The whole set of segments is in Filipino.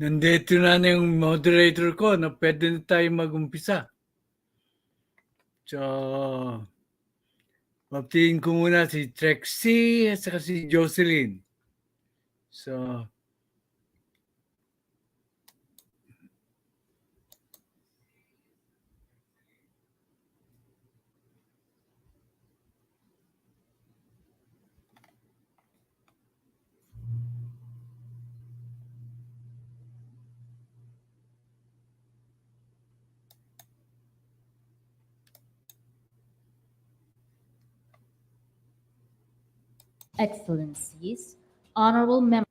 Nandito na yung moderator ko na pwede na tayo mag-umpisa. So, babtiin ko muna si Trexie at saka si Jocelyn. So, Excellencies, honorable members.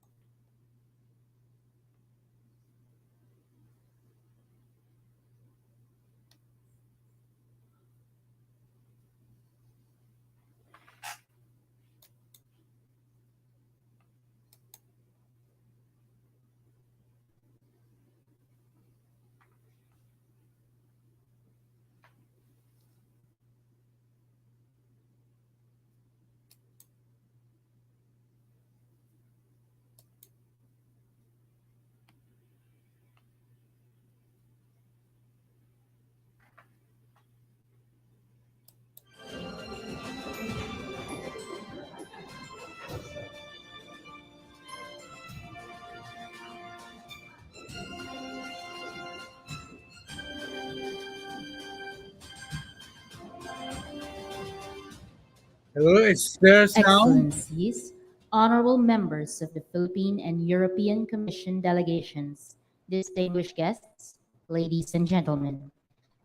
hello, is there sound? Excellencies, honorable members of the Philippine and European Commission delegations, distinguished guests, ladies and gentlemen.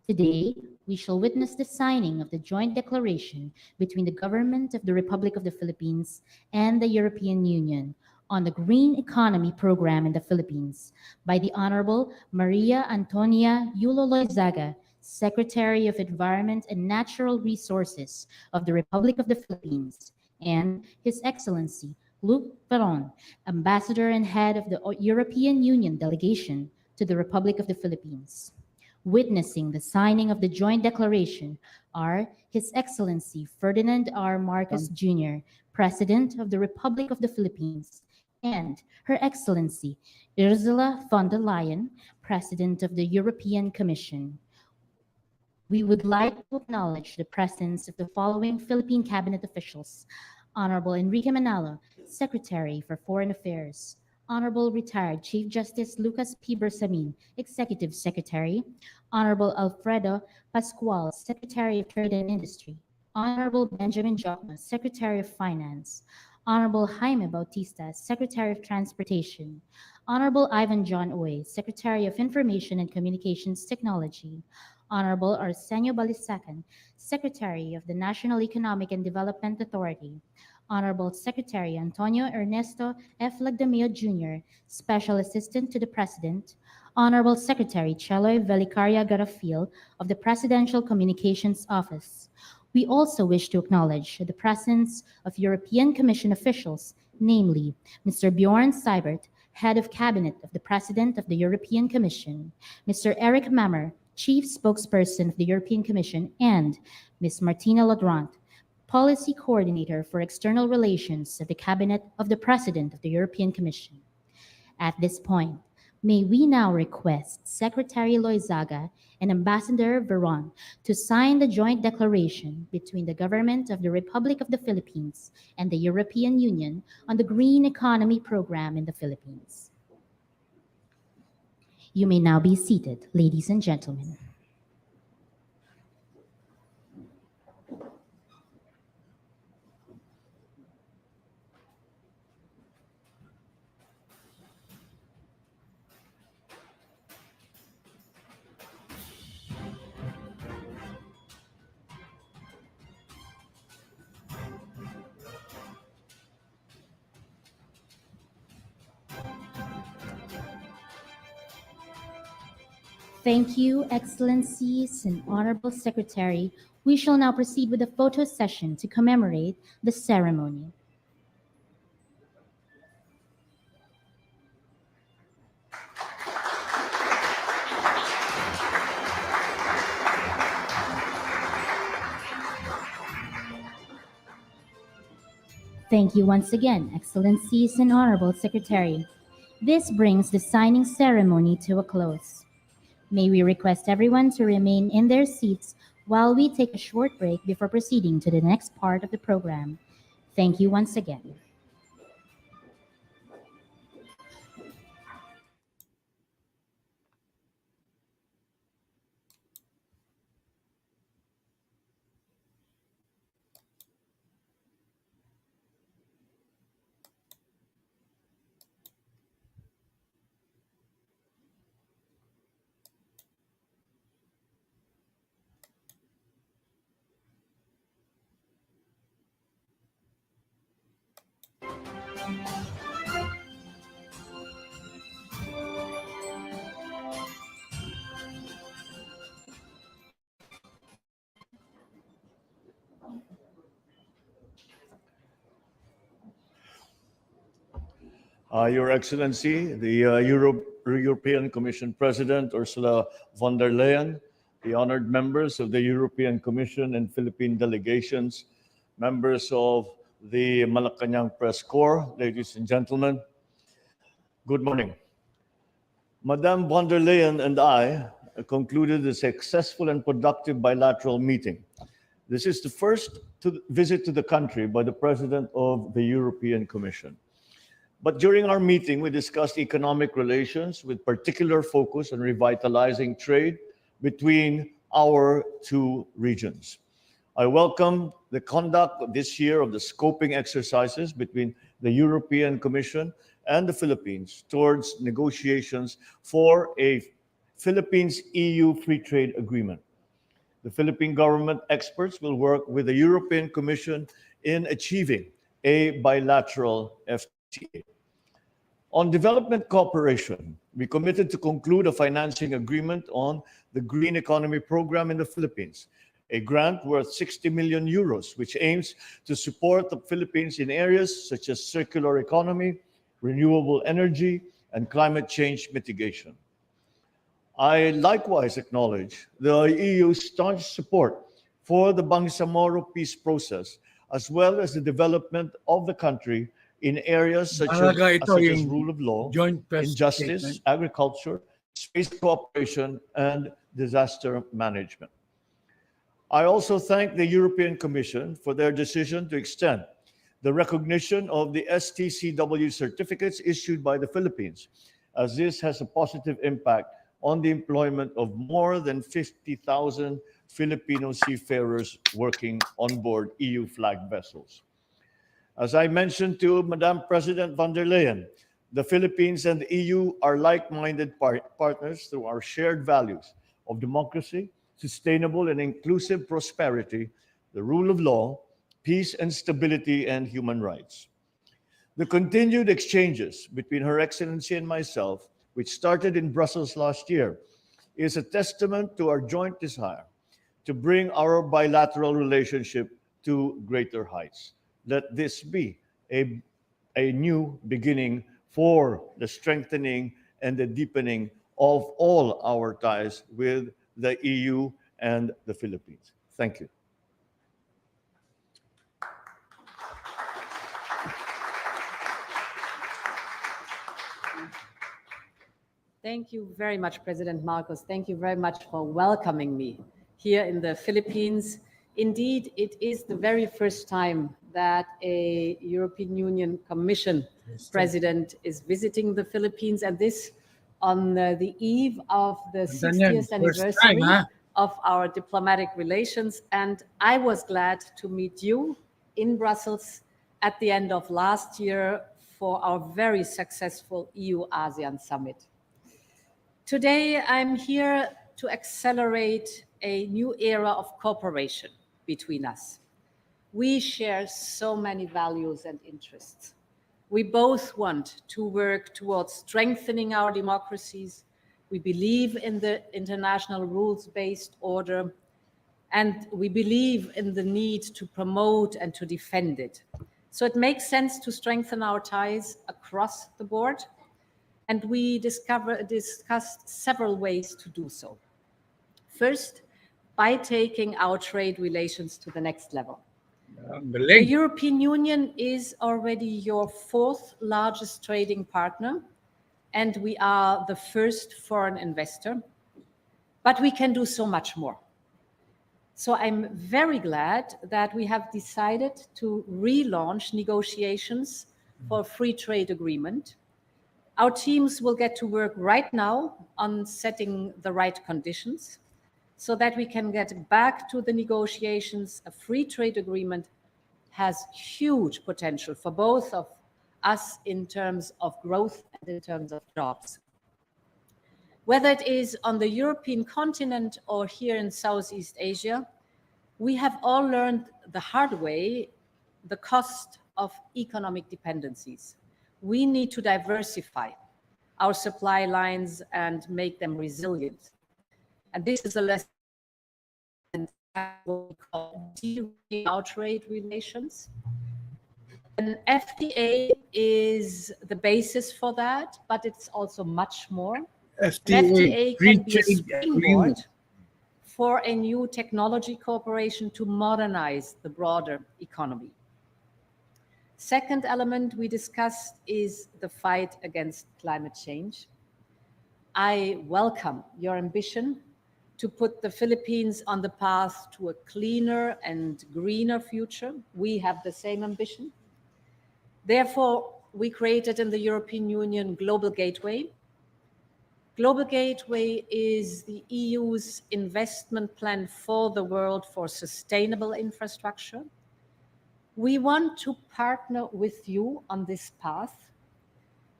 Today, we shall witness the signing of the joint declaration between the Government of the Republic of the Philippines and the European Union on the Green Economy Program in the Philippines by the Honorable Maria Antonia Yulo Loizaga, Secretary of Environment and Natural Resources of the Republic of the Philippines, and His Excellency Luc Peron, Ambassador and Head of the European Union Delegation to the Republic of the Philippines. Witnessing the signing of the joint declaration are His Excellency Ferdinand R. Marcos Jr., President of the Republic of the Philippines, and Her Excellency Ursula von der Leyen, President of the European Commission. We would like to acknowledge the presence of the following Philippine cabinet officials: Honorable Enrique Manalo, Secretary for Foreign Affairs; Honorable Retired Chief Justice Lucas P. Bersamin, Executive Secretary; Honorable Alfredo Pascual, Secretary of Trade and Industry; Honorable Benjamin Jokma, Secretary of Finance; Honorable Jaime Bautista, Secretary of Transportation; Honorable Ivan John Oy, Secretary of Information and Communications Technology; Honorable Arsenio Balisacan, Secretary of the National Economic and Development Authority; Honorable Secretary Antonio Ernesto F. Lagdamio Jr., Special Assistant to the President; Honorable Secretary Cheloy Velicaria Garafil of the Presidential Communications Office. We also wish to acknowledge the presence of European Commission officials, namely Mr. Bjorn Seibert, Head of Cabinet of the President of the European Commission; Mr. Eric Mammer, Chief Spokesperson of the European Commission; and Ms. Martina Ladrant, Policy Coordinator for External Relations of the Cabinet of the President of the European Commission. At this point, may we now request Secretary Loizaga and Ambassador Veron to sign the joint declaration between the Government of the Republic of the Philippines and the European Union on the Green Economy Program in the Philippines. You may now be seated, ladies and gentlemen. Thank you, Excellencies and Honorable Secretary. We shall now proceed with a photo session to commemorate the ceremony. Thank you once again, Excellencies and Honorable Secretary. This brings the signing ceremony to a close. May we request everyone to remain in their seats while we take a short break before proceeding to the next part of the program. Thank you once again. Your Excellency, the European Commission President Ursula von der Leyen, the honored members of the European Commission and Philippine delegations, members of the Malacanang Press Corps, ladies and gentlemen, good morning. Madame von der Leyen and I concluded a successful and productive bilateral meeting. This is the first visit to the country by the President of the European Commission. But during our meeting, we discussed economic relations with particular focus on revitalizing trade between our two regions. I welcome the conduct this year of the scoping exercises between the European Commission and the Philippines towards negotiations for a Philippines-EU free trade agreement. The Philippine government experts will work with the European Commission in achieving a bilateral FTA. On development cooperation, we committed to conclude a financing agreement on the Green Economy Program in the Philippines, a grant worth 60 million euros, which aims to support the Philippines in areas such as circular economy, renewable energy, and climate change mitigation. I likewise acknowledge the EU's staunch support for the Bangsamoro peace process, as well as the development of the country in areas such as rule of law, injustice, agriculture, space cooperation, and disaster management. I also thank the European Commission for their decision to extend the recognition of the STCW certificates issued by the Philippines, as this has a positive impact on the employment of more than 50,000 Filipino seafarers working on board EU-flagged vessels. As I mentioned to Madam President von der Leyen, the Philippines and the EU are like-minded partners through our shared values of democracy, sustainable and inclusive prosperity, the rule of law, peace and stability, and human rights. The continued exchanges between Her Excellency and myself, which started in Brussels last year, is a testament to our joint desire to bring our bilateral relationship to greater heights. Let this be a new beginning for the strengthening and the deepening of all our ties with the EU and the Philippines. Thank you. Thank you very much, President Marcos. Thank you very much for welcoming me here in the Philippines. Indeed, it is the very first time that a European Union Commission president is visiting the Philippines, and this on the eve of the 60th anniversary of our diplomatic relations. And I was glad to meet you in Brussels at the end of last year for our very successful EU-ASEAN summit. Today, I'm here to accelerate a new era of cooperation between us. We share so many values and interests. We both want to work towards strengthening our democracies. We believe in the international rules-based order, and we believe in the need to promote and to defend it. So it makes sense to strengthen our ties across the board, and we discussed several ways to do so. First, by taking our trade relations to the next level. The European Union is already your fourth largest trading partner, and we are the first foreign investor, but we can do so much more. So I'm very glad that we have decided to relaunch negotiations for a free trade agreement. Our teams will get to work right now on setting the right conditions so that we can get back to the negotiations. A free trade agreement has huge potential for both of us in terms of growth and in terms of jobs. Whether it is on the European continent or here in Southeast Asia, we have all learned the hard way the cost of economic dependencies. We need to diversify our supply lines and make them resilient. And this is a lesson in what we call de-risking our trade relations. An FTA is the basis for that, but it's also much more. FTA, An FTA free can be a trade springboard agreement. for a new technology cooperation to modernize the broader economy. Second element we discussed is the fight against climate change. I welcome your ambition to put the Philippines on the path to a cleaner and greener future. We have the same ambition. Therefore, we created in the European Union Global Gateway. Global Gateway is the EU's investment plan for the world for sustainable infrastructure. We want to partner with you on this path,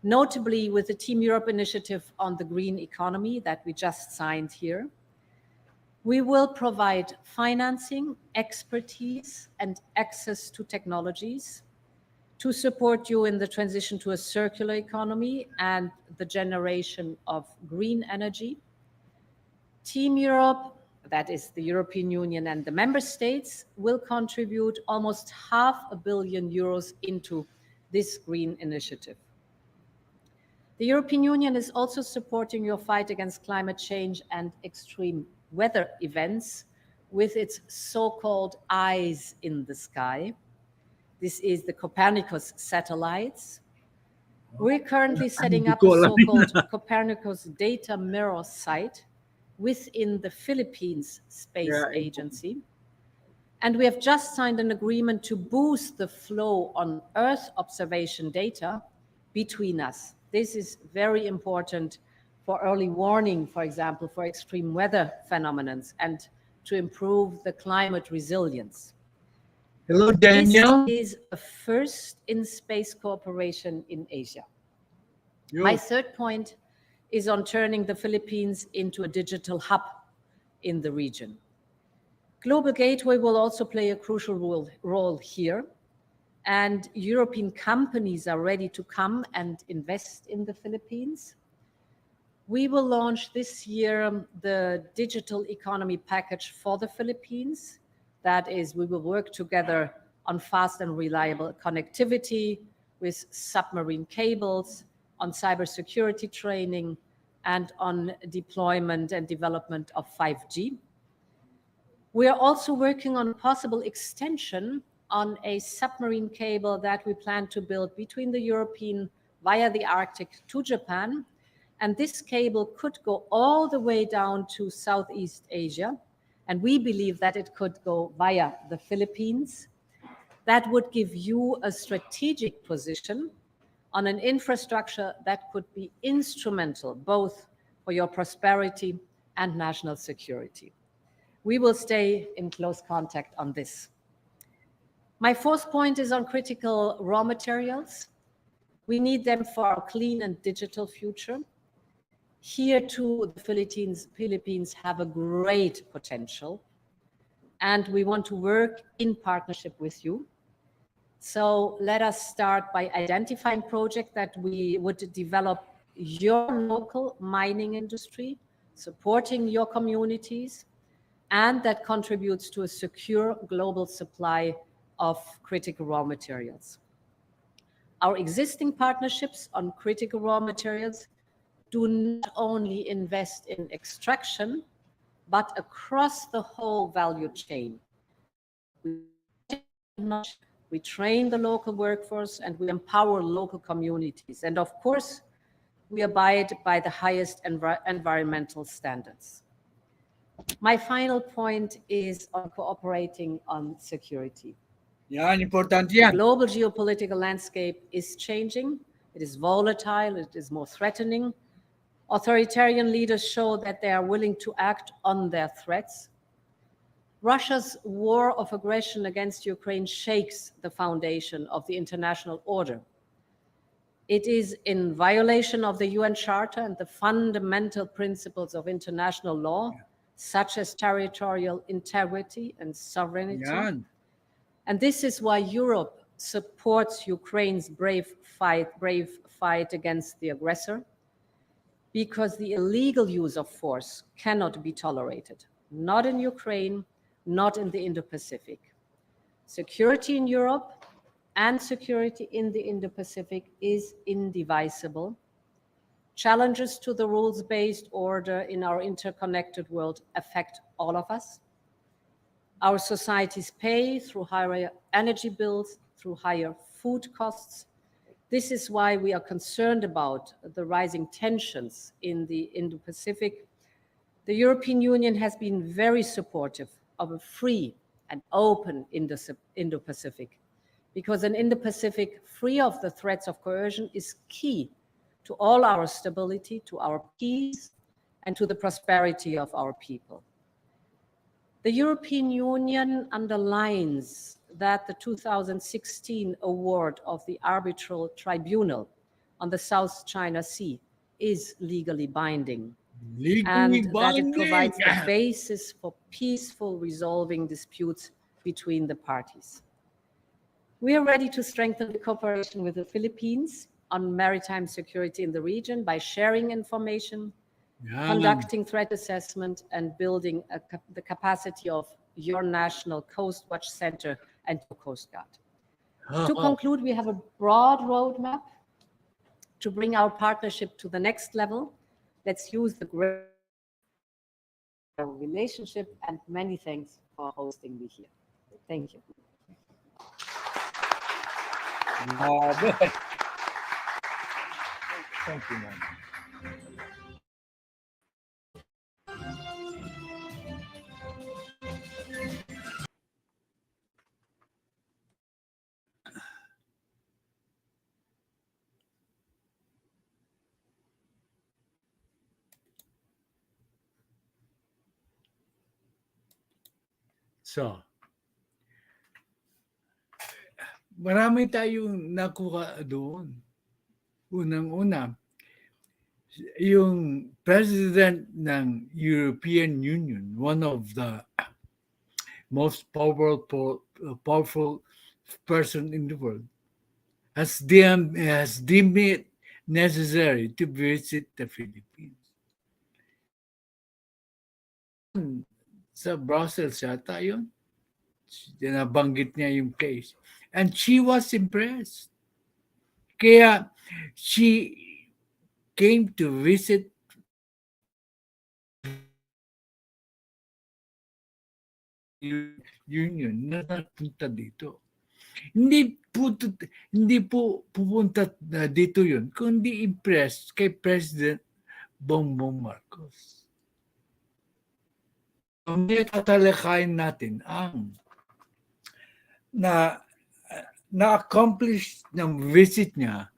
notably with the Team Europe initiative on the green economy that we just signed here. We will provide financing, expertise, and access to technologies to support you in the transition to a circular economy and the generation of green energy. Team Europe, that is the European Union and the member states, will contribute almost €500 million into this green initiative. The European Union is also supporting your fight against climate change and extreme weather events with its so-called eyes in the sky. This is the Copernicus satellites. We're currently setting up a so-called Copernicus data mirror site within the Philippines Space Agency. And we have just signed an agreement to boost the flow on Earth observation data between us. This is very important for early warning, for example, for extreme weather phenomena and to improve the climate resilience. Hello, Daniel. This is a first in space cooperation in Asia. My third point is on turning the Philippines into a digital hub in the region. Global Gateway will also play a crucial role here, and European companies are ready to come and invest in the Philippines. We will launch this year the digital economy package for the Philippines. That is, we will work together on fast and reliable connectivity with submarine cables, on cybersecurity training, and on deployment and development of 5G. We are also working on a possible extension on a submarine cable that we plan to build between the European via the Arctic to Japan. And this cable could go all the way down to Southeast Asia. And we believe that it could go via the Philippines. That would give you a strategic position on an infrastructure that could be instrumental both for your prosperity and national security. We will stay in close contact on this. My fourth point is on critical raw materials. We need them for our clean and digital future. Here too, the Philippines have a great potential, and we want to work in partnership with you. So let us start by identifying projects that we would develop your local mining industry, supporting your communities, and that contributes to a secure global supply of critical raw materials. Our existing partnerships on critical raw materials do not only invest in extraction, but across the whole value chain. We train the local workforce and we empower local communities. And of course, we abide by the highest environmental standards. My final point is on cooperating on security. Yan, importante The yan. global geopolitical landscape is changing. It is volatile. It is more threatening. Authoritarian leaders show that they are willing to act on their threats. Russia's war of aggression against Ukraine shakes the foundation of the international order. It is in violation of the UN Charter and the fundamental principles of international law, such as territorial integrity and sovereignty. Yan. And this is why Europe supports Ukraine's brave fight against the aggressor, because the illegal use of force cannot be tolerated, not in Ukraine, not in the Indo-Pacific. Security in Europe and security in the Indo-Pacific is indivisible. Challenges to the rules-based order in our interconnected world affect all of us. Our societies pay through higher energy bills, through higher food costs. This is why we are concerned about the rising tensions in the Indo-Pacific. The European Union has been very supportive of a free and open Indo-Pacific, because an Indo-Pacific free of the threats of coercion is key to all our stability, to our peace, and to the prosperity of our people. The European Union underlines that the 2016 award of the Arbitral Tribunal on the South China Sea is legally binding, and that it provides the basis for peaceful resolving disputes between the parties. We are ready to strengthen the cooperation with the Philippines on maritime security in the region by sharing information, conducting threat assessment, and building the capacity of your National Coast Watch Center and your Coast Guard. To conclude, we have a broad roadmap to bring our partnership to the next level. Let's use the great relationship, and many thanks for hosting me here. Thank you. Thank you, ma'am. So, marami tayong nakuha doon. Unang-una, yung president ng European Union, one of the most powerful person in the world, has deemed it necessary to visit the Philippines. Sa Brussels yata yun. Nabanggit niya yung place. And she was impressed. Kaya she came to visit Union na napunta dito. Hindi po pupunta dito yun, kundi impressed kay President Bongbong Marcos. May tatalakayin natin ang na-accomplish ng visit niya,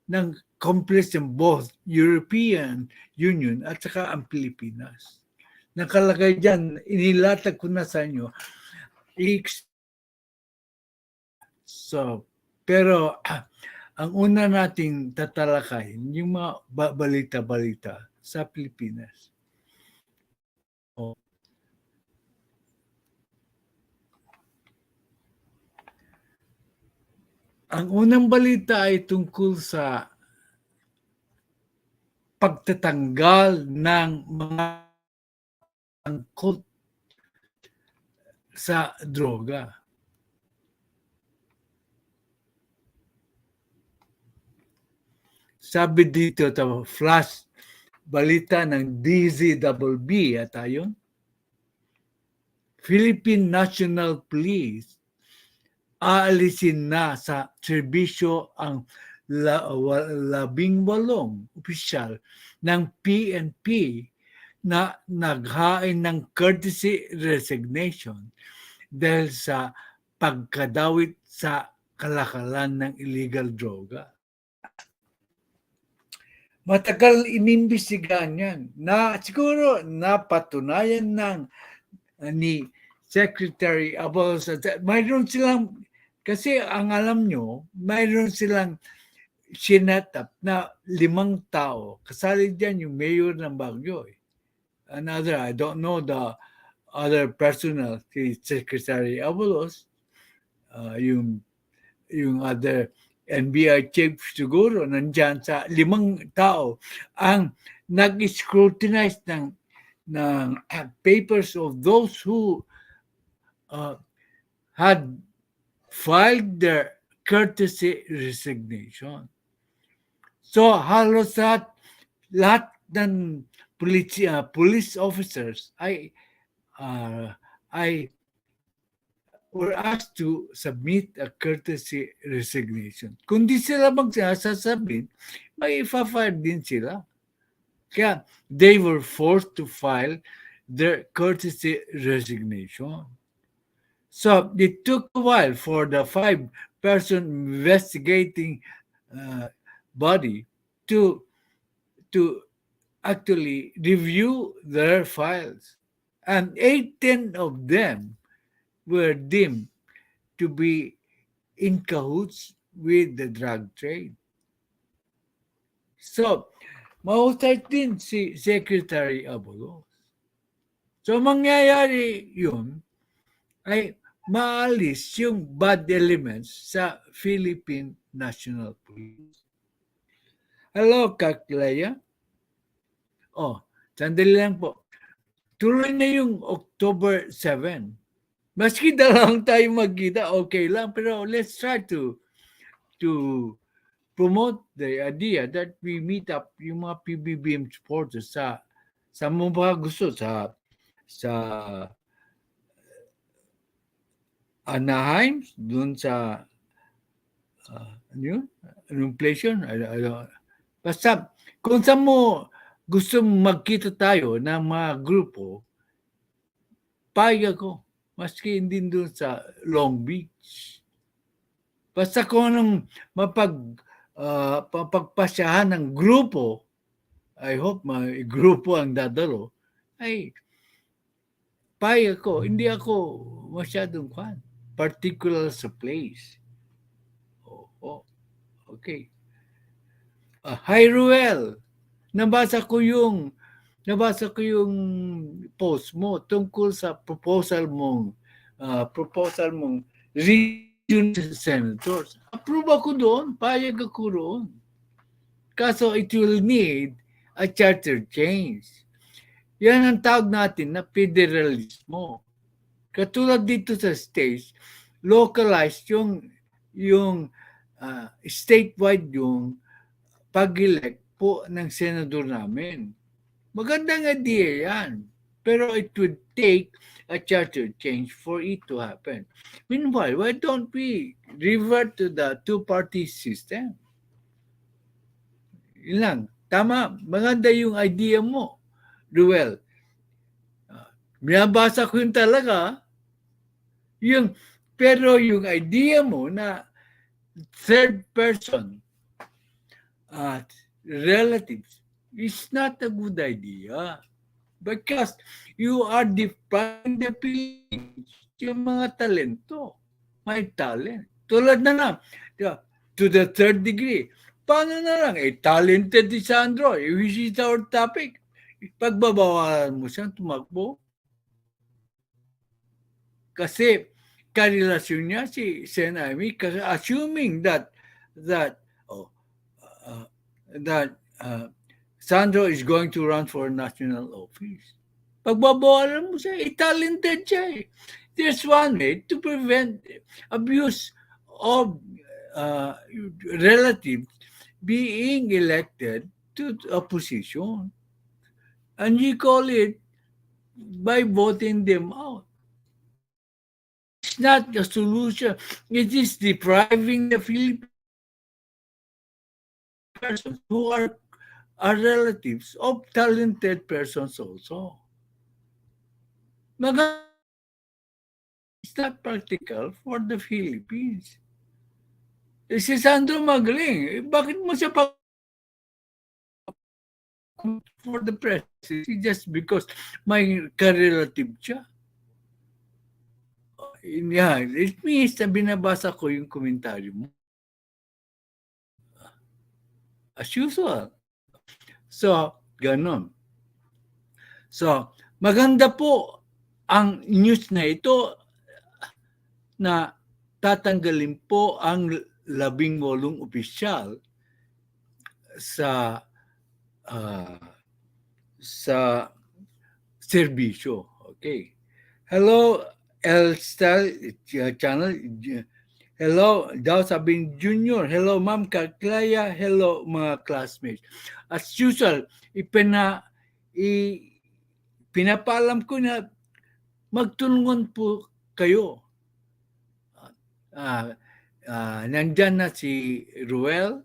ng accomplish ng both European Union at saka ang Pilipinas. Nakalagay dyan, inilatag ko na sa inyo. So, pero ang una nating tatalakayin, yung mga balita-balita sa Pilipinas. Ang unang balita ay tungkol sa pagtatanggal ng mga angkot sa droga. Sabi dito, flash balita ng DZBB at ayon, Philippine National Police aalisin na sa serbisyo ang 18 opisyal ng PNP na naghain ng courtesy resignation dahil sa pagkadawit sa kalakalan ng illegal droga. Matagal inimbestigahan yan na siguro napatunayan ni Secretary Abalos. Mayroon silang, kasi ang alam nyo, mayroon silang sinetap na 5 tao. Kasali dyan yung mayor ng Baguio. Another, I don't know the other personnel, si Secretary Abalos, yung other NBI chief siguro nandyan sa 5 tao ang nag-scrutinize ng papers of those who had filed their courtesy resignation. So halos lahat ng police officers ay were asked to submit a courtesy resignation. Kung di sila magsasabit, may ifa-fire din sila. Kaya they were forced to file their courtesy resignation. So it took a while for the 5-person investigating body to actually review their files. And 18 of them were deemed to be in cahoots with the drug trade. So, mahusay din si Secretary Abalos. So, mangyayari yun ay maalis yung bad elements sa Philippine National Police. Hello, Kaklaya. Sandali lang po. Tuloy na yung October 7. Maski dalawang tayo magkita, okay lang. Pero let's try to promote the idea that we meet up yung mga Pbbm supporters sa mga gusto sa Anaheim, dun sa anong place yun? Basta kung saan mo gusto magkita tayo ng mga grupo, payag ako. Maski hindi doon sa Long Beach. Basta kung anong mapagpasyahan ng grupo, I hope may grupo ang dadalo, ay payag ko. Hindi ako masyadong particular sa place. Okay. Hi, Ruel. Nabasa ko yung post mo tungkol sa proposal mong region senators. Approve ako doon, payag ako doon. Kaso it will need a charter change. Yan ang tawag natin na federalismo. Katulad dito sa states, localized yung statewide yung pag-elect po ng senador namin. Magandang idea yan. Pero it would take a charter change for it to happen. Meanwhile, why don't we revert to the two-party system? Yun lang. Tama. Maganda yung idea mo, Ruel. Binabasa ko yun talaga. Pero yung idea mo na third person relatives is not a good idea because you are depriving the Philippines yung mga talento. May talent. Tulad na lang, to the third degree. Paano na lang? Talented si Sandro, which is our topic. Pagbabawalan mo siyang tumakbo. Kasi karelasyon niya si Sen. Amy, kasi assuming that Sandro is going to run for national office. Pagbabawalan mo siya, talented siya. There's one way to prevent abuse of relatives being elected to a position. And you call it by voting them out. It's not a solution. It is depriving the Philippines persons who are relatives of talented persons also. It's not practical for the Philippines. Si Sandro magaling. Bakit mo siya for the presidency just because may ka-relative siya? Yeah, it means na binabasa ko yung komentaryo mo. As usual. So, ganon. So, maganda po ang news na ito na tatanggalin po ang 18 opisyal sa serbisyo. Okay. Hello, L-Style channel. Hello, daw sabing Junior. Hello, Ma'am Kaklaya. Hello, mga classmates. As usual, pinapaalam ko na magtulungan po kayo. Nandyan na si Ruel,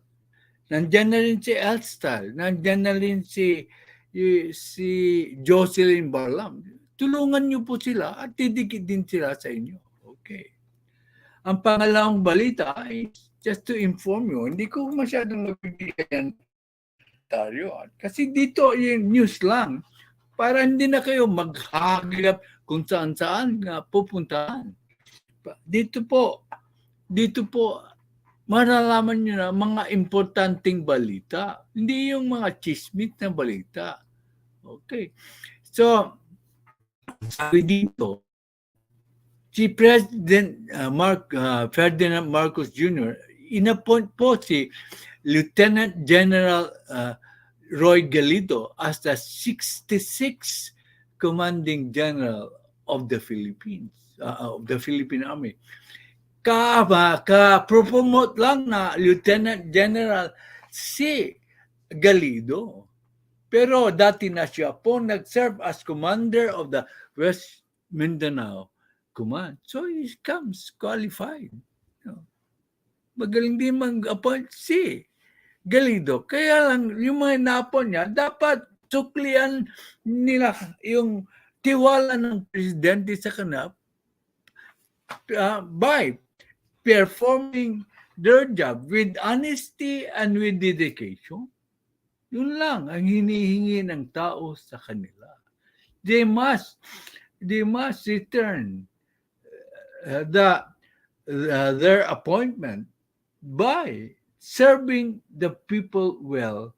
nandyan na rin si Elstal, nandyan na rin si Jocelyn Barlam. Tulungan niyo po sila at didikit din sila sa inyo. Okay. Ang pangalawang balita ay just to inform you, hindi ko masyadong mabibigyan kasi dito yung news lang para hindi na kayo maghagilap kung saan-saan pupuntahan. Dito po malalaman nyo na mga importanteng balita, hindi yung mga chismit na balita. Okay. So, sabi dito, si President Ferdinand Marcos Jr. inappoint po si Lieutenant General Roy Galido as the 66th Commanding General of the Philippines, of the Philippine Army. Ka-promote lang na Lieutenant General si Galido. Pero dati na siya po nag-serve as Commander of the West Mindanao Command. So he comes qualified. Magaling din mag-appoint si Galido. Kaya lang yung mga na-appoint niya, dapat suklian nila yung tiwala ng presidente sa kanila by performing their job with honesty and with dedication. Yun lang ang hinihingi ng tao sa kanila. They must return their appointment by serving the people well,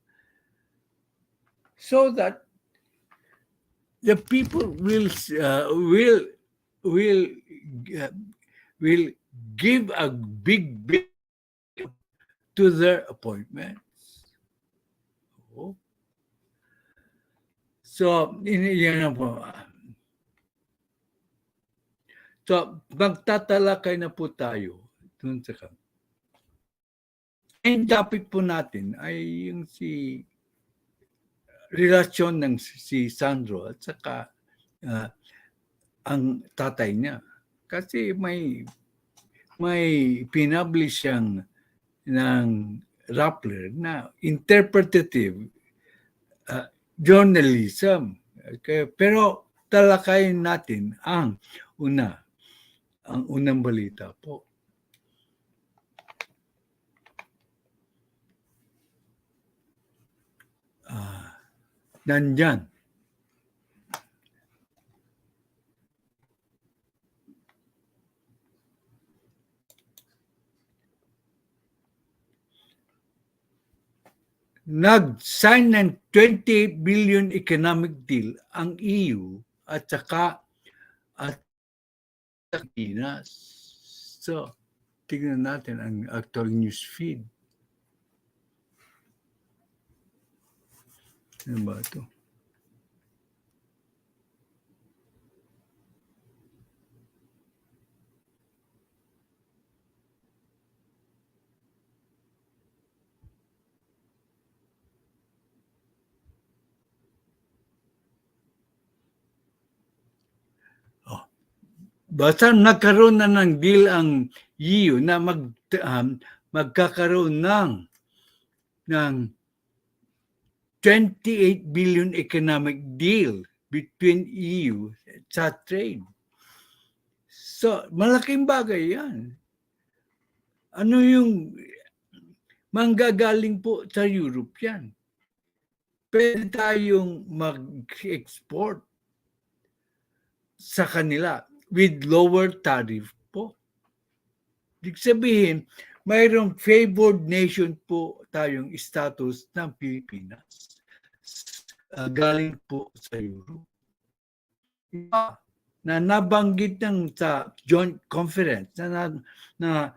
so that the people will give a big to their appointments. So, yan po. So, magtatalakay na po tayo dun sa ang topic po natin ay yung relasyon ng si Sandro at saka ang tatay niya. Kasi may pinublish siyang ng Rappler na interpretative journalism. Okay? Pero talakayin natin ang unang balita po. Nandyan. Nag-sign ng 20 billion economic deal ang EU at saka Pilipinas. So, tignan natin ang actual news feed. Ano ba ito? Basta nagkaroon na ng deal ang EU na magkakaroon ng ng 28 billion economic deal between EU sa trade. So, malaking bagay yan. Ano yung manggagaling po sa Europe yan? Pwede tayong mag-export sa kanila with lower tariff po. Ibig sabihin, mayroong favored nation po tayong status ng Pilipinas. Galing po sa Europe. Na nabanggit ng sa joint conference, na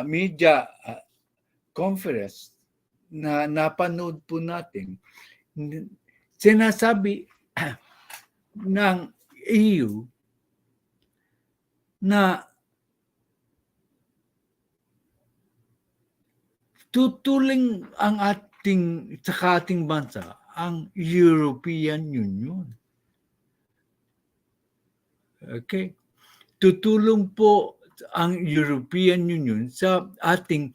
media conference na napanood po natin, sinasabi ng EU na tutuling ang sa ating bansa ang European Union. Okay? Tutulong po ang European Union sa ating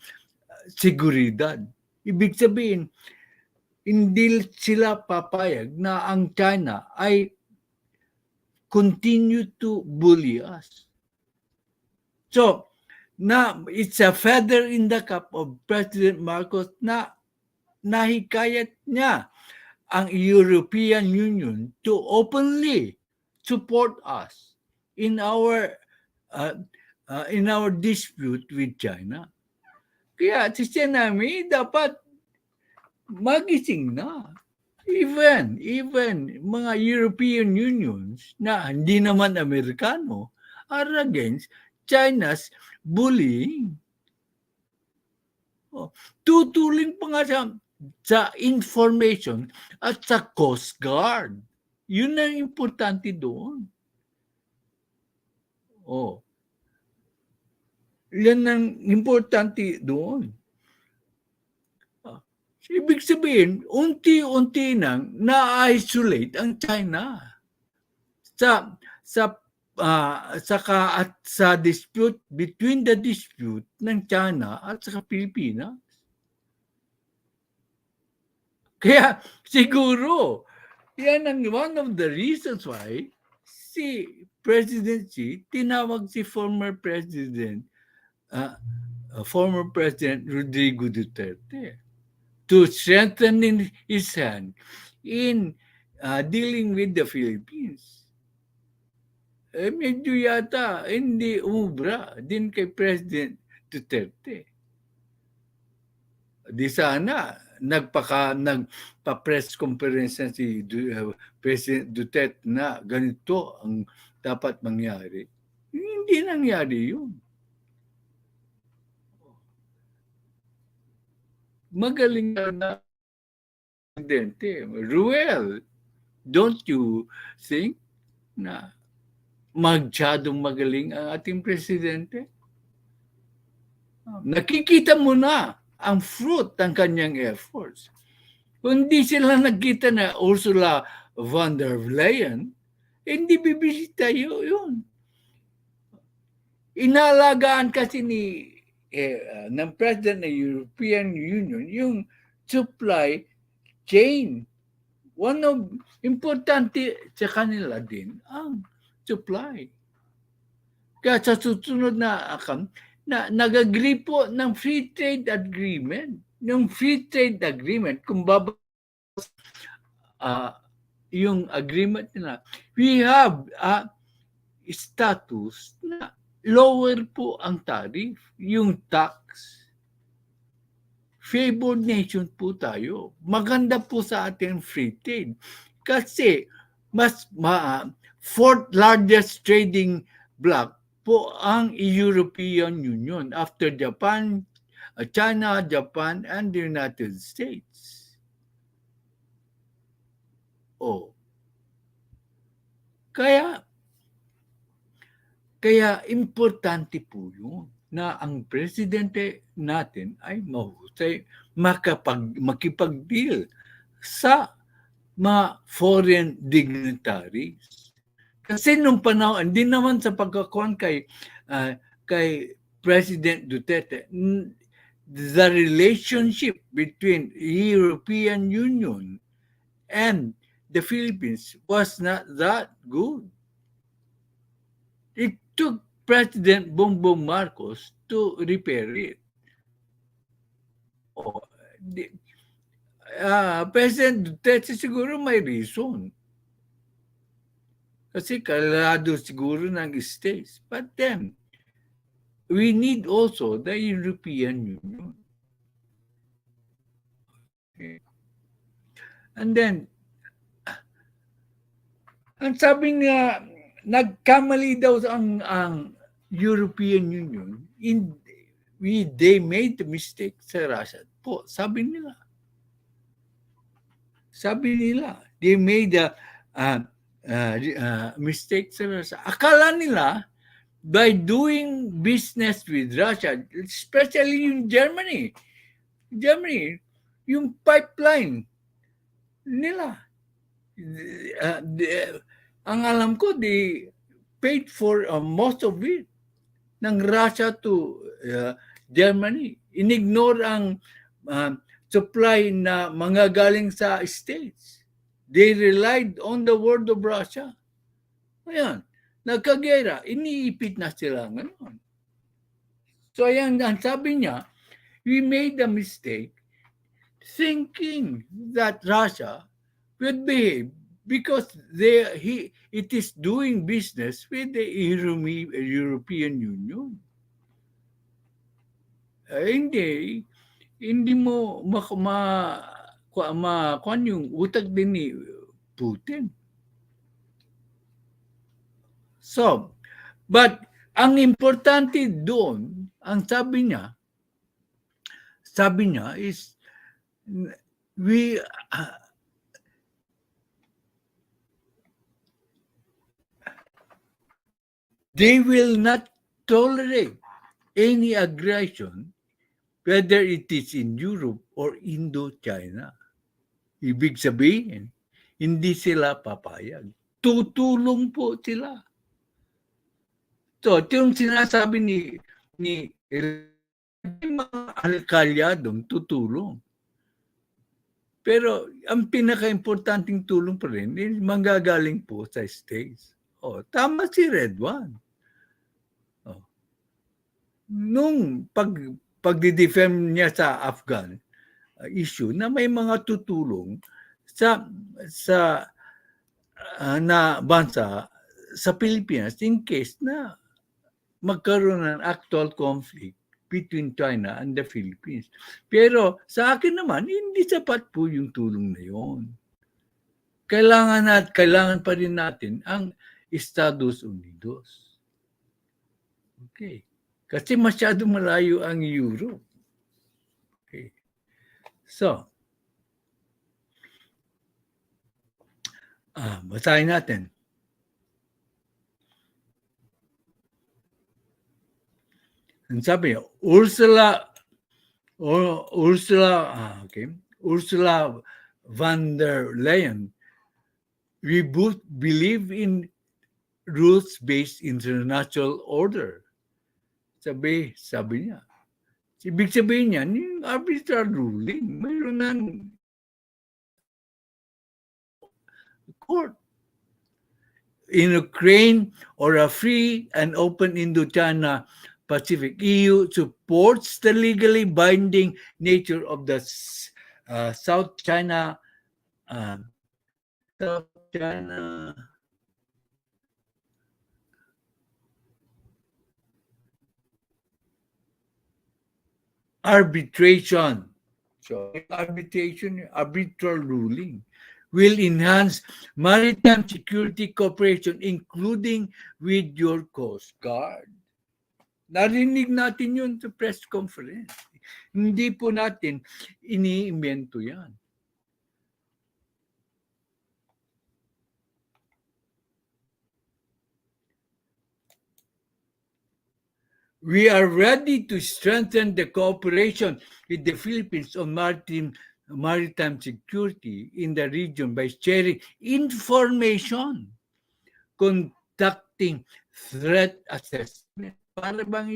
seguridad. Ibig sabihin, hindi sila papayag na ang China ay continue to bully us. So, it's a feather in the cap of President Marcos na nahikayat niya ang European Union to openly support us in our dispute with China. Kaya si Senami dapat magising na. Even mga European Unions na hindi naman Amerikano are against China's bullying. Tutuling pa nga sa information at sa Coast Guard. Yun ang importante doon. Yan ang importante doon. Ibig sabihin, unti-unti nang na-isolate ang China sa dispute, between the dispute ng China at sa Pilipinas. Kaya siguro, yan ang one of the reasons why si President Xi tinawag si former President Rodrigo Duterte to strengthen his hand in dealing with the Philippines. Medyo yata hindi umubra din kay President Duterte. Di sana nagpa-press conference si President Duterte na ganito ang dapat mangyari. Hindi nangyari yun. Magaling na Presidente. Ruel, don't you think na masyadong magaling ang ating Presidente? Nakikita mo na ang fruit ng kanyang efforts. Kung hindi sila nagkita na Ursula von der Leyen, hindi bibisita yun. Inalagaan kasi ng President ng European Union yung supply chain. One of importante sa kanila din ang supply. Kaya sa susunod na nag-agree po ng free trade agreement. Yung free trade agreement, kung yung agreement nila, we have a status na lower po ang tariff, yung tax. Favored nation po tayo. Maganda po sa ating free trade. Kasi fourth largest trading bloc po ang European Union after Japan, China, Japan, and the United States. Kaya importante po yun na ang presidente natin ay mahusay makipag-deal sa mga foreign dignitaries. Kasi nung panahon, hindi naman sa pagkakuan kay President Duterte, the relationship between European Union and the Philippines was not that good. It took President Bongbong Marcos to repair it. Oh, President Duterte siguro may reason. Kasi kalado siguro ng states. But then, we need also the European Union. Okay. And then, ang sabi niya, nagkamali daw ang European Union. They made the mistake sa Russia. Po, sabi nila. They made a mistake sa Russia. Akala nila, by doing business with Russia, especially in Germany, yung pipeline nila, ang alam ko, they paid for most of it ng Russia to Germany. Inignore ang supply na mga galing sa States. They relied on the word of Russia. Ayan, nagkagera, iniipit na sila ngayon. So ayan, ang sabi niya, we made a mistake thinking that Russia would behave because it is doing business with the European Union. Hindi mo kuan yung utak din ni Putin. So, but ang importante doon, ang sabi niya is they will not tolerate any aggression, whether it is in Europe or Indo-China. Ibig sabihin, hindi sila papayag. Tutulong po sila. So, ito yung sinasabi ni mga alkalyadong tutulong. Pero ang pinaka-importanting tulong pa rin is manggagaling po sa States. Tama si Redwan. Nung pagdi-defend niya sa Afghan issue na may mga tutulong sa na bansa sa Pilipinas in case na magkaroon ng actual conflict between China and the Philippines. Pero sa akin naman, hindi sapat po yung tulong na yun. Kailangan pa rin natin ang Estados Unidos. Okay. Kasi masyado malayo ang Europe. Okay. So, basahin natin. Ang sabi niya, Ursula von der Leyen, we both believe in rules-based international order. Sabi niya. Ibig sabihin niya, yung arbitral ruling, mayroon ng court. In Ukraine or a free and open Indo-China Pacific, EU supports the legally binding nature of the South China arbitration. So, arbitral ruling will enhance maritime security cooperation, including with your Coast Guard. Narinig natin yun sa press conference. Hindi po natin iniimbento yan. We are ready to strengthen the cooperation with the Philippines on maritime security in the region by sharing information, conducting threat assessment. Para bang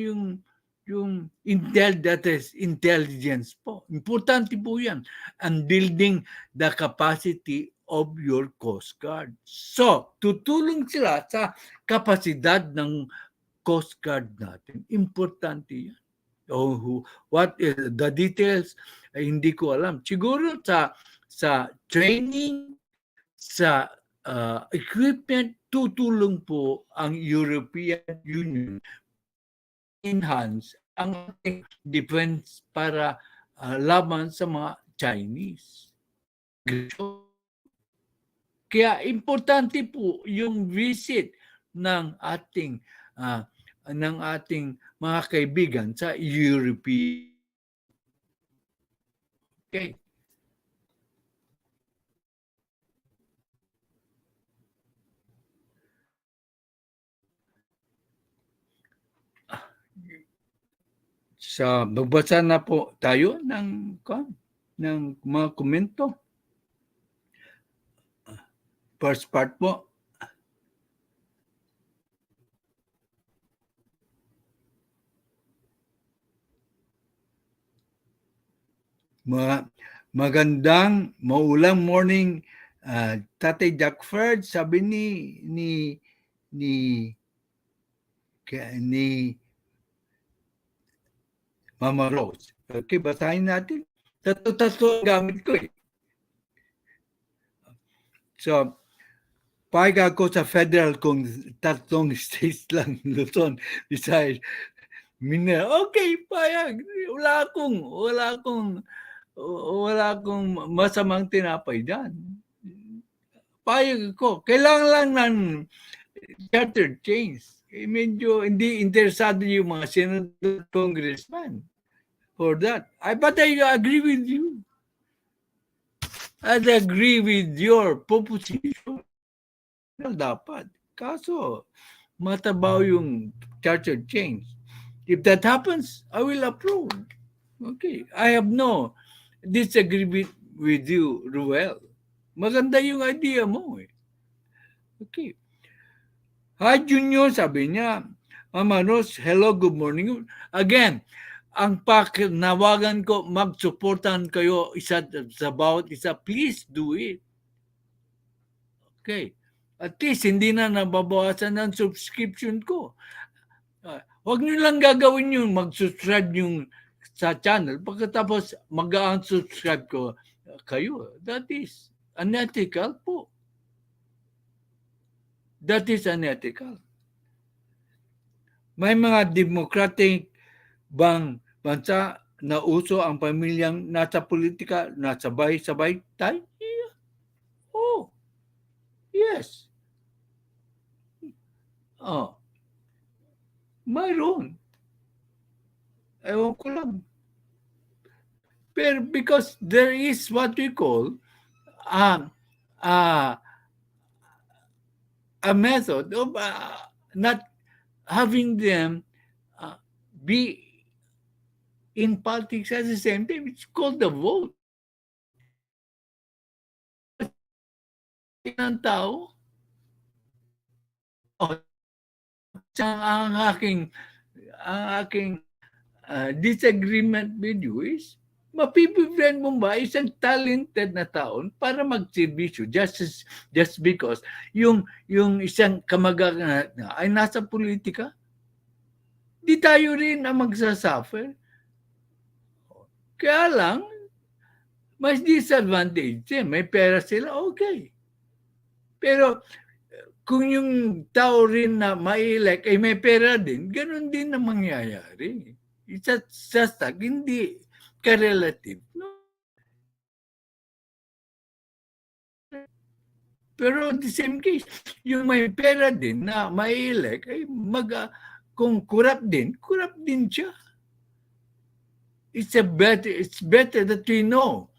that is intelligence po. Importante po yan. And building the capacity of your Coast Guard. So, tutulong sila sa kapasidad ng Coast Guard natin. Importante yan. What is the details, hindi ko alam. Siguro sa training, sa equipment, tutulong po ang European Union enhance ang ating defense para laban sa mga Chinese. Kaya importante po yung visit ng ating mga kaibigan sa European. Okay. Magbasa na po tayo ng mga komento. First part po. Magandang maulang morning, Tatay Jackferdz, sabi ni Mama Rose. Okay, basahin natin. Tatlo gamit ko eh. So, payag ako sa federal kung tatlong states lang, Luzon, Visayas, Mindanao. Okay, payag. Wala akong masamang tinapay dyan. Payag ko. Kailangan lang ng charter change. Medyo hindi interesado yung mga senator, congressman for that. But I agree with you. I agree with your proposition. Dapat. Kaso, matabaw yung charter change. If that happens, I will approve. Okay. I have no disagreement with you, Ruel. Maganda yung idea mo eh. Okay. Hi, Junior, sabi niya. Mama Rose, hello, good morning. Again, ang nawagan ko, mag-supportan kayo isa sa bawat isa. Please do it. Okay. At least, hindi na nababawasan ng subscription ko. Huwag nyo lang gagawin yung mag-subscribe yung sa channel. Pagkatapos, mag-unsubscribe ko kayo. That is unethical po. That is unethical. May mga democratic bansa na uso ang pamilyang nasa politika, nasa sabay-sabay tayo? Yeah. Oh. Yes. Oh. Mayroon. Ewan ko lang. Pero because there is what we call a method of not having them be in politics at the same time. It's called the vote. Ng tao. Ang aking disagreement with you is mapipigyan mo ba isang talented na taon para magserbisyo just because yung isang kamag-anak na ay nasa politika? Di tayo rin ang magsasuffer. Kaya lang, mas disadvantage. May pera sila, okay. Pero kung yung tao rin na ma-elect ay may pera din, ganun din na mangyayari. It's hindi ka-relative. No? Pero in the same case, yung may pera din na ma-elect, ay kung corrupt din siya. It's better that we know.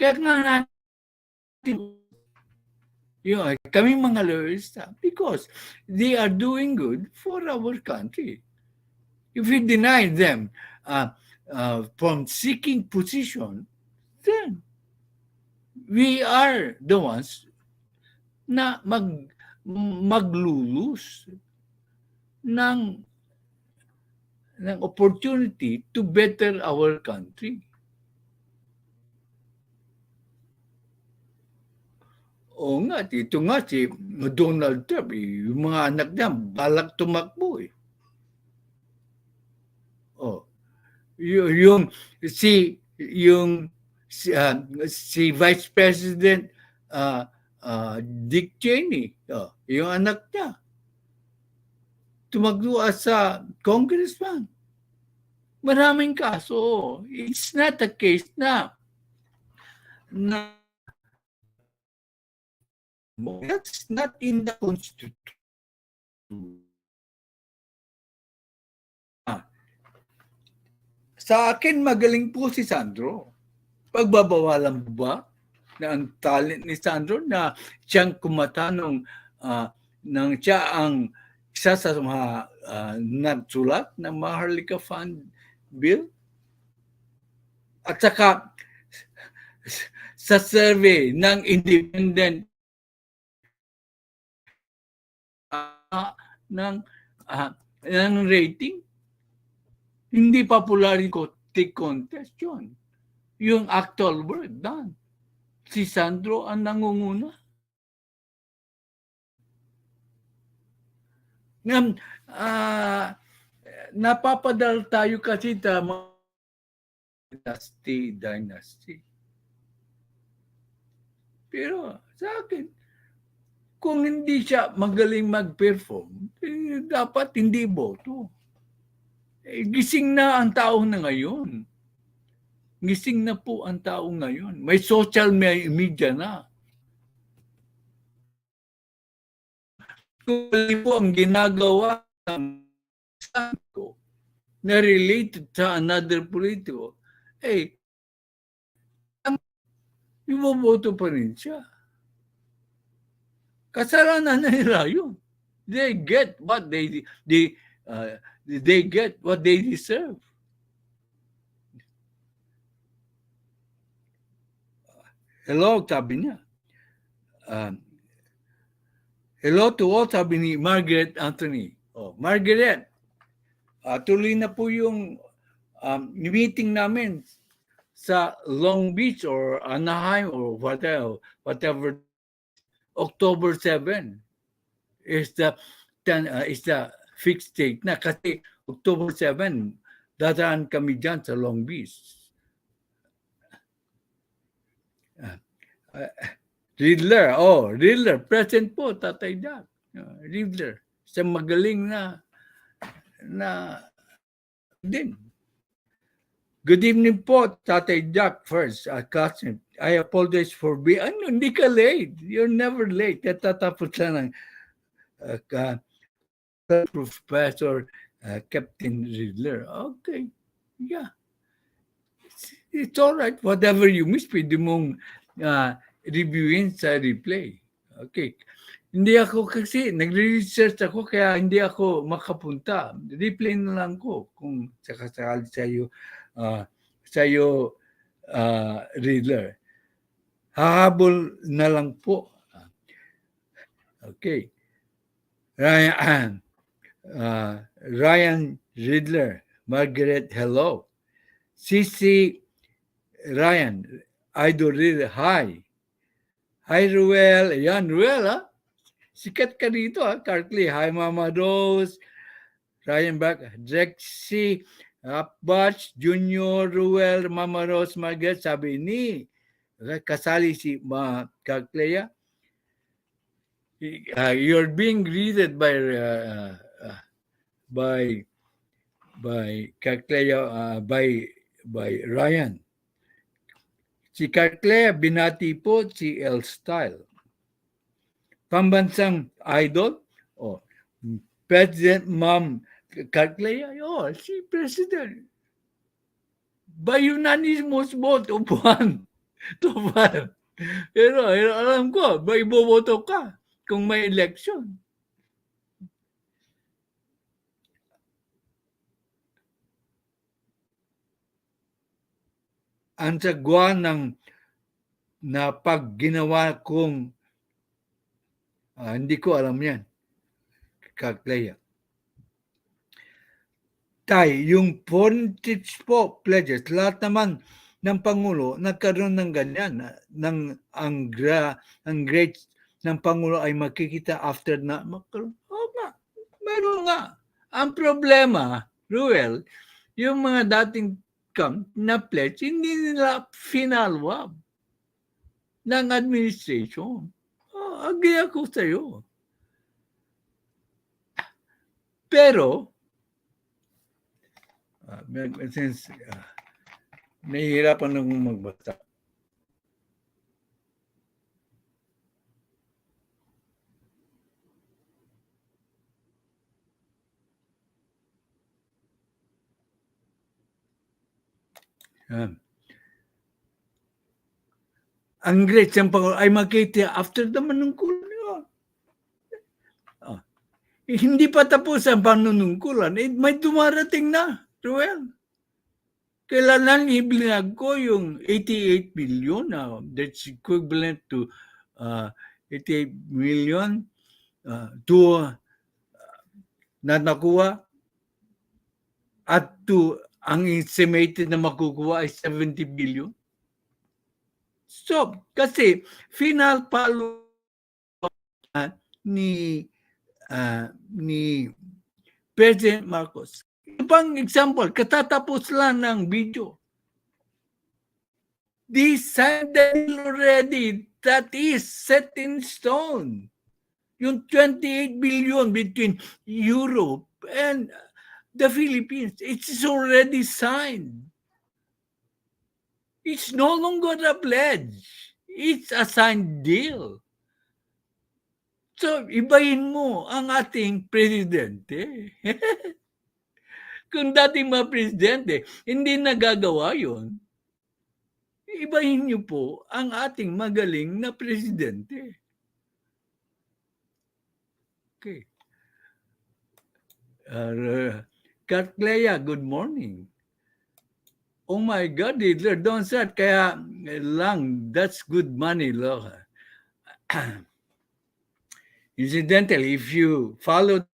Kaya nga natin, kaming mga lawyers, because they are doing good for our country. If we deny them from seeking position, then we are the ones na maglulus ng ng opportunity to better our country. Oo nga, dito nga si Donald Trump, yung mga anak niya, balak tumakbo eh. Oh, yung si Vice President Dick Cheney, yung anak niya, tumakbo sa congressman. Maraming kaso. It's not a case na that's not in the Constitution. Sa akin, magaling po si Sandro. Pagbabawalan mo ba na ang talent ni Sandro na siyang kumata nang siya ang isa sa mga nagsulat ng Maharlika Fund Bill? At saka sa survey ng independent ng rating, hindi popular yung contest yun. Yung actual work done. Si Sandro ang nangunguna. Napapadal tayo kasi sa dynasty. Pero sa akin, kung hindi siya magaling mag-perform, dapat hindi boto. Gising na ang tao na ngayon. Gising na po ang tao ngayon. May social media na. Kung po ang ginagawa ng Sandro na related sa another politiko, iboboto pa rin siya. Kasalanan na nila yun. They get what they get what they deserve. Hello, sabi niya. Hello to all, sabi ni Margaret Anthony. Margaret, tuloy na po yung meeting namin sa Long Beach or Anaheim or whatever. October 7 is the fixed date na kasi October 7 dadaan kami dyan sa Long Beach. Riddler, Riddler, present po, Tatay Jack. Riddler, siya magaling na din. Good evening po, Tatay Jackferdz, cousin. I apologize for being, hindi ka late. You're never late. Tatapos lang ng Professor Captain Riddler. Okay, yeah. It's all right. Whatever you miss, pwede mong reviewin sa replay. Okay. Hindi ako kasi, nagre-research ako kaya hindi ako makapunta. Replay na lang ko kung sakasakali sa'yo, Riddler. Hahabol na lang po. Okay. Ryan Riddler. Margaret, hello. Sisi Ryan, Idol Riddler, hi. Hi, Ruel. Ayan, Ruel, ha? Sikat ka dito, ha? Cartley, hi, Mama Rose. Ryan Back, Drexy, Batch, Junior, Ruel, Mama Rose, Margaret, sabi ni kasali si Cartley. You're being greeted by Cartley, by Ryan. Si Cartley, binati po si L Style. Pambansang idol, President Ma'am Cartley, si President. By unanimous vote of 1 to 5. Pero alam ko, may boboto ka kung may election. Ang sagwa na pag ginawa kong hindi ko alam yan, Kaklaya. yung foreign trips po, pledges, lahat naman ng Pangulo nagkaroon ng ganyan. Ang grades ng Pangulo ay makikita after na magkaroon. Oo nga, meron nga. Ang problema, Ruel, yung mga dating na pledge, hindi nila finalwab ng administration. Agree ako sa'yo. Pero, since nahihirapan akong magbasa. Ang grades ng Pangulo ay makita after the manungkulan. Hindi pa tapos ang panunungkulan. May dumarating na, Ruel. Kailangan ibinag ko yung 88 billion. That's equivalent to 88 million to na nakuha at to ang estimated na makukuha ay 70 billion. So, kasi final follow ni President Marcos. Ibang example, katatapos lang ng video. Designed already, that is set in stone. Yung 28 billion between Europe and the Philippines, it's already signed. It's no longer a pledge. It's a signed deal. So, ibahin mo ang ating presidente. Kung dating mga presidente, hindi nagagawa yun. Ibahin niyo po ang ating magaling na presidente. Okay. Katleya, good morning. Oh my God, Hitler, don't say kaya lang, that's good money, Lord. Incidentally, if you follow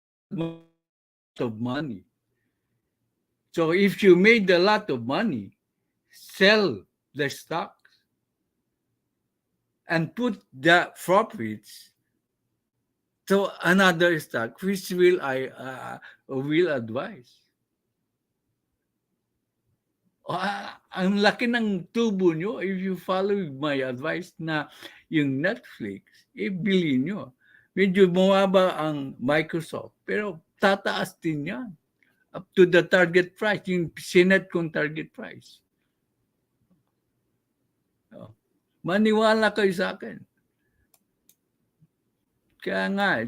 of money, so if you made a lot of money, sell the stocks and put the profits to another stock, which will advise. Ang laki ng tubo nyo if you follow my advice na yung Netflix, ibili nyo. Medyo bumaba ang Microsoft, pero tataas din yan. Up to the target price, yung sinet kong target price. Maniwala kayo sa akin. Kaya nga,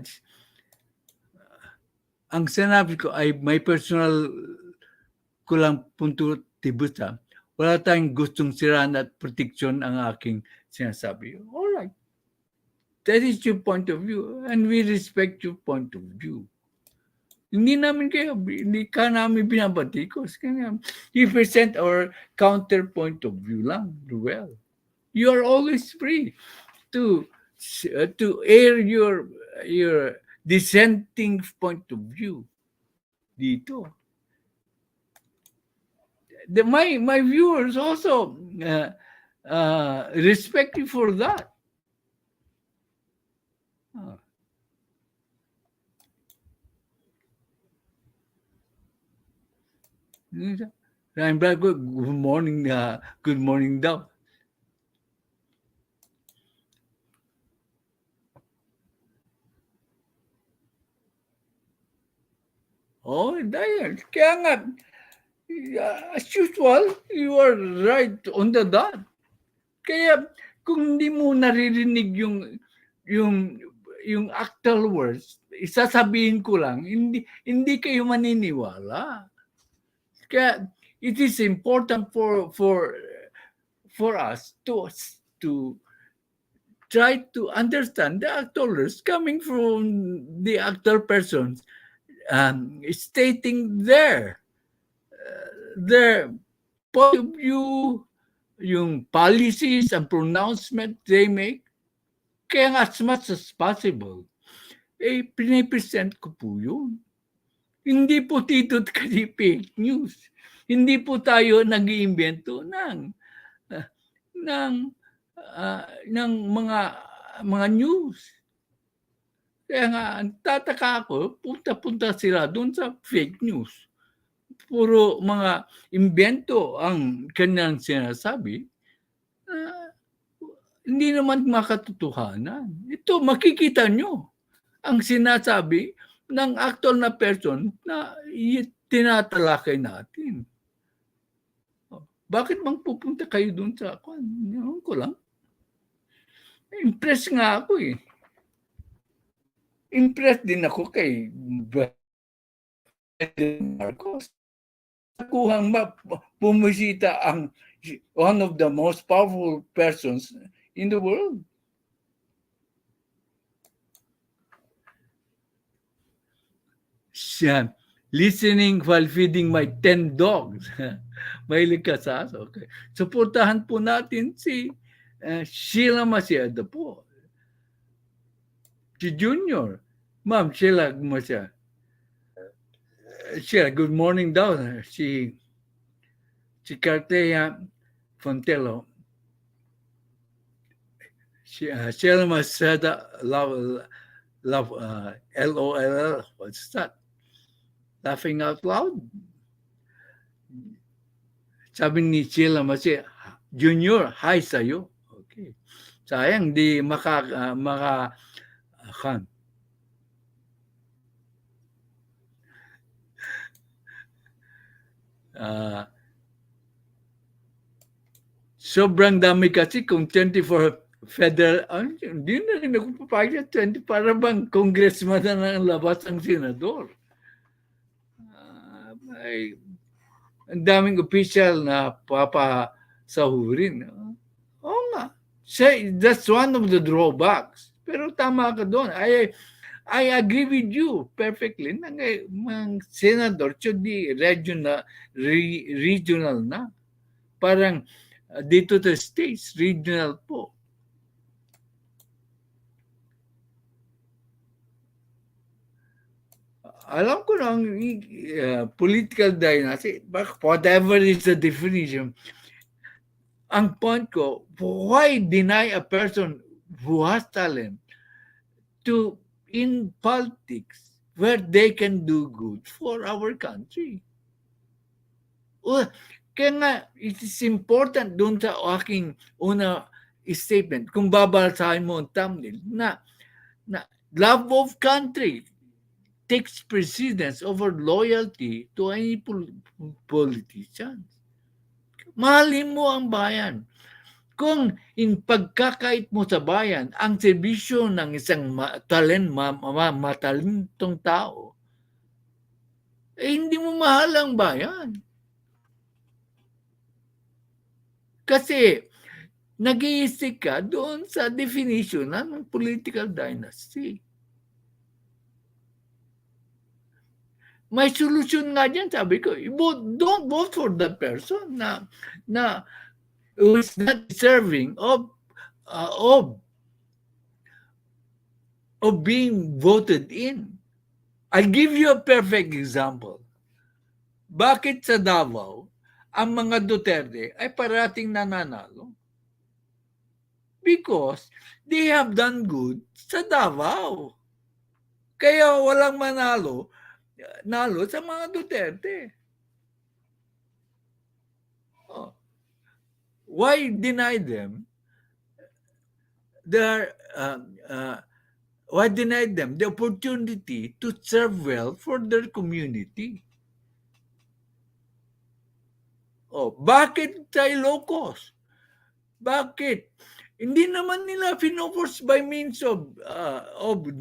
ang sinabi ko ay may personal ko lang punto tibusa. Wala tayong gustong siraan at proteksyon ang aking sinasabi. All right. That is your point of view and we respect your point of view. Hindi ka namin binabatikos. You present our counterpoint of view lang. Well, you are always free to air your dissenting point of view dito. My viewers also respect you for that. Good morning daw. Oh, dahil. Kaya nga, as usual, you are right on the dot. Kaya kung hindi mo naririnig yung actual words, isasabihin ko lang, hindi kayo maniniwala. Kaya it is important for us to try to understand the actual words coming from the actual persons stating their point of view, yung policies and pronouncement they make. Kaya as much as possible, pinipresent ko po yun. Hindi po tito't kadi fake news. Hindi po tayo nag-iimbento ng mga news. Kaya nga, tataka ako, punta-punta sila doon sa fake news. Puro mga imbento ang kanilang sinasabi. Hindi naman makatotohanan. Ito, makikita nyo ang sinasabi ng actual na person na tinatalakay natin. Bakit bang pupunta kayo doon sa kwan? Ewan ko lang. Impressed nga ako eh. Impressed din ako kay Marcos. Nakuhang pumisita ang one of the most powerful persons in the world. Siya, listening while feeding my 10 dogs. Mahilig ka sa aso. Okay. Suportahan po natin si Sheila Maciado po. Si Junior. Ma'am, Sheila Maciado. Sheila, good morning daw. Si Cartea Fontelo. Sheila Maciado, love, LOL. What's that? Laughing out loud. Sabi ni Sheila Maciado, Junior, hi sa'yo. Okay. Sayang, di sobrang dami kasi kung 24 federal, hindi na rin ako papayag 20 para bang congressman na ang labas ang senador. Ang daming official na papasahurin. Oo nga. That's one of the drawbacks. Pero tama ka doon. I agree with you perfectly. Mga senador should be regional na. Parang dito sa states, regional po. Alam ko na ang political dynasty, whatever is the definition, ang point ko, why deny a person who has talent to in politics where they can do good for our country? Kaya nga, it is important doon sa aking una statement, kung babasahin mo ang thumbnail, na love of country takes precedence over loyalty to any politician. Mahalin mo ang bayan. Kung in pagkakait mo sa bayan, ang serbisyo ng isang matalentong tao, hindi mo mahal ang bayan. Kasi nag-iisip ka doon sa definition ng political dynasty. May solusyon nga dyan, sabi ko, don't vote for that person na who is not deserving of being voted in. I'll give you a perfect example. Bakit sa Davao, ang mga Duterte ay parating nananalo? Because they have done good sa Davao. Kaya walang nalo sa mga Duterte. Why deny them? Why deny them the opportunity to serve well for their community? Bakit sa Ilocos? Bakit? Hindi naman nila finoforce by means of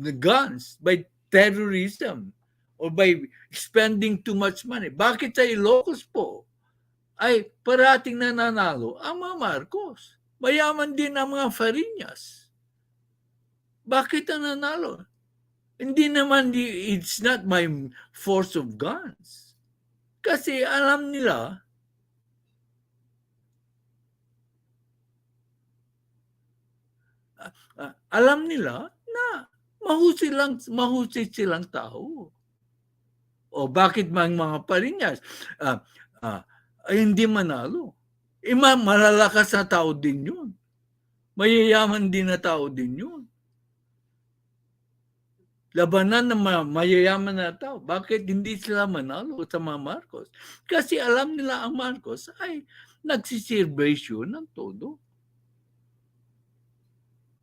the guns, by terrorism, or by spending too much money. Bakit sa Ilocos po ay parating nananalo ang mga Marcos? Mayaman din ang mga Fariñas. Bakit nananalo? Hindi naman, it's not by force of guns. Kasi alam nila na mahusay silang tao. O bakit mga Pariñas ay hindi manalo? Malalakas na tao din yun. Mayayaman din na tao din yun. Labanan ng mayayaman na tao. Bakit hindi sila manalo sa mga Marcos? Kasi alam nila ang Marcos ay nagsisirbasyon ng todo.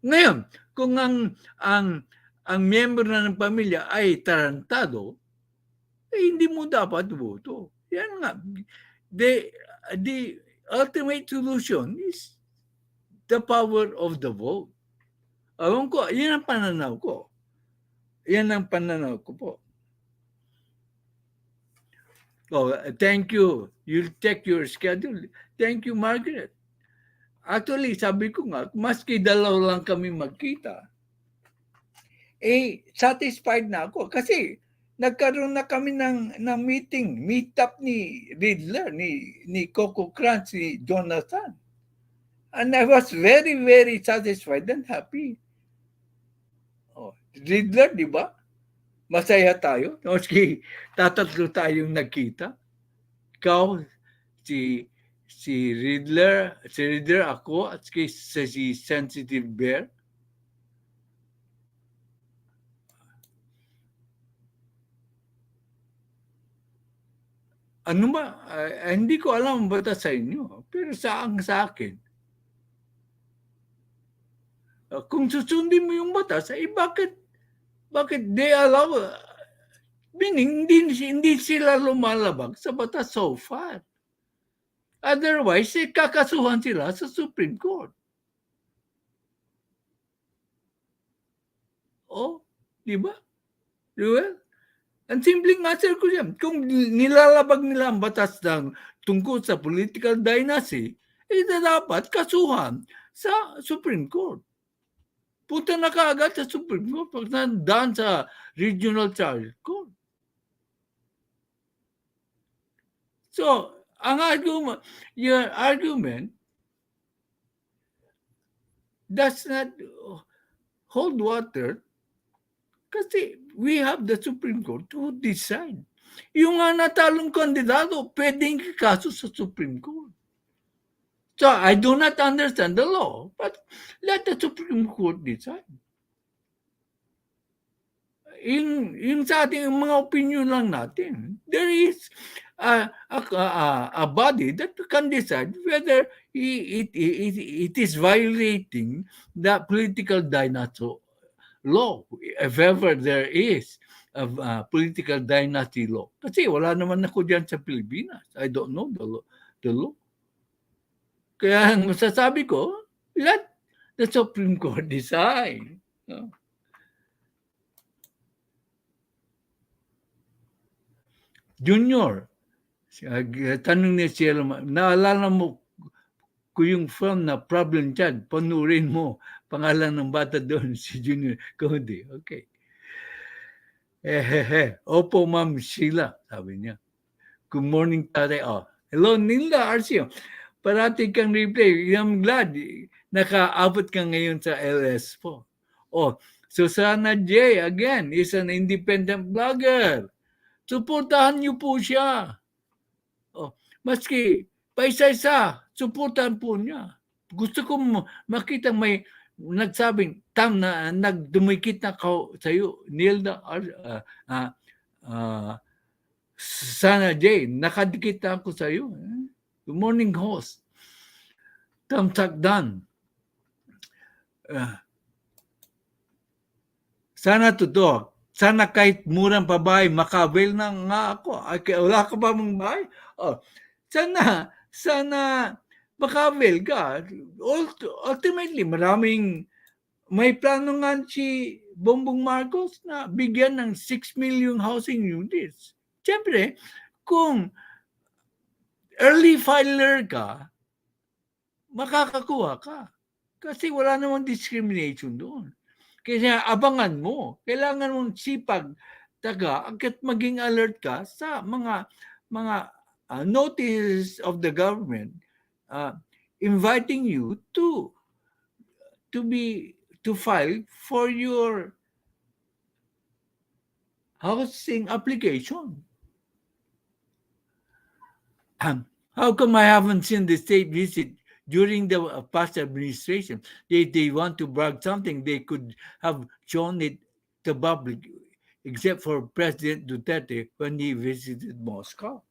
Ngayon, kung ang miyembro na ng pamilya ay tarantado, hindi mo dapat boto. Yan nga. The ultimate solution is the power of the vote. Alam ko, yan ang pananaw ko. Yan ang pananaw ko po. Oh, thank you. You'll check your schedule. Thank you, Margaret. Actually, sabi ko nga, maski dalaw lang kami magkita, satisfied na ako. Kasi nagkaroon na kami ng meet-up ni Riddler, ni Coco Crunch, ni Jonathan. And I was very, very satisfied and happy. Oh, Riddler, di ba? Masaya tayo. Maski tatatlo tayong nagkita. Ikaw, si Riddler, ako, at si Sensitive Bear. Ano ba? Hindi ko alam ba sa inyo. Pero sa akin, kung susundin mo yung batas, bakit they allow, meaning hindi sila lumalabag sa batas so far. Otherwise, kakasuhan sila sa Supreme Court. Oh, di ba? Well, ang simpleng answer ko yan. Kung nilalabag nila ang batas tungkol sa political dynasty, dapat kasuhan sa Supreme Court. Punta na kaagad sa Supreme Court pag nandaan sa Regional Trial Court. So, your argument does not hold water kasi we have the Supreme Court to decide. Yung natalong kandidato, pwedeng kaso sa Supreme Court. So, I do not understand the law, but let the Supreme Court decide. Yung sa ating mga opinion lang natin, there is a body that can decide whether it is violating the political dynasty law, if ever there is a political dynasty law. Kasi wala naman ako dyan sa Pilipinas. I don't know the law. Kaya masasabi ko, let the Supreme Court decide. Junior, tanong ni Sierra, naalala mo ko yung film na Problem Child, panurin mo, pangalan ng bata doon, si Junior Cody. Okay. Opo, Ma'am Sheila, sabi niya. Good morning, Tatay. Hello, Nilda Arcio. Parati kang replay. I'm glad nakaabot ka ngayon sa LS po. Susana J, again, is an independent blogger. Suportahan niyo po siya. Maski paisa-isa, suportahan po niya. Gusto ko makita may nagsabing, Tam, na nagdumikit na ka sa'yo. Nilda, Sana J, nakadikit na ako sa'yo. Good morning, host. Tam Sakdan. Sana totoo. Sana kahit murang babae, makavel na nga ako. Wala ka ba mong bahay? Sana makavel ka. Ultimately, may plano nga si Bongbong Marcos na bigyan ng 6 million housing units. Siyempre, kung early filer ka, makakakuha ka. Kasi wala namang discrimination doon. Kaya abangan mo. Kailangan mong sipag agad maging alert ka sa mga notice of the government inviting you to file for your housing application. How come I haven't seen the state visit during the past administration? They want to brag something, they could have shown it to public, except for President Duterte when he visited Moscow.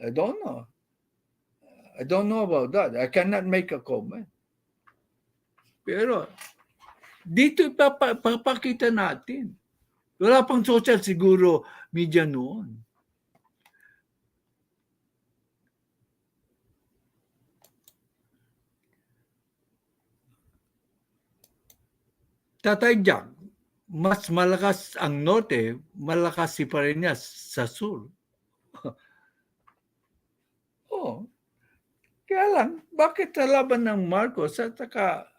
I don't know. I don't know about that. I cannot make a comment. Pero dito papakita natin. Wala pang social siguro media noon. Tatay Jack, mas malakas ang norte, malakas si Parinas sa sur. Oh, kaya lang, bakit sa laban ng Marcos at saka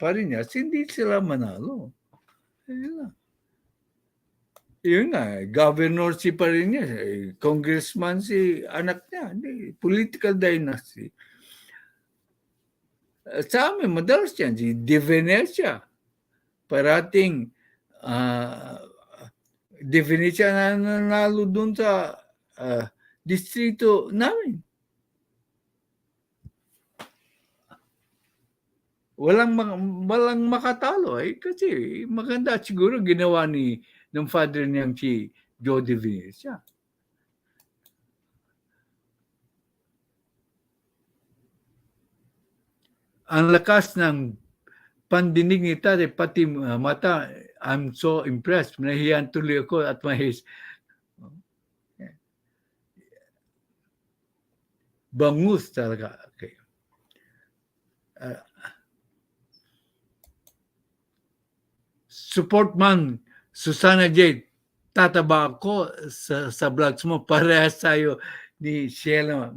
Parinas, hindi sila manalo? Yun nga, governor si Parinas, congressman si anak niya, political dynasty. Sa amin, madalas yan, si De Venecia, parating De Venecia na nanalo dun sa distrito namin. Walang makatalo kasi maganda siguro ginawa ng father niyang si Joe De Venecia. Ang lakas ng pandinig ni Tatay, pati mata, I'm so impressed. Nahiyan tuloy ako at mahis. Bangus talaga. Okay. Support man, Susana J. Tataba ako sa vlogs mo. Parehas tayo ni Sheila.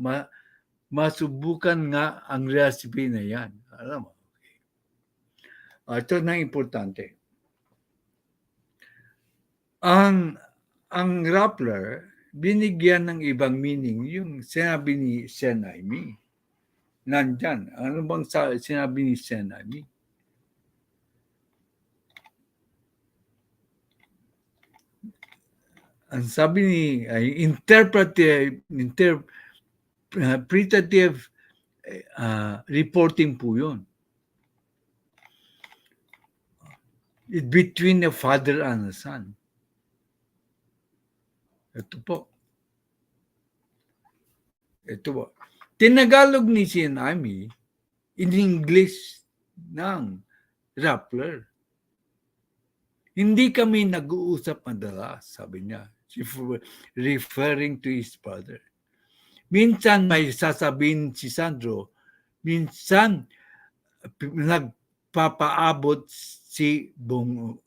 Masubukan nga ang recipe na yan. Alam mo. Ito na importante. Ang Rappler, binigyan ng ibang meaning yung sinabi ni Sen Aimee. Nandyan. Ano bang sinabi ni Sen Aimee? Ang sabi ni interpretative reporting po yun. Between a father and a son. Ito po. Tinagalog ni Sen Aimee in English ng Rappler. Hindi kami nag-uusap madalas, sabi niya. Referring to his brother. Minsan may sasabihin si Sandro, minsan nagpapaabot si Bongo.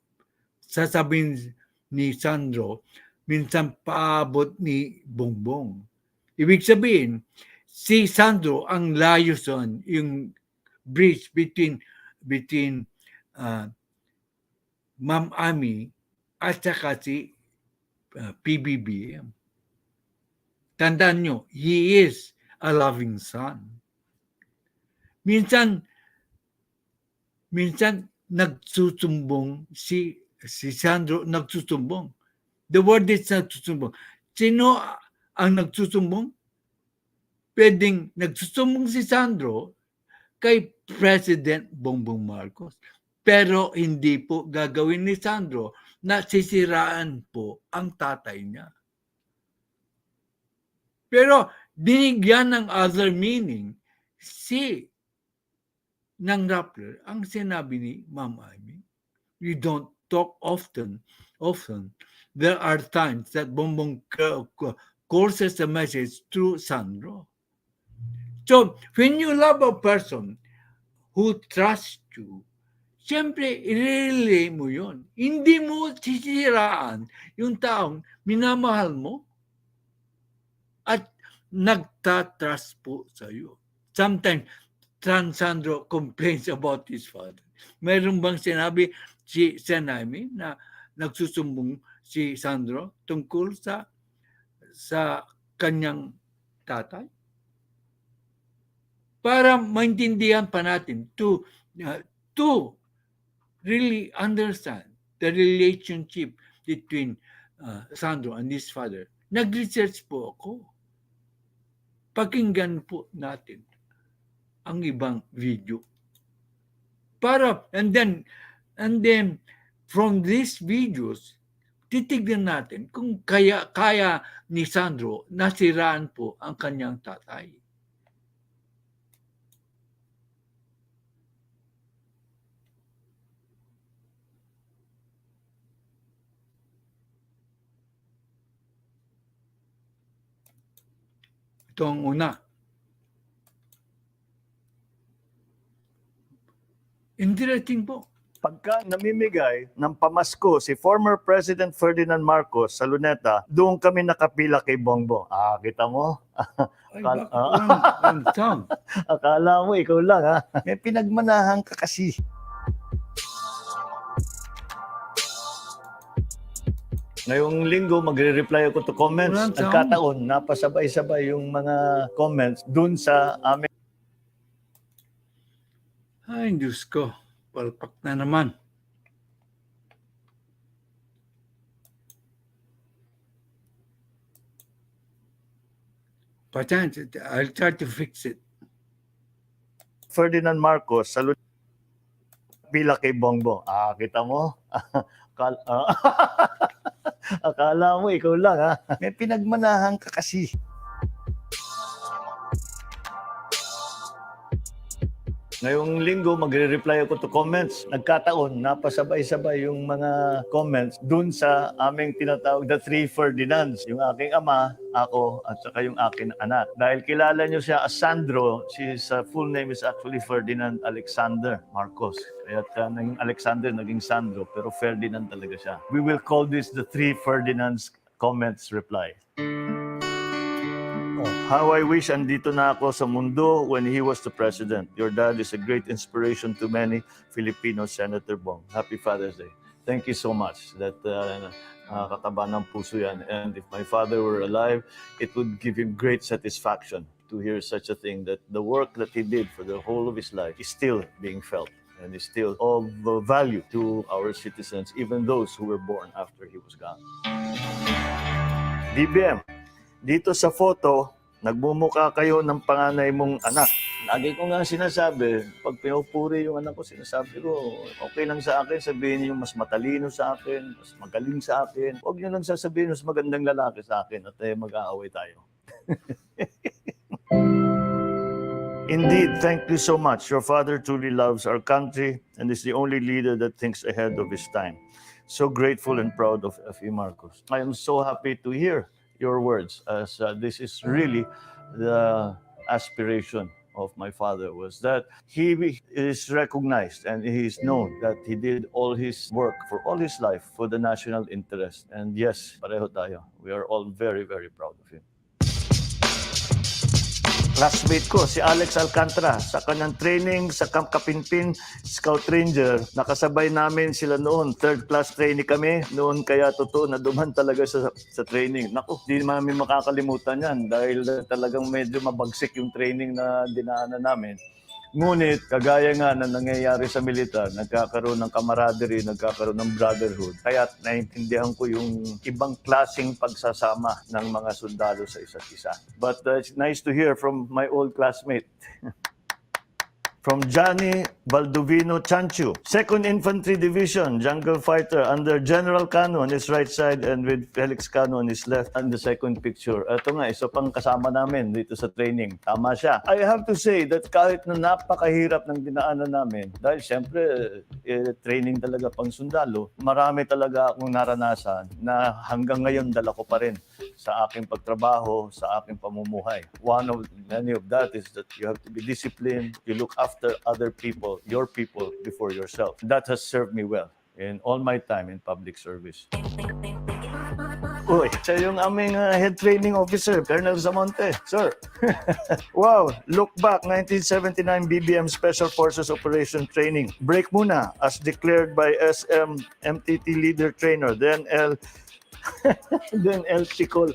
Sasabihin ni Sandro, minsan paabot ni Bongbong. Ibig sabihin, si Sandro ang layo son, yung bridge between Ma'am Ami at saka si Pbbm. Tandaan nyo, he is a loving son. Minsan nagsusumbong si Sandro, nagsusumbong. The word is nagsusumbong. Sino ang nagsusumbong? Pwedeng nagsusumbong si Sandro kay President Bongbong Marcos. Pero hindi po gagawin ni Sandro na sisiraan po ang tatay niya. Pero binigyan ng other meaning ng Rappler ang sinabi ni Ma'am Aimee. We don't talk often. There are times that Bongbong courses a message through Sandro. So, when you love a person who trusts you, siyempre, i-relay mo yun. Hindi mo sisiraan yung taong minamahal mo at nagtatrust po sa iyo. Sometimes, Sandro complains about his father. Mayroon bang sinabi si Sen Aimee na nagsusumbong si Sandro tungkol sa kanyang tatay? Para maintindihan pa natin to really understand the relationship between Sandro and his father. Nag-research po ako. pakinggan po natin ang ibang video. And then from these videos, titignan natin kung kaya ni Sandro nasiraan po ang kanyang tatay. Ito ang una. Interesting po. Pagka namimigay ng pamasko si former President Ferdinand Marcos sa Luneta, doon kami nakapila kay Bongbong. Kita mo? Ay, bakit walang sound? Akala mo ikaw lang ha. May pinagmanahan ka kasi. Ngayong linggo, magre-reply ako to comments. Walang sound. Nagkataon, napasabay-sabay yung mga comments dun sa amin. Ay, Diyos ko. Palpak na naman. I'll try to fix it. Ferdinand Marcos sa pila kay Bongbong. Kita mo? Akala mo ikaw lang ha. May pinagmanahan ka kasi. Ngayong linggo, magre-reply ako to comments. Nagkataon, napasabay-sabay yung mga comments dun sa aming tinatawag na three Ferdinands. Yung aking ama, ako, at saka yung aking anak. Dahil kilala nyo siya as Sandro, his full name is actually Ferdinand Alexander Marcos. Kaya naging Alexander, naging Sandro, pero Ferdinand talaga siya. We will call this the three Ferdinands comments reply. How I wish andito na ako sa mundo when he was the president. Your dad is a great inspiration to many Filipinos, Senator Bong. Happy Father's Day. Thank you so much. That kataba ng puso yan. And if my father were alive, it would give him great satisfaction to hear such a thing, that the work that he did for the whole of his life is still being felt and is still of value to our citizens, even those who were born after he was gone. DBM. Dito sa photo, nagmumukha kayo ng panganay mong anak. Lagi ko nga sinasabi, pag pinupuri yung anak ko, sinasabi ko, okay lang sa akin, sabihin niyo mas matalino sa akin, mas magaling sa akin. Huwag niyo lang sasabihin mas magandang lalaki sa akin at mag-aaway tayo. Indeed, thank you so much. Your father truly loves our country and is the only leader that thinks ahead of his time. So grateful and proud of F.E. Marcos. I am so happy to hear your words, as this is really the aspiration of my father, was that he is recognized and he is known that he did all his work for all his life for the national interest. And yes, pareho tayo. We are all very, very proud of him. Classmate ko, si Alex Alcantara, sa kanyang training sa Camp Kapinpin Scout Ranger, nakasabay namin sila noon. Third class trainee kami noon, kaya totoo na duman talaga sa training. Naku, di namin makakalimutan yan dahil talagang medyo mabagsik yung training na dinaanan namin. Ngunit, kagaya nga na nangyayari sa militar, nagkakaroon ng camaraderie, nagkakaroon ng brotherhood. Kaya naintindihan ko yung ibang klaseng pagsasama ng mga sundalo sa isa't isa. But it's nice to hear from my old classmate. From Johnny Baldovino Chanchu, 2nd Infantry Division, Jungle Fighter, under General Cano on his right side and with Felix Cano on his left, and the second picture. Ito nga, isa pang kasama namin dito sa training. Tama siya. I have to say that kahit na napakahirap ng dinaanan namin, dahil siyempre, training talaga pang sundalo, marami talaga akong naranasan na hanggang ngayon dala ko pa rin sa aking pagtrabaho, sa aking pamumuhay. One of many of that is that you have to be disciplined, you look after other people, your people, before yourself. That has served me well in all my time in public service. Uy, siya yung aming head training officer, Colonel Zamonte. Sir, wow, look back, 1979 Pbbm Special Forces Operation Training. Break muna, as declared by SM MTT Leader Trainer, then L. Ticol.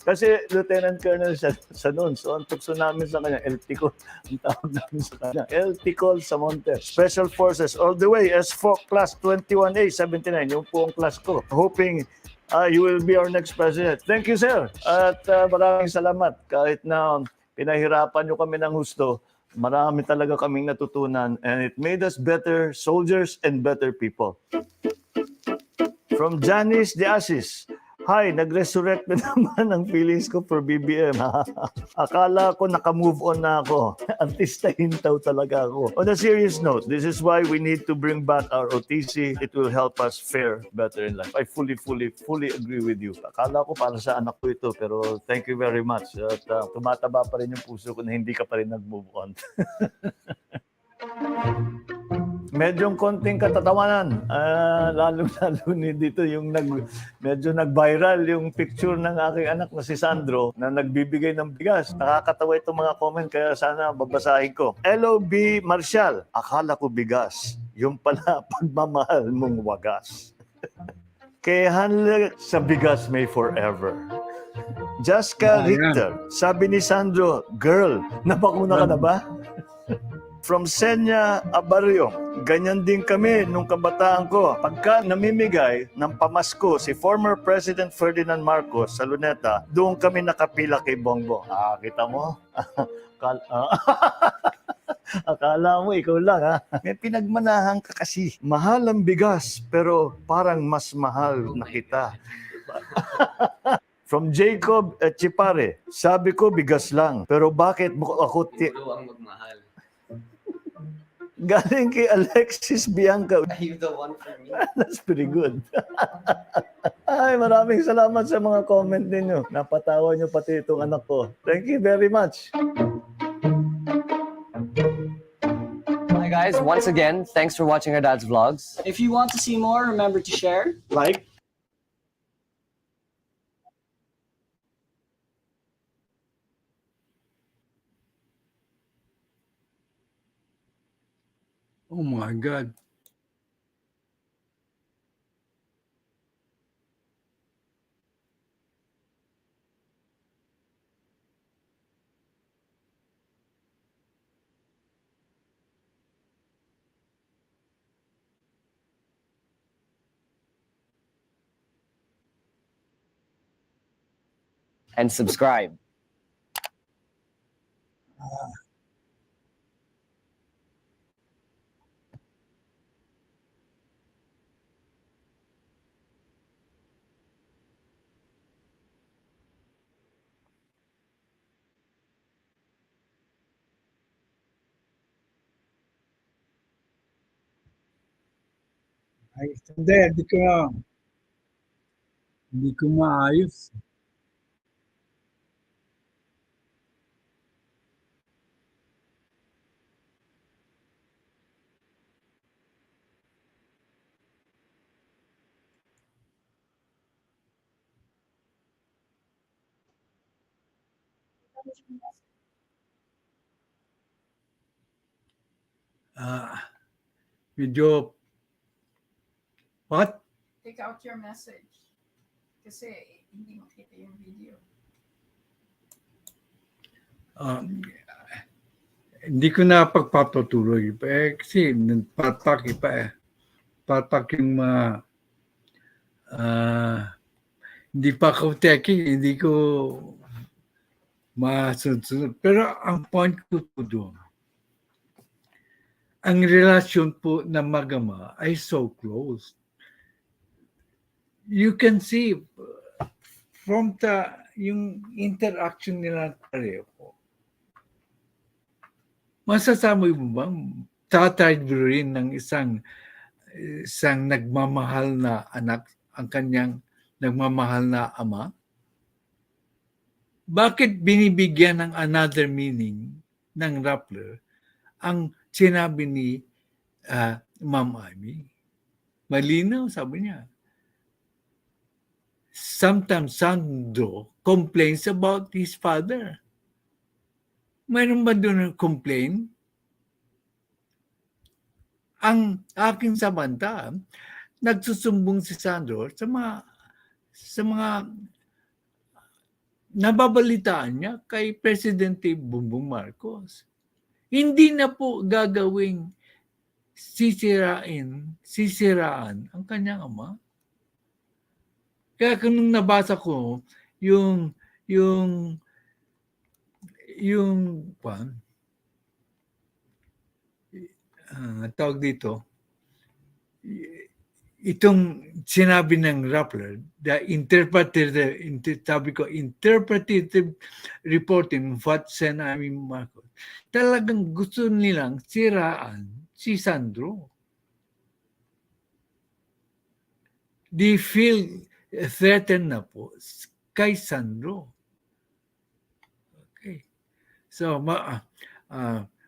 Kasi Lieutenant Colonel siya sa noon. So ang tukso namin sa kanya, El Ticol. Ang tawag namin sa kanya, El Ticol Samonte. Special Forces all the way, SFOC Class 21A, 79. Yung po ang class ko. Hoping you will be our next president. Thank you, sir. At maraming salamat. Kahit na Pinahirapan nyo kami ng husto. Marami talaga kaming natutunan and it made us better soldiers and better people. From Janice de Asis, hi, nag-resurrect na naman ang feelings ko for BBM. Akala ko naka-move on na ako. Artista hintaw talaga ako. On a serious note, this is why we need to bring back our OTC. It will help us fare better in life. I fully agree with you. Akala ko para sa anak ko ito, pero thank you very much. At tumataba pa rin yung puso ko na hindi ka pa rin nag-move on. Medyong konting katatawanan, lalo ni dito yung medyo nag-viral yung picture ng aking anak na si Sandro na nagbibigay ng bigas. Nakakatawa itong mga comment kaya sana babasahin ko. LOB Marshall, akala ko bigas, yung pala pagmamahal mong wagas. Kay Hanle sa bigas may forever. Jaska Richter, sabi ni Sandro, girl, nabakuna ka na ba? From Senya Abarrio, ganyan din kami nung kabataan ko. Pagka namimigay ng pamasko si former President Ferdinand Marcos sa Luneta, doon kami nakapila kay Bongbong. Kita mo? Akala mo, ikaw lang ha. May pinagmanahan ka kasi. Mahal ang bigas, pero parang mas mahal na kita. From Jacob Chipare, sabi ko bigas lang, pero bakit mo ako ang magmahal. Galing kay Alexis Bianca. Are you the one for me? That's pretty good. Ay, maraming salamat sa mga comment ninyo. Napatawa nyo pati itong anak ko. Thank you very much. Hi guys, once again, thanks for watching our dad's vlogs. If you want to see more, remember to share, like, Oh my God. And subscribe. Ay, hindi ko maayos. Medyo, what? Take out your message. Kasi hindi makita yung video. Hindi ko na pagpapatuloy. Kasi patak pa patak yung mga hindi pa ako teki, hindi ko masunod. Pero ang point ko po doon, ang relasyon po ng magama ay so close. You can see from yung interaction nila pareho. Masasabi mo ba, tatay rin ng isang nagmamahal na anak, ang kanyang nagmamahal na ama? Bakit binibigyan ng another meaning ng Rappler ang sinabi ni Ma'am Amy? Malinaw, sabi niya. Sometimes Sandro complains about his father. Mayroon ba doon complain? Ang aking samanta, nagsusumbong si Sandro sa mga nababalitaan niya kay Presidente Bongbong Marcos. Hindi na po gagawing sisiraan ang kanyang ama. Kaya kung nung nabasa ko yung yung tawag dito, itong sinabi ng Rappler, sabi ko, interpretative reporting of what sinabi Marcos, talagang gusto nilang siraan si Sandro. They feel threatened na po kay Sandro. Okay. So,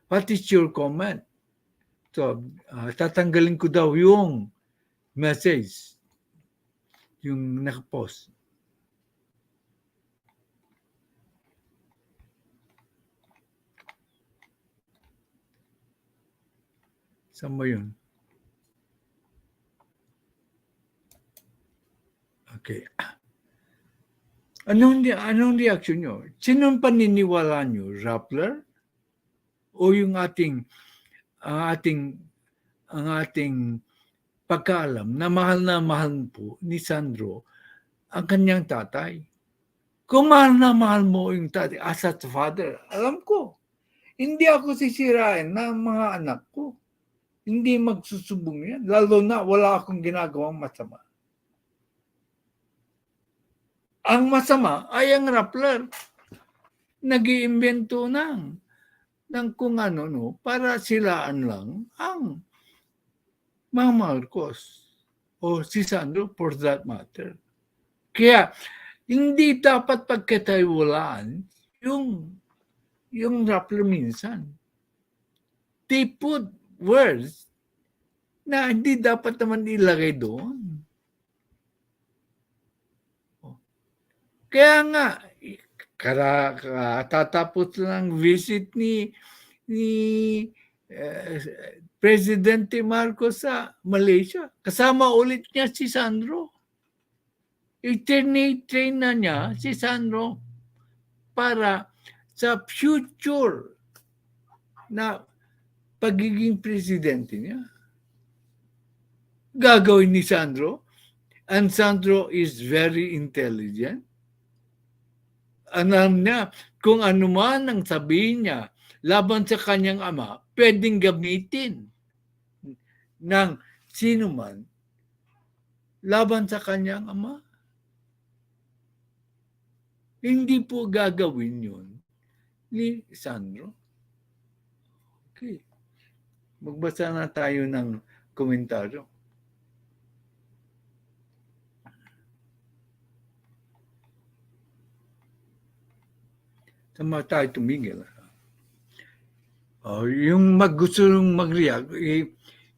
what is your comment? So, tatanggalin ko daw yung message, yung nakapost. Saan mo yun? Okay. Anong reaction nyo? Sinong paniniwala nyo? Rappler? O yung ang ating pagkaalam na mahal po ni Sandro ang kanyang tatay? Kung mahal na mahal mo yung tatay as a father, alam ko, hindi ako sisirain ng mga anak ko. Hindi magsusubong yan. Lalo na wala akong ginagawang masama. Ang masama ay ang Rappler. Nag-iimbento ng kung ano, no, para silaan lang ang mga Marcos o si Sandro for that matter. Kaya, hindi dapat pagkatiwalaan yung Rappler minsan. They put words na hindi dapat naman ilagay doon. Kaya nga, katatapos ng visit ni Presidente Marcos sa Malaysia. Kasama ulit niya si Sandro. I-train na niya si Sandro para sa future na pagiging presidente niya. Gagawin ni Sandro. And Sandro is very intelligent. Alam niya kung ano man ang sabihin niya laban sa kanyang ama, pwedeng gamitin ng sino man laban sa kanyang ama. Hindi po gagawin yun ni Sandro. Okay. Magbasa na tayo ng komentaryo. Tama tayo tumigil. Yung gusto nung mag-react,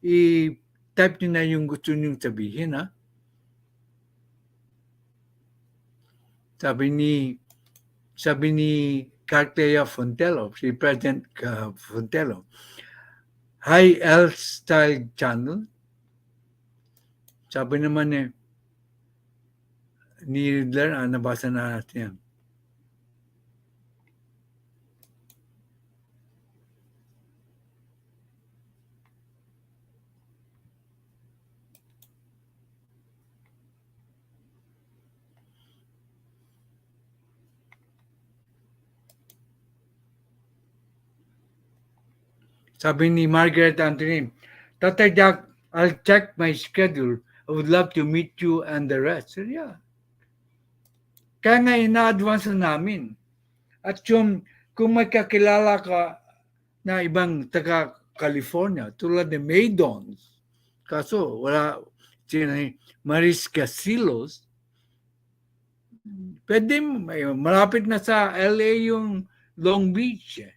i-type nyo na yung gusto nyo sabihin, ha? Sabi ni Cartea Fontello, si President Fontello, Hi L-Style Channel. Sabi naman ni Riddler, nabasa na natin yan. Sabi ni Margaret Anthony, Tatay Jack, I'll check my schedule. I would love to meet you and the rest. So, yeah. Kaya nga ina-advance na namin. At kung may kakilala ka na ibang taga-California, tulad ni Maidons, kaso wala Maris Casilos, pwede malapit na sa LA yung Long Beach.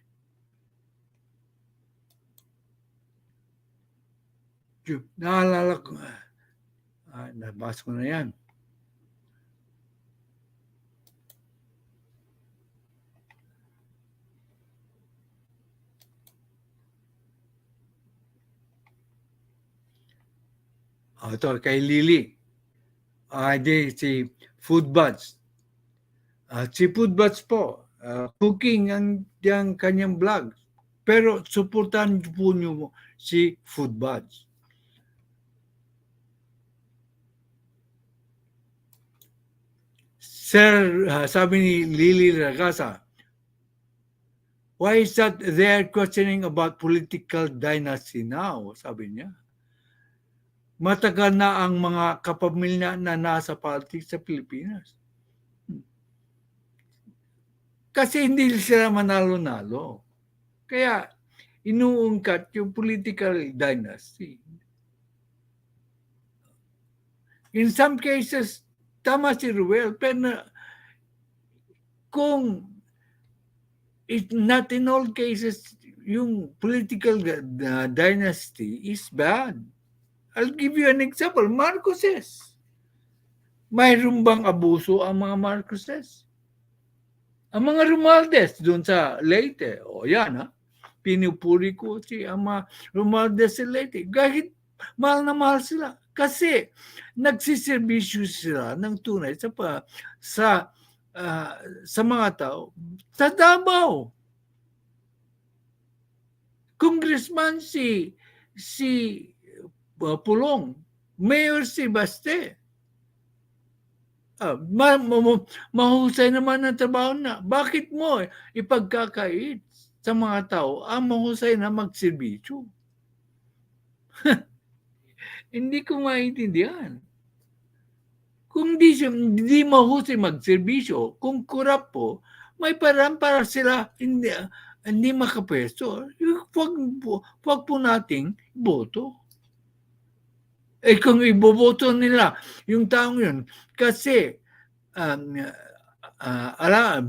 Naalala ko, nabasa ko na yan. Ito, kay Lily. Si Food Buds. Si Food Buds po, cooking ang kanyang vlog. Pero supportan po niyo si Food Buds. Sir, sabi ni Lily Ragasa, Why is that they're questioning about political dynasty now? Sabi niya. Matagal na ang mga kapamilya na nasa politics sa Pilipinas. Kasi hindi sila manalo-nalo. Kaya inuungkat yung political dynasty. In some cases, tama si Ruel, pero kung not in all cases, yung political dynasty is bad. I'll give you an example. Marcoses. Mayroon bang abuso ang mga Marcoses? Ang mga Romualdez doon sa Leyte, yan ha, pinupuri ko ang mga Romualdez sa Leyte. Kahit mahal na mahal sila. Kasi nagsiservisyo sila ng tunay sa mga tao sa Davao. Congressman si Pulong, Mayor si Baste. Mahusay naman ang trabaho na. Bakit mo ipagkakait sa mga tao ang mahusay na magserbisyo? Hindi ko maintindihan. Kung di mahusay magserbisyo, kung kurap po, may parang para sila hindi makapwesto. Huwag po nating boto. Kung iboboto nila yung taong yun, kasi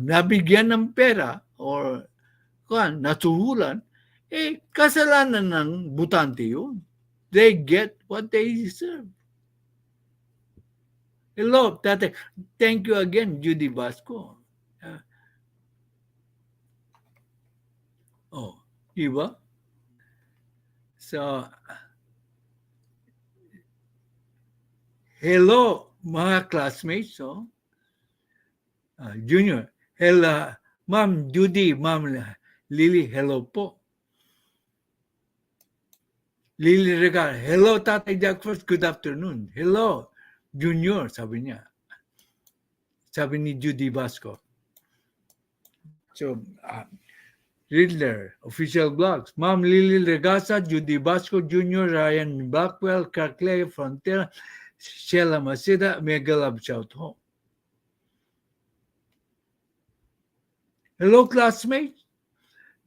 nabigyan ng pera or natuhulan, kasalanan ng butante yun. They get what they deserve. Hello, Tatay. Thank you again, Judy Vasco. Diba? So, hello, mga classmates. Junior, hello, Ma'am Judy, Ma'am Lily, hello po. Lily Regal, hello, Tatay Jackferdz, good afternoon. Hello, Junior, sabi niya. Sabi ni Judy Vasco. So, Riddler, official blogs. Ma'am Lily Regasa, Judy Vasco Jr., Ryan Blackwell, Carclay, Frontera, Sheila Masida, mega love shout home. Hello, classmates.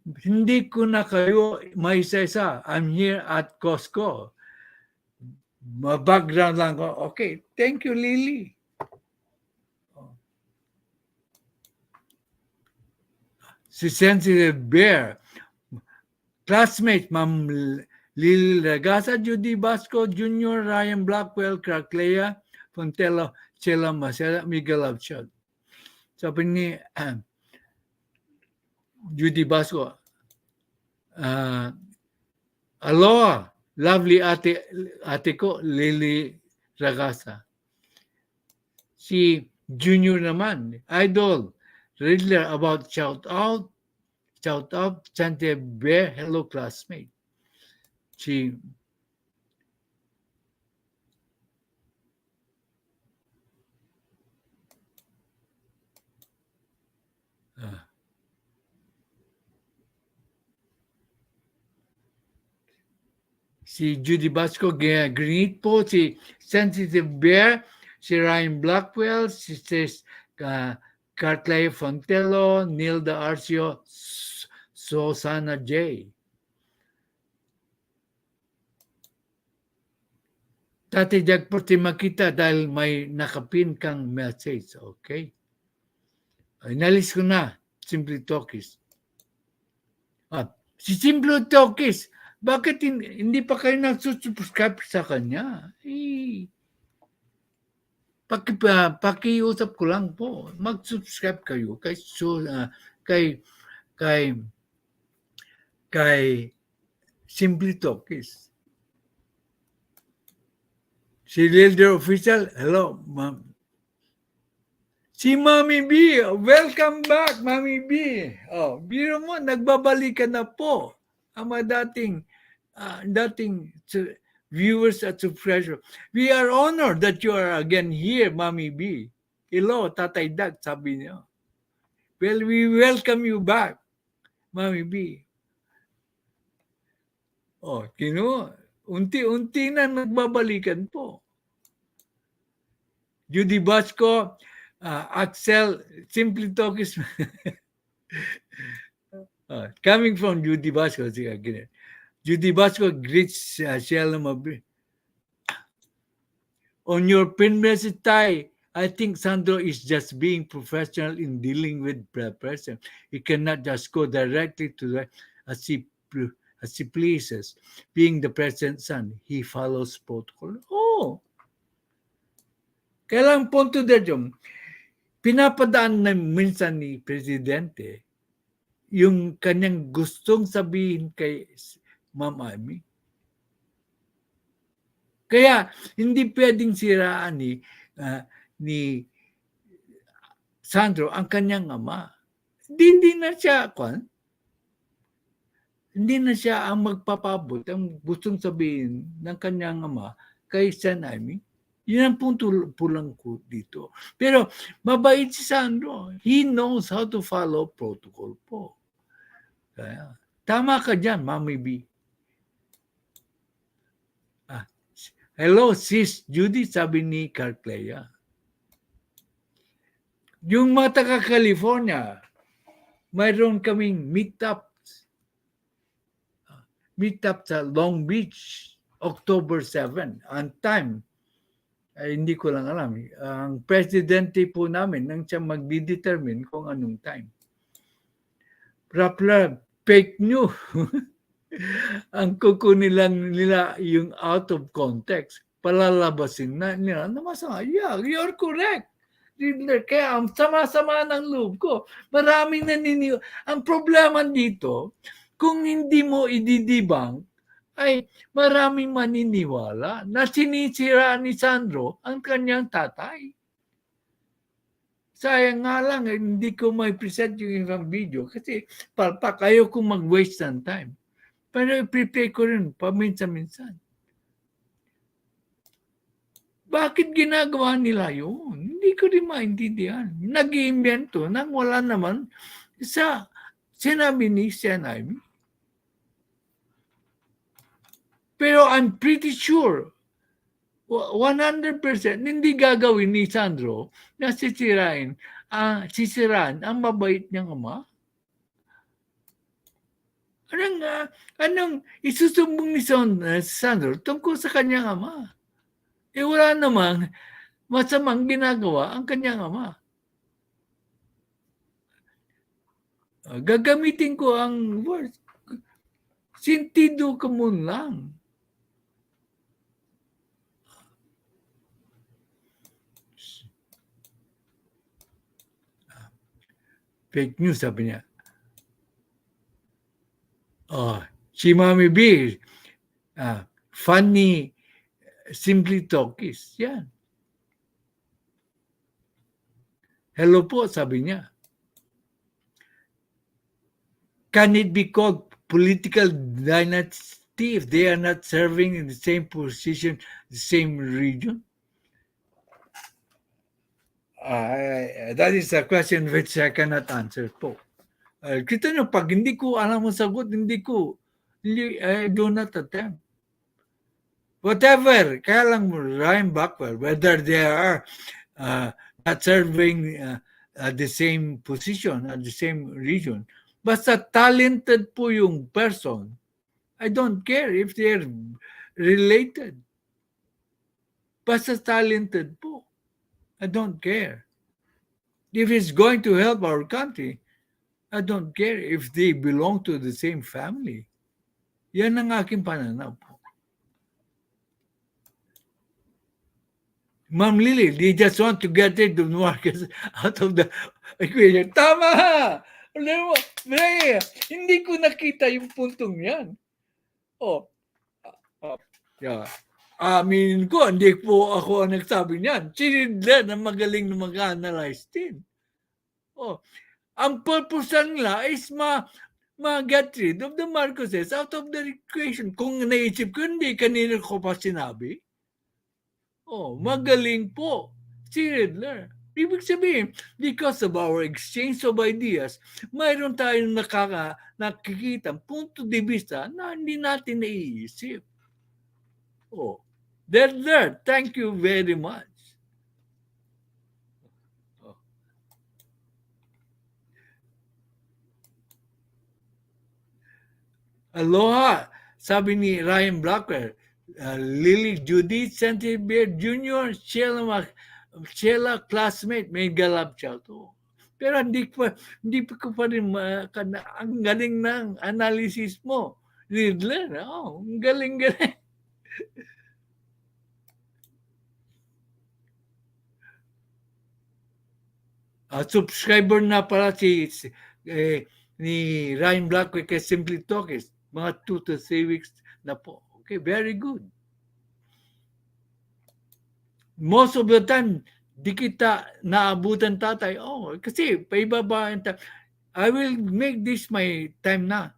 Hindi ko na kayo maisa-isa. I'm here at Costco. Background lang ko. Okay, thank you, Lily. Si Sensitive Bear. Classmate, Ma'am Lily Regasa, Judy Vasco Jr., Ryan Blackwell, Carclea, Fontelo, Chela Maceda, Miguel Abchad. Sabi ni Judy Vasco, aloha, lovely ate ko, Lily Regasa. Si Junior naman, idol, Riddler about shout out, Chante Bear, hello classmate. Si Judy Vasco, greet po, si Sensitive Bear, si Ryan Blackwell, si Carclay Fontello, Nilda Arcio, Susana J. Tatay Jackferdz, makita dahil may nakapin kang message. Okay? Inalis ko na. Simple Talkies. Si Simple Talkies, bakit hindi pa kayo nagsusubscribe sa kanya? Pakiusap ko lang po. Mag-subscribe kayo kay Simple Talkies. Si Leader Official, hello, ma'am. Si Mami B, welcome back, Mami B. Biro mo, nagbabalikan na po ang mga dating viewers at subscribers. We are honored that you are again here, Mami B. Hello, Tatay Dag, sabi niyo. Well, we welcome you back. Mami B. Oh, unti-unti na nagbabalikan po. Judy Basco, Axel, Simply Talk is... coming from Judy Basco, Judy Basco greets Sheila Mabri. On your pin message, Tay, I think Sandro is just being professional in dealing with the person. He cannot just go directly to the as he pleases. Being the president's son, he follows protocol. Oh! Kailang punto dyan, pinapadaan na minsan ni Presidente yung kanyang gustong sabihin kay Ma'am Amy. Kaya hindi pwedeng siraan ni Sandro ang kanyang ama. Hindi na siya ang magpapabot, ang gustong sabihin ng kanyang ama kay Sen Amy. Yun ang punto pulang ko dito. Pero mabait si Sandro. He knows how to follow protocol po. Kaya, tama ka dyan, Mami B. Hello, sis Judy, sabi ni Carclea. Yung mga taga-California, mayroon kaming meetup sa Long Beach, October 7. Ang time, ay hindi ko lang alam. Ang presidente po namin nang siya magdi-determine kung anong time. Rapla, fake news. Ang kukunin lang nila yung out of context. Palalabasin na nila na masama. Yeah, you're correct. Kaya ang sama-sama ng loob ko. Maraming naniniwala. Ang problema dito, kung hindi mo i-debunk, ay maraming maniniwala na sinisira ni Sandro ang kanyang tatay. Sayang nga lang, hindi ko may present yung isang video kasi palpak, ayaw kong mag-waste ng time. Pero i-prepare ko rin paminsan-minsan. Bakit ginagawa nila yun? Hindi ko rin maintindihan. Nag-iimbento nang wala naman sa sinabi ni Sen Amy. Pero I'm pretty sure 100% hindi gagawin ni Sandro na sisiraan ang mabait niyang ama. Anong isusumbong ni Sandro tungkol sa kanyang ama? Wala namang masamang ginagawa ang kanyang ama. Gagamitin ko ang word. Sentido común lang. Fake news, sabi niya. Si Mami B, funny, simply talkies. Yan. Hello po, sabi niya. Can it be called political dynasty if they are not serving in the same position, the same region? That is a question which I cannot answer po. Kita nyo, pag hindi ko alam ang sagot, I do not attempt. Whatever, kaya lang rhyme backward, whether they are not serving the same position, at the same region. Basta talented po yung person, I don't care if they're related. Basta talented po. I don't care. If it's going to help our country, I don't care if they belong to the same family. Yan ang aking pananaw po. Ma'am Lily, they just want to get rid of Marcos out of the equation. Tama! Hindi ko nakita yung puntong yan. Aminin ko, hindi po ako ang nagsabi niyan. Si Ridler na magaling na mag-analyze din. Ang purpose nila is ma-get rid of the Marcoses out of the equation. Kung naisip ko, hindi kanina ko pa sinabi. Magaling po si Ridler. Ibig sabihin, because of our exchange of ideas, mayroon tayong nakikita punto de vista na hindi natin naiisip. Oh, there. Thank you very much. Oh. Aloha, sabi ni Ryan Blackwell, Lily Judith Santibier Jr., Sheila classmate, may galap siya to. Pero hindi ko pa rin ang galing ng analysis mo. Riddler, ang galing. Subscriber na pala ni Ryan Blackwell kay Simply Talkies. Mga 2 to 3 weeks na po. Okay, very good. Most of the time, di kita naabutan, tatay. Kasi paibaba. I will make this my time na.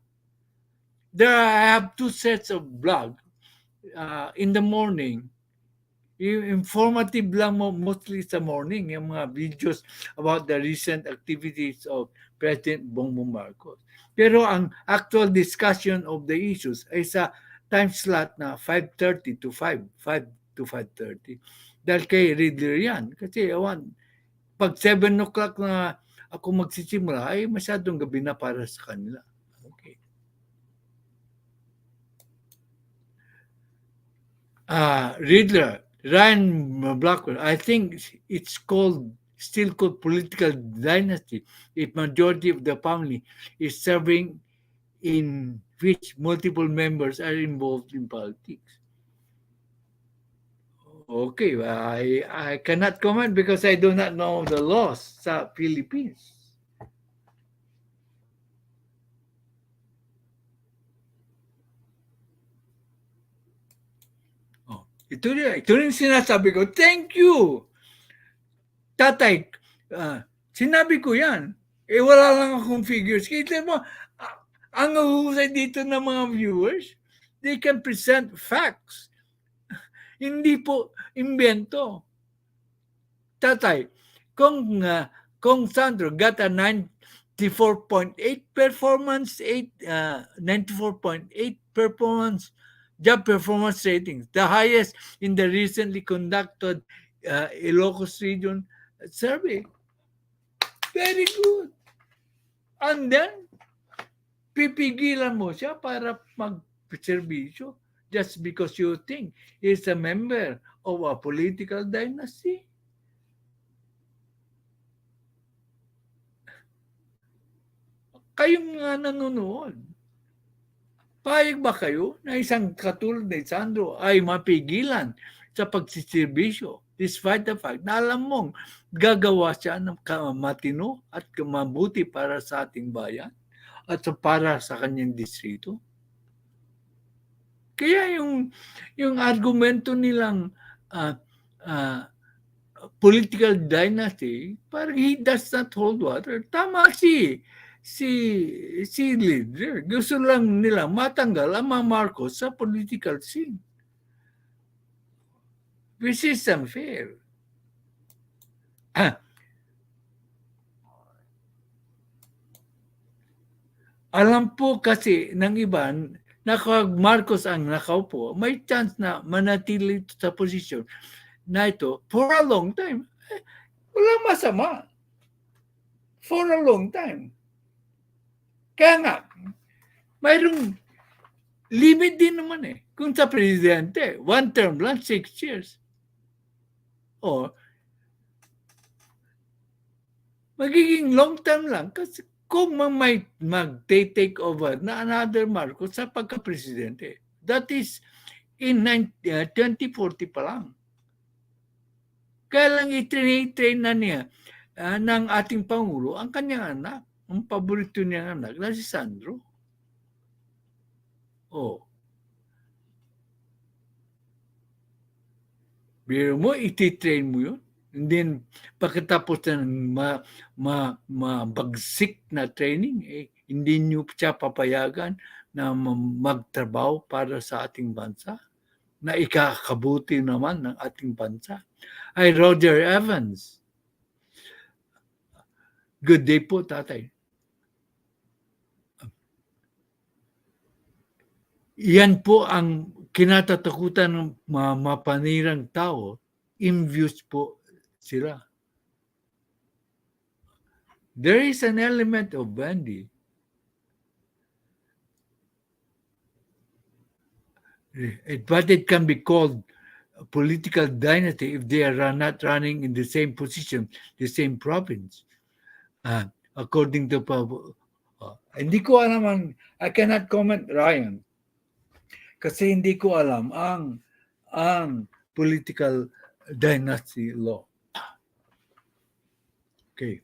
I have 2 sets of vlog. In the morning, informative lang mo mostly sa morning, yung mga videos about the recent activities of President Bongbong Marcos. Pero ang actual discussion of the issues ay sa time slot na 5:30 to 5 to 5:30. Dahil kay Riddler yan. Kasi pag 7 o'clock na ako magsisimula, ay masyadong gabi na para sa kanila. Okay. Riddler, Ryan Blackwell, I think it's still called political dynasty if majority of the family is serving in which multiple members are involved in politics. Okay, I cannot comment because I do not know the laws sa Philippines. Ito rin sinasabi ko. Thank you! Tatay, sinabi ko yan. Wala lang akong figures. Kita mo, ang uhusay dito ng mga viewers, they can present facts. Hindi po imbento. Tatay, kung Sandro got a 94.8 performance, 94.8 performance, job performance ratings, the highest in the recently conducted Ilocos region survey. Very good. And then, pipigilan mo siya para mag-servisyo just because you think he's a member of a political dynasty. Kayong nga nanonood, payag ba kayo na isang katulad ni Sandro ay mapigilan sa pagsiservisyo despite the fact na alam mong gagawa siya ng matino at mabuti para sa ating bayan at para sa kanyang distrito? Kaya yung argumento nilang political dynasty, parang he does not hold water. Tama si leader. Gusto lang nila matanggal ang mga Marcos sa political scene. Which is unfair. Alam po kasi ng iba na kung Marcos ang nakaupo, may chance na manatili sa posisyon na ito for a long time. Walang masama. For a long time. Kaya nga, mayroong limit din naman eh. Kung sa presidente, 1 term lang, 6 years. O, magiging long term lang kasi kung may mag-take over na another Marcos sa pagka-presidente, that is in 2040 pa lang. Kaya lang i-train na niya ng ating Pangulo ang kanyang anak, ang paborito niyang anak na si Sandro. Biro mo, iti-train mo yun. And then, pagkatapos ng mabagsik na training, hindi niyo siya papayagan na magtrabaho para sa ating bansa, na ikakabuti naman ng ating bansa. Ay Roger Evans. Good day po, tatay. Yan po ang kinatatakutan ng mga mapanirang tao. Envious po sila. There is an element of envy. But it can be called a political dynasty if they are not running in the same position, the same province. According to hindi ko alam I cannot comment, Ryan. Kasi hindi ko alam ang political dynasty law. Okay.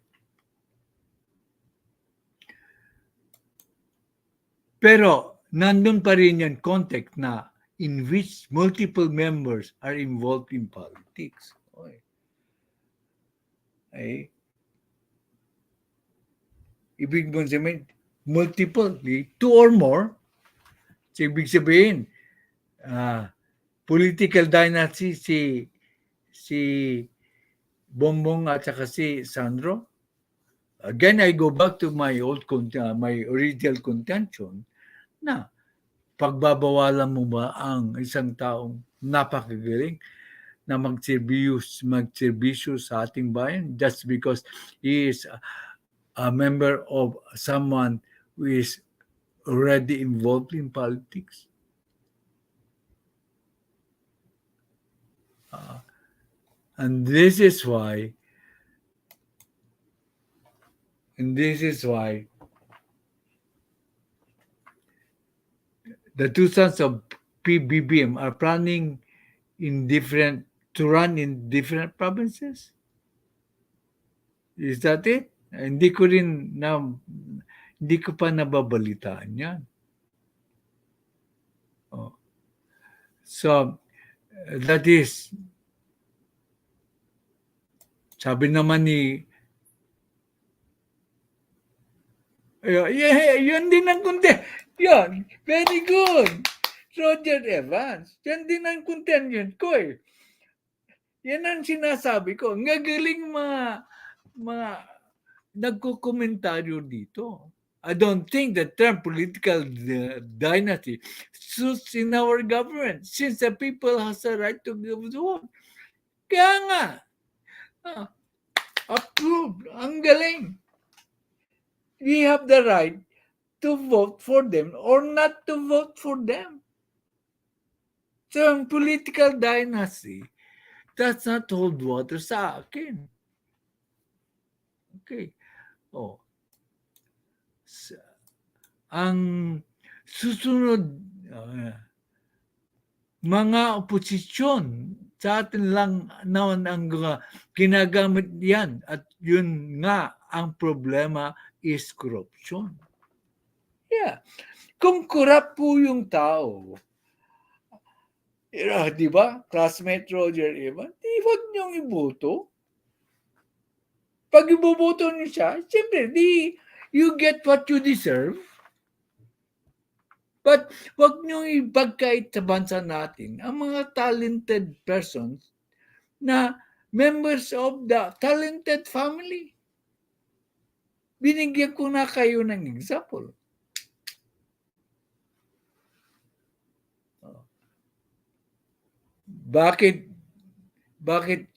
Pero nandun pa rin yung context na in which multiple members are involved in politics. Okay. Ibig mo sabihin, multiple, two or more. So, ibig sabihin, political dynasty si Bongbong at saka si Sandro. Again, I go back to my original contention na pagbabawalan mo ba ang isang taong napakagaling na magserbisyo sa ating bayan just because he is a member of someone who is already involved in politics? And this is why the two sons of Pbbm are planning to run in different provinces. Is that it? Hindi ko pa nababalitaan yan. So, that is, sabi naman ni, yun din ang content. Yun, very good. Roger Evans. Yan din ang content yun ko eh. Yan ang sinasabi ko. Ngagaling mga nagkukomentaryo dito. I don't think the term political dynasty suits in our government since the people has a right to give the vote. Kaya nga, approved. Ang galing. We have the right to vote for them or not to vote for them. So, ang political dynasty does not hold water sa akin. Okay. Ang susunod mga oposisyon sa atin lang naman ang ginagamit yan at yun nga ang problema is corruption. Yeah. Kung corrupt po yung tao, di ba? Classmate Roger Evans, huwag niyong iboto. Pag iboboto niyo siya, siyempre, you get what you deserve. But huwag niyong ipagkait sa bansa natin ang mga talented persons na members of the talented family. Binigyan ko na kayo ng example. Bakit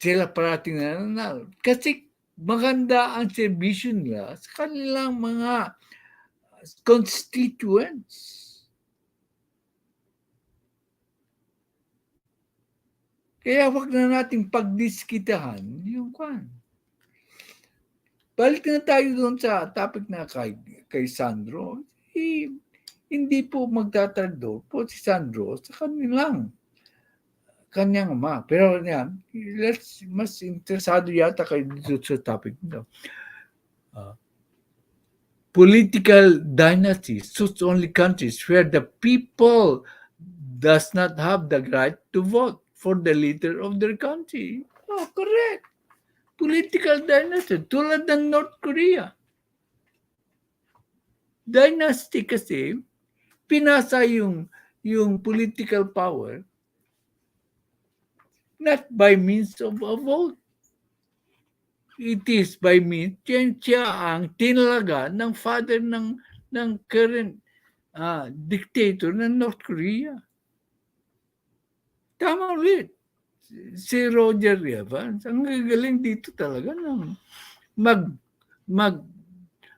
sila parating nananalo? Kasi maganda ang serbisyo nila sa kanilang mga constituents. Kaya wag na nating pagdiskitahan yung kwan. Balik na tayo doon sa topic na kay Sandro. Hindi po magtatrado po si Sandro sa kanyang ama. Pero yan, mas interesado yata kayo dito sa topic nito. Political dynasty suits only countries where the people does not have the right to vote for the leader of their country. Oh, correct. Political dynasty, tulad ng North Korea. Dynasty kasi, pinasa yung political power not by means of a vote. it is by means, siya ang tinalaga ng father ng current dictator ng North Korea. Tama ulit. Si Roger Evans, ang gagaling dito talaga ng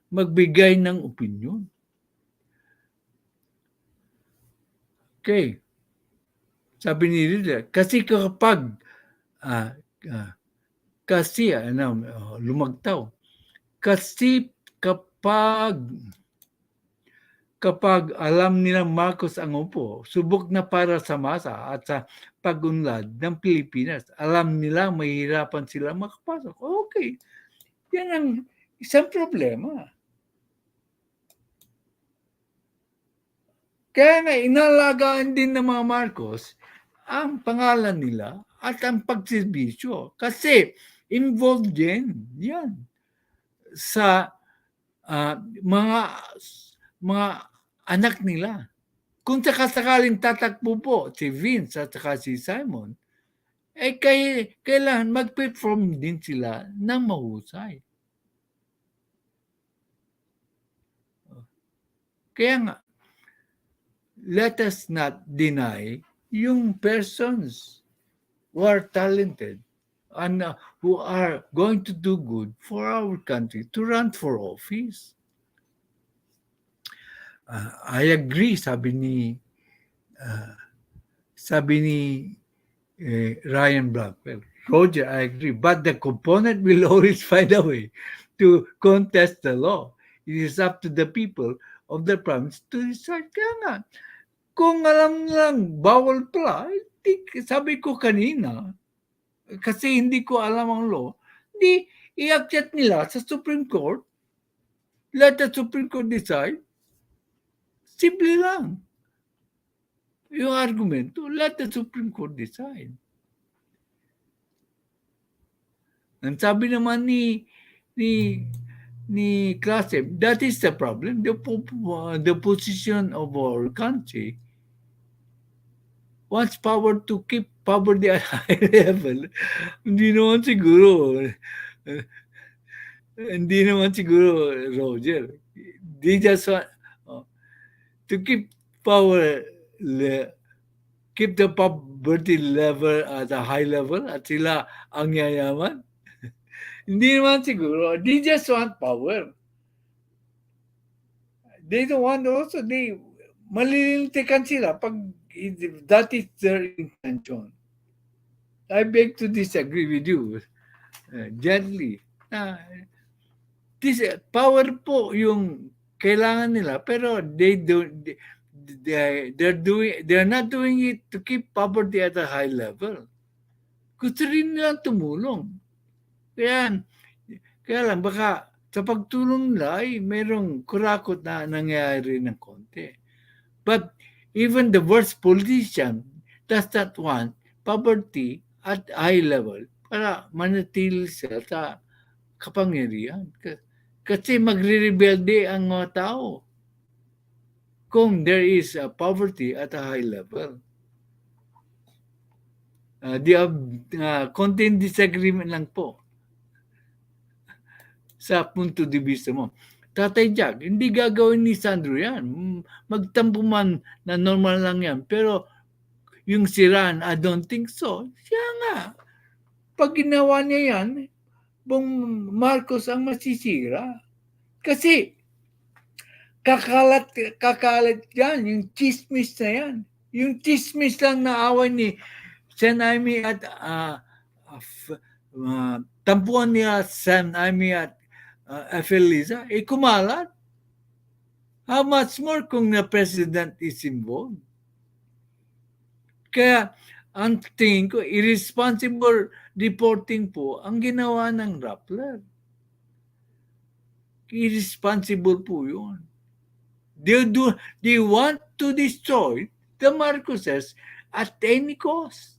magbigay ng opinion. Okay. Sabi ni Rita, kasi kapag lumagtaw. Kasi kapag alam nilang Marcos ang upo, subok na para sa masa at sa pag-unlad ng Pilipinas. Alam nila mahihirapan sila makapasok. Okay. Yan ang isang problema. Kaya nga, inalagaan din ng mga Marcos ang pangalan nila at ang pagserbisyo. Kasi involved din yan sa mga anak nila. Kung sakasakaling tatakbo po si Vince at saka si Simon, kailangan mag-perform din sila ng mahusay. Kaya nga, let us not deny yung persons who are talented and who are going to do good for our country to run for office. I agree, sabi ni Ryan Blackwell. Roger, I agree, but the component will always find a way to contest the law. It is up to the people of the province to decide. Kaya nga, kung alam nilang bawal pala, sabi ko kanina, kasi hindi ko alam ang law, di iakyat nila sa Supreme Court, let the Supreme Court decide, simple lang. Yung argumento, let the Supreme Court decide. Ang sabi naman ni Klasem, that is the problem. The position of our country wants power to keep poverty at high level. Hindi naman siguro, Roger. They just want to keep keep the poverty level at a high level at sila ang yayaman. Hindi naman siguro. They just want power. They don't want also, malilintikan sila pag that is their intention. I beg to disagree with you gently. This power po yung kailangan nila, pero they're not doing it to keep poverty at a high level. Gusto rin nilang tumulong. Kaya lang baka sa pagtulong nila ay mayroong kurakot na nangyayari ng konti. But even the worst politician does not want poverty at high level para manatili sila sa kapangyarihan. Kasi magre-rebelde ang mga tao kung there is poverty at a high level. Konting disagreement lang po sa punto de vista mo. Tatay Jack, hindi gagawin ni Sandro yan. Magtampo man na normal lang yan. Pero yung siraan, I don't think so. Siya nga. Pag ginawa niya yan, Bong Marcos ang masisira. Kasi kakalat yan, yung chismis na yan. Yung chismis lang na away ni Sen Aimee at tampuan niya Sen Aimee at Felisa, kumalat. How much more kung na president is involved? Kaya, ang tingin ko, irresponsible reporting po ang ginawa ng Rappler. Irresponsible po yun. They want to destroy the Marcoses at any cost.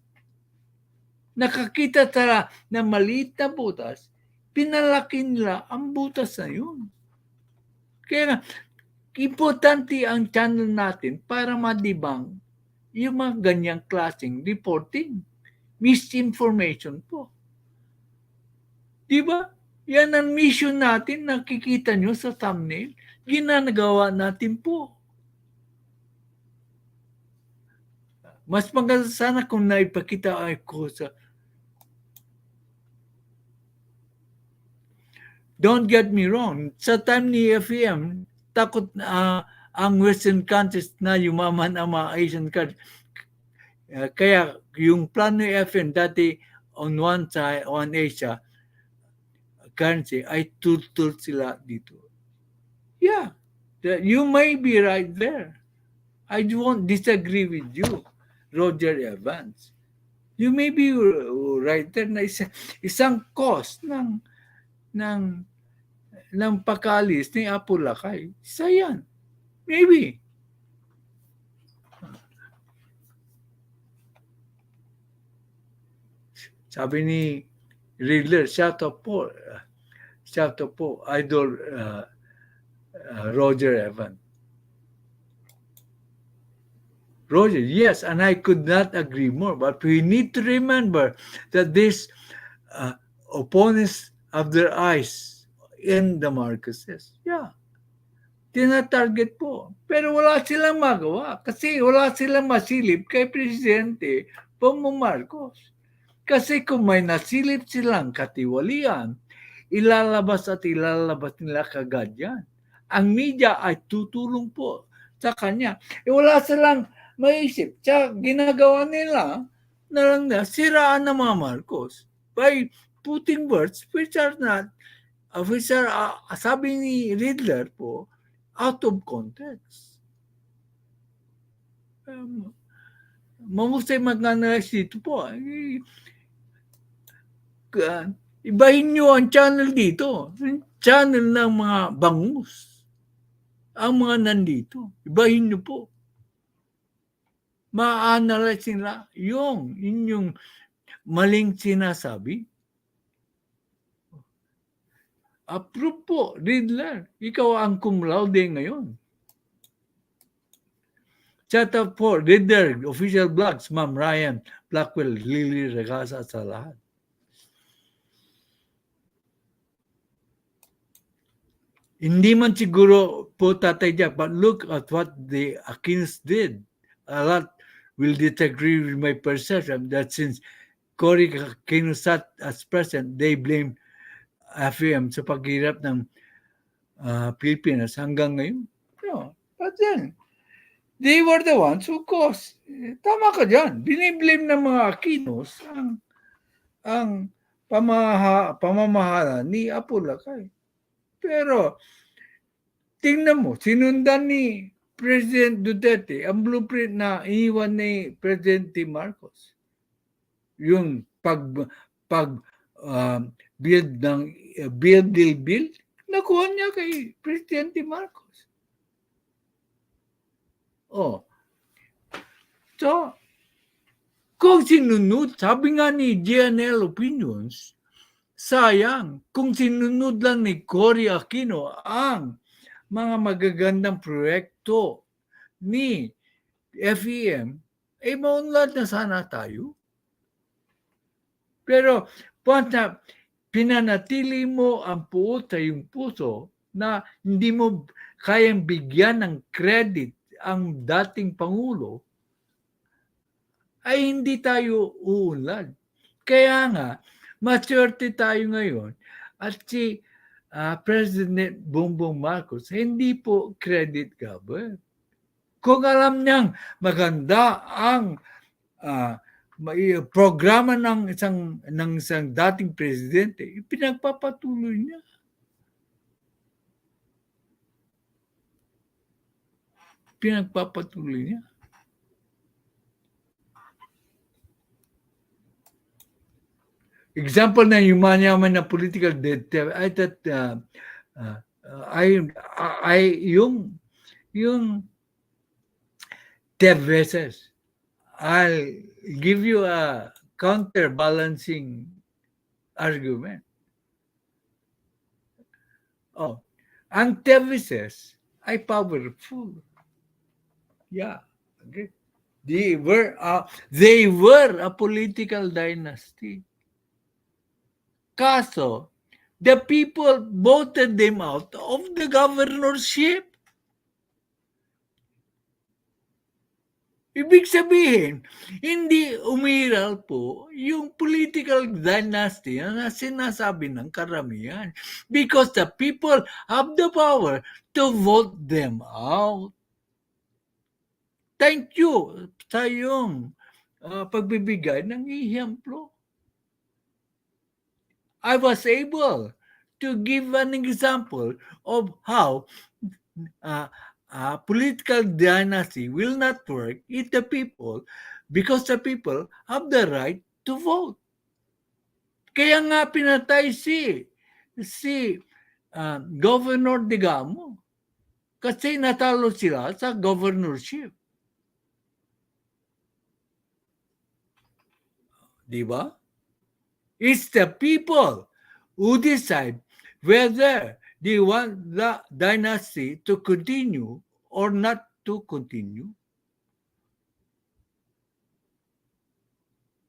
Nakakita tala na maliit na butas, pinalaki nila ang butas na yun. Kaya importante ang channel natin para ma-debunk yung mga ganyang klaseng reporting. Misinformation po. Di ba? Yan ang mission natin, nakikita nyo sa thumbnail. Ginagawa natin po. Mas maganda sana kung naipakita ko sa... Don't get me wrong. Sa time ni FEM, takot ang Western countries na yumaman ang mga Asian countries. Kaya yung plano ni FEM dati on one side, on Asia, currency, ay tutul sila dito. Yeah, you may be right there. I won't disagree with you, Roger Evans. You may be right there na isang cost ng pagkaalis ni Apo Lakay. Isa yan. Maybe. Sabi ni Riddler, shout out po, Idol Roger Evans. Roger, yes, and I could not agree more. But we need to remember that these opponents have their eyes in the Marcoses. Yeah. Tina-target po. Pero wala silang magawa kasi wala silang masilip kay Presidente Bongbong Marcos. Kasi kung may nasilip silang katiwalian, ilalabas nila kagad yan. Ang media ay tutulong po sa kanya. Wala silang maisip. Tsaka ginagawa nila na lang na siraan ng mga Marcos by putting words which are not, sabi ni Riddler po, out of context. Mamusay mag-analyze dito po. Ibahin nyo ang channel dito. Channel ng mga bangus. Ang mga nandito. Ibahin nyo po. Ma-analyze nila yung inyong maling sinasabi. Approve po, Riddler. Ikaw ang cum laude ngayon. Chat up for Riddler, official blogs, Ma'am Ryan, Blackwell, Lily, Regasa sa lahat. Hindi man siguro po Tatay Jack, but look at what the Aquinos did. A lot will disagree with my perception that since Cory Aquino sat as president, they blame FEM sa paghirap ng Pilipinas hanggang ngayon. No. But then, they were the ones who caused. Tama ka dyan. Biniblame ng mga Aquinos ang pamamahala ni Apo Lakay. Pero, tingnan mo, sinundan ni President Duterte ang blueprint na iniwan ni Presidente Marcos. Yung build ng bill, nakuha niya kay Presidente Marcos. Oh. So, kung sinunod, sabi nga ni GNL Opinions, sayang kung sinunod lang ni Cory Aquino ang mga magagandang proyekto ni FEM, maunlad na sana tayo. Pero, pinanatili mo ang puot sa iyong puso na hindi mo kayang bigyan ng credit ang dating Pangulo, ay hindi tayo uunlad. Kaya nga, maswerte tayo ngayon at si President Bongbong Marcos hindi po credit grabber. Kung alam niyang maganda ang programa ng isang dating presidente, pinagpapatuloy niya. Example na yumayaman na political debt, yung TEBUNK. I'll give you a counterbalancing argument. Oh, ang TEBUNK ay powerful. Yeah, okay. They were a political dynasty. Kaso, The people voted them out of the governorship. Ibig sabihin, hindi umiral po yung political dynasty na sinasabi ng karamihan because the people have the power to vote them out. Thank you sa iyong pagbibigay ng ehemplo. I was able to give an example of how political dynasty will not work if the people, because the people have the right to vote. Kaya nga pinatay si Governor Digamo kasi natalo sila sa governorship. Di ba? It's the people who decide whether they want the dynasty to continue or not to continue.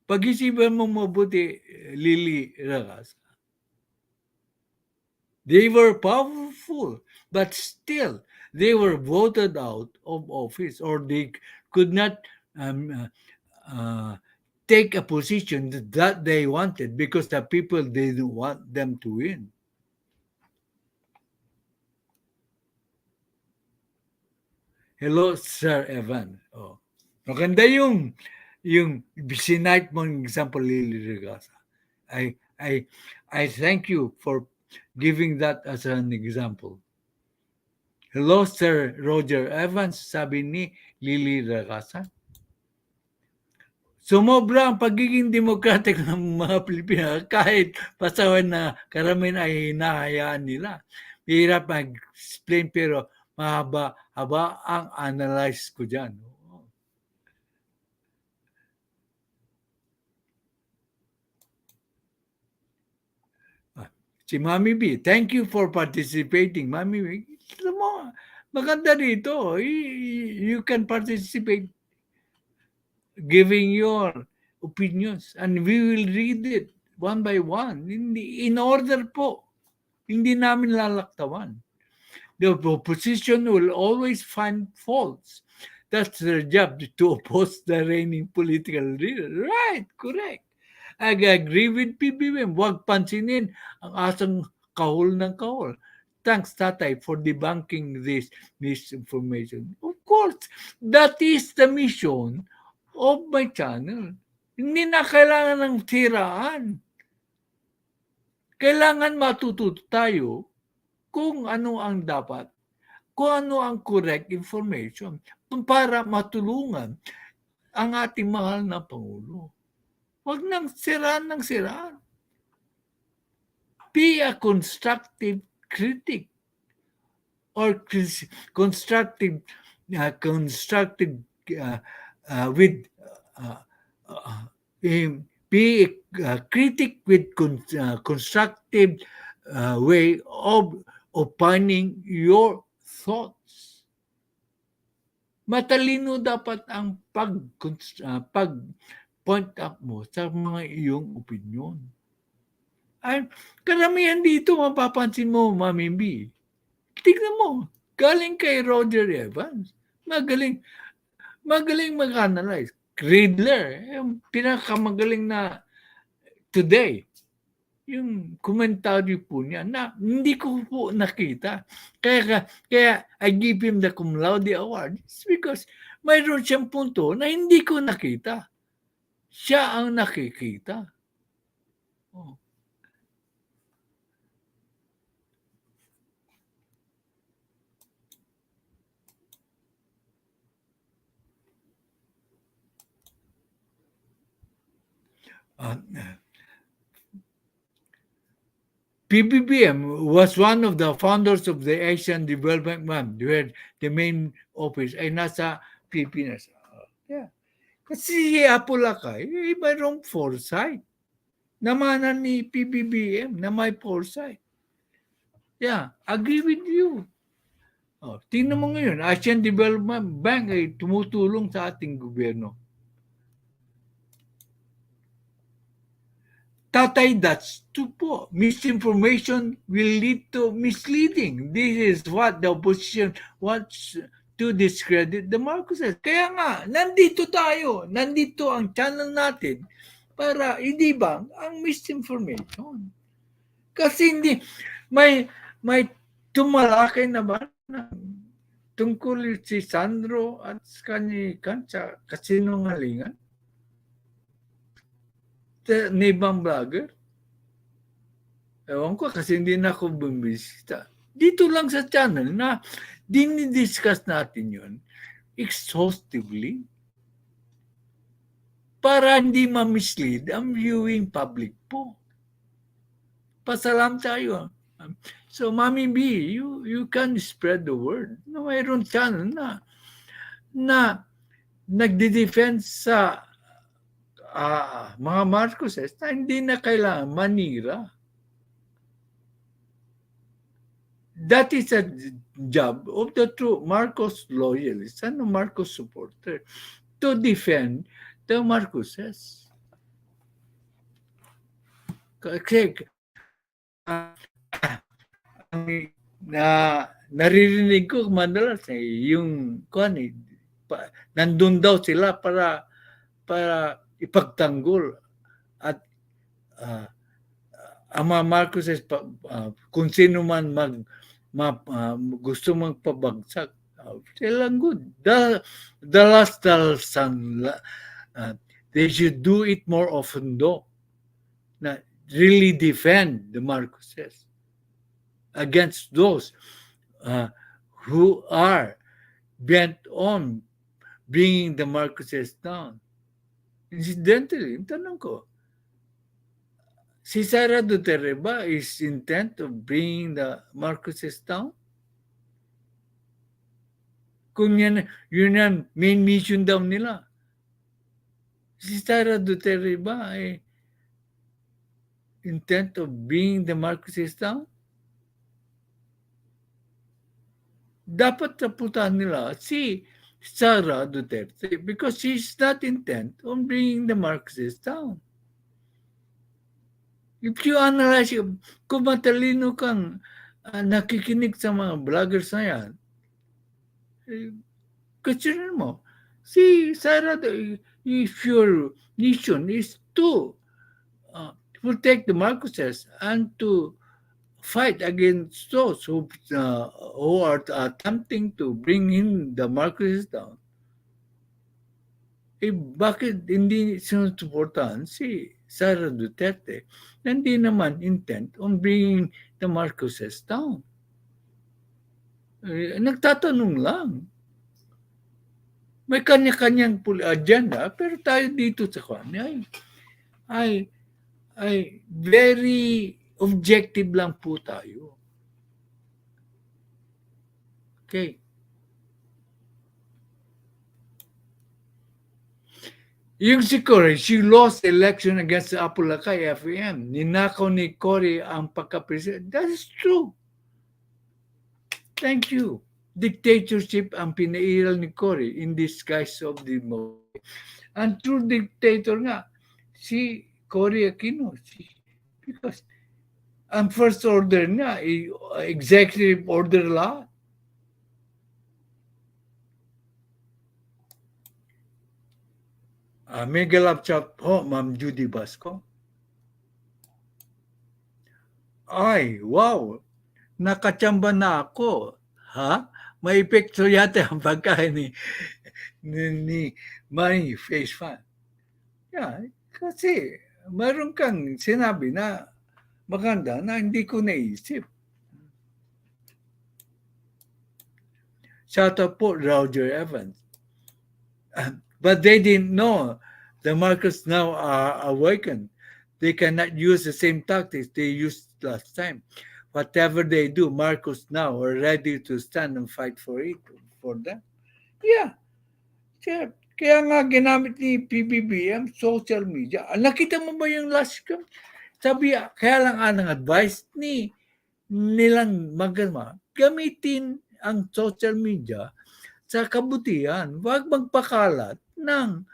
Pag-isipan mo mabuti, Lily Ragas. They were powerful, but still they were voted out of office or they could not take a position that they wanted because the people didn't want them to win. Hello, Sir Evan. Oh. Maganda yung sinite mong example, Lily Regasa. I thank you for giving that as an example. Hello, Sir Roger Evans, sabi ni Lily Regasa. Sumobra ang pagiging democratic ng mga Pilipino kahit pasawan na karamihan ay hinahayaan nila. Hirap mag-explain pero mahaba-haba ang analyze ko dyan. Si Mami B, thank you for participating. Mami B, maganda dito. You can participate giving your opinions and we will read it one by one in order po. Hindi namin lalaktawan. The opposition will always find faults. That's their job, to oppose the reigning political leader. Right, correct. I agree with Pbbm. Huwag pansinin ang asang kahol ng kahol. Thanks, Tatay, for debunking this misinformation. Of course, that is the mission of my channel. Hindi na kailangan ng siraan. Kailangan matututo tayo kung ano ang dapat, kung ano ang correct information para matulungan ang ating mahal na Pangulo. Huwag nang siraan ng siraan. Be a constructive critic or constructive with be a critic with constructive way of opining your thoughts. Matalino dapat ang pag-point up mo sa mga iyong opinion. Ay, karamihan dito mapapansin mo, Mami B. Tignan mo, galing kay Roger Evans. Magaling mag-analyze. Riddler, yung pinakamagaling na today. Yung komentaryo po niya na hindi ko po nakita. Kaya I give him the cum laude award. It's because mayroon siyang punto na hindi ko nakita. Siya ang nakikita. Oh. Pbbm was one of the founders of the Asian Development Bank where the main office ay nasa Pilipinas. Yeah. Kasi si Apolacay, mayroong foresight. Namanan ni Pbbm na may foresight. Yeah, agree with you. Oh, tingnan mo ngayon, Asian Development Bank ay tumutulong sa ating gobyerno. Tatay, that's true po. Misinformation will lead to misleading. This is what the opposition wants to discredit the Marcoses. Kaya nga, nandito tayo. Nandito ang channel natin para i-debunk ang misinformation. Kasi hindi, may tumalakay na ba tungkol si Sandro at kanikan sa kasinungalingan ni ibang vlogger? Ewan ko kasi hindi na ako bumisita. Dito lang sa channel na dinidiscuss natin yun exhaustively para hindi ma-mislead ang viewing public po. Pasalam tayo. So, Mami B, you can spread the word. No, mayroon channel na nagdi-defend sa mga Marcoses na hindi na kailangan manira. That is a job of the true Marcos loyalists and the Marcos supporter to defend the Marcoses. Kasi naririnig ko madalas yung nandun daw sila para ipagtanggol at ang mga Marcoses kung sino man gusto magpabagsak, sila good. The last they should do it more often though, na really defend the Marcoses against those who are bent on bringing the Marcoses down. Incidentally, tanong ko, si Sara Duterte ba is intent of bringing the Marcoses down? Kung yun ang main mission daw nila. Si Sara Duterte ba ay intent of bringing the Marcoses down? Dapat taputan nila si Sara Duterte because she's not intent on bringing the Marcoses down. If you analyze, kung matalino kang nakikinig sa mga vloggers na yan, questionin mo, si Sara, if your mission is to protect the Marcoses and to fight against those who are attempting to bring in the Marcoses down, bakit hindi sinusuportahan si Sara Duterte na hindi naman intent on bringing the Marcoses down? Nagtatanong lang. May kanya-kanyang agenda, pero tayo dito sa kanya ay very objective lang po tayo. Okay. Yung si Cory, she lost election against the Apulacay FEM. Ninakaw ni Cory ang pagka-president. That is true. Thank you. Dictatorship ang pinairal ni Cory in disguise of democracy. And true dictator nga, si Cory Aquino. Because ang first order nga, executive order law. Mega love chat po, Ma'am Judy Basco. Ay, wow. Nakachamba na ako. Ha? May epekto yata ang pagkain ni Manny Face Fan. Yeah, kasi mayroon kang sinabi na maganda na hindi ko naisip. Shout out po, Roger Evans. But they didn't know the Marcos now are awakened. They cannot use the same tactics they used last time. Whatever they do, Marcos now are ready to stand and fight for them. Yeah. Kaya nga ginamit ni Pbbm, social media. Nakita mo ba yung last cam? Sabi, kaya lang ang advice nilang magama, gamitin ang social media sa kabutihan. Huwag magpakalat ng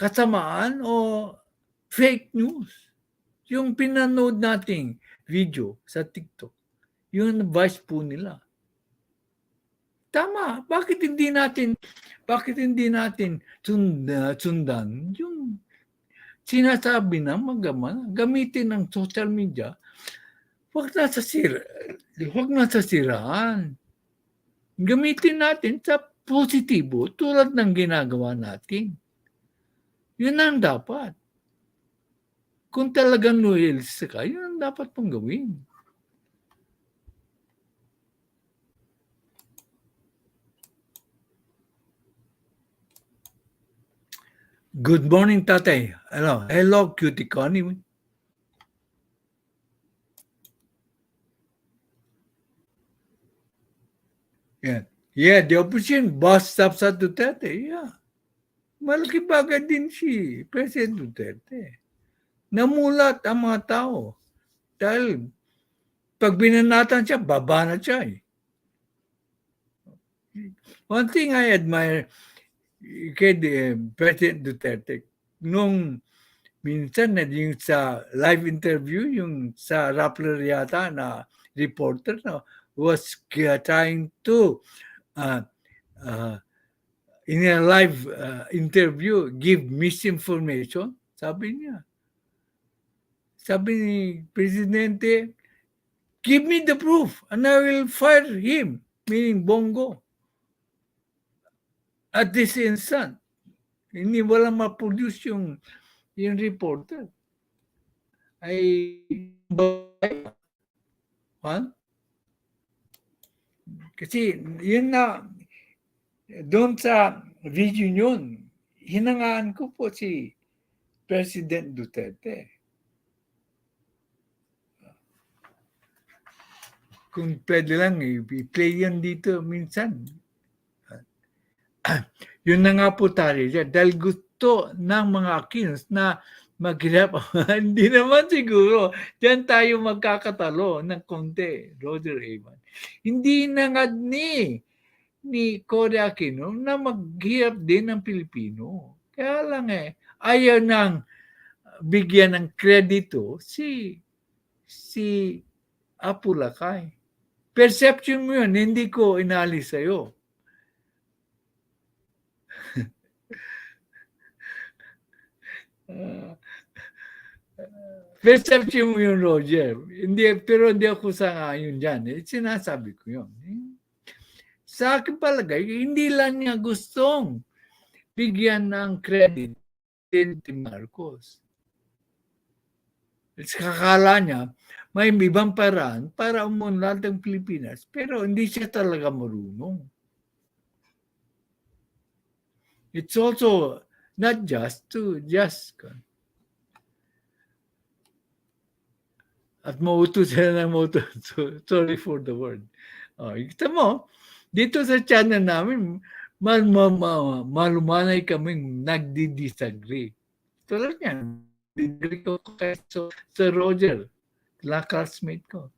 kasamaan o fake news. Yung pinanood nating video sa TikTok, yung advice po nila. Tama, bakit hindi natin sundan yung sinasabi ng magaman, gamitin ng social media, huwag na sa siraan. Gamitin natin sa positibo tulad ng ginagawa natin. Yun ang dapat. Kung talagang loyalist ka, yun ang dapat mong gawin. Good morning, Tatay. Hello, cutie Connie. Yeah, the opposition boss stops at Duterte. Yeah. Malaki bagay din si President Duterte. Namulat ang mga tao. Dahil pag binanatan siya, baba na siya. One thing I admire kay President Duterte, nung minsan yung sa live interview, yung sa Rappler yata na reporter was trying to in a live interview give misinformation. Sabi ni Presidente, give me the proof and I will fire him, meaning Bongo. At this instant, hindi wala ma-produce yung reporter. Kasi yun na, doon sa video yun, hinangaan ko po si President Duterte. Kung pwede lang, i-play yan dito minsan. Yun na nga po tayo dyan. Dahil gusto ng mga Aquinos na maghirap. Hindi naman siguro. Diyan tayo magkakatalo ng konti, Roger Evan. Hindi na nga ni Cory Aquino na maghirap din ng Pilipino. Kaya lang ayaw nang bigyan ng kredito si Apu Lakay. Perception mo yun, hindi ko inalis sa'yo. Perception mo yun, Roger. Pero hindi ako sangayon dyan. Sinasabi ko yun. Sa akin palagay, hindi lang niya gustong bigyan ng credit si Marcos. Kakala niya, may ibang paraan para umunlad ang Pilipinas, pero hindi siya talaga marunong. It's also not just at mauto sila ng mauto. Sorry for the word. Kita mo, dito sa channel namin, malumanay kaming nagdi-disagree. Tulad yan, disagree ko kay sa Roger, classmate ko.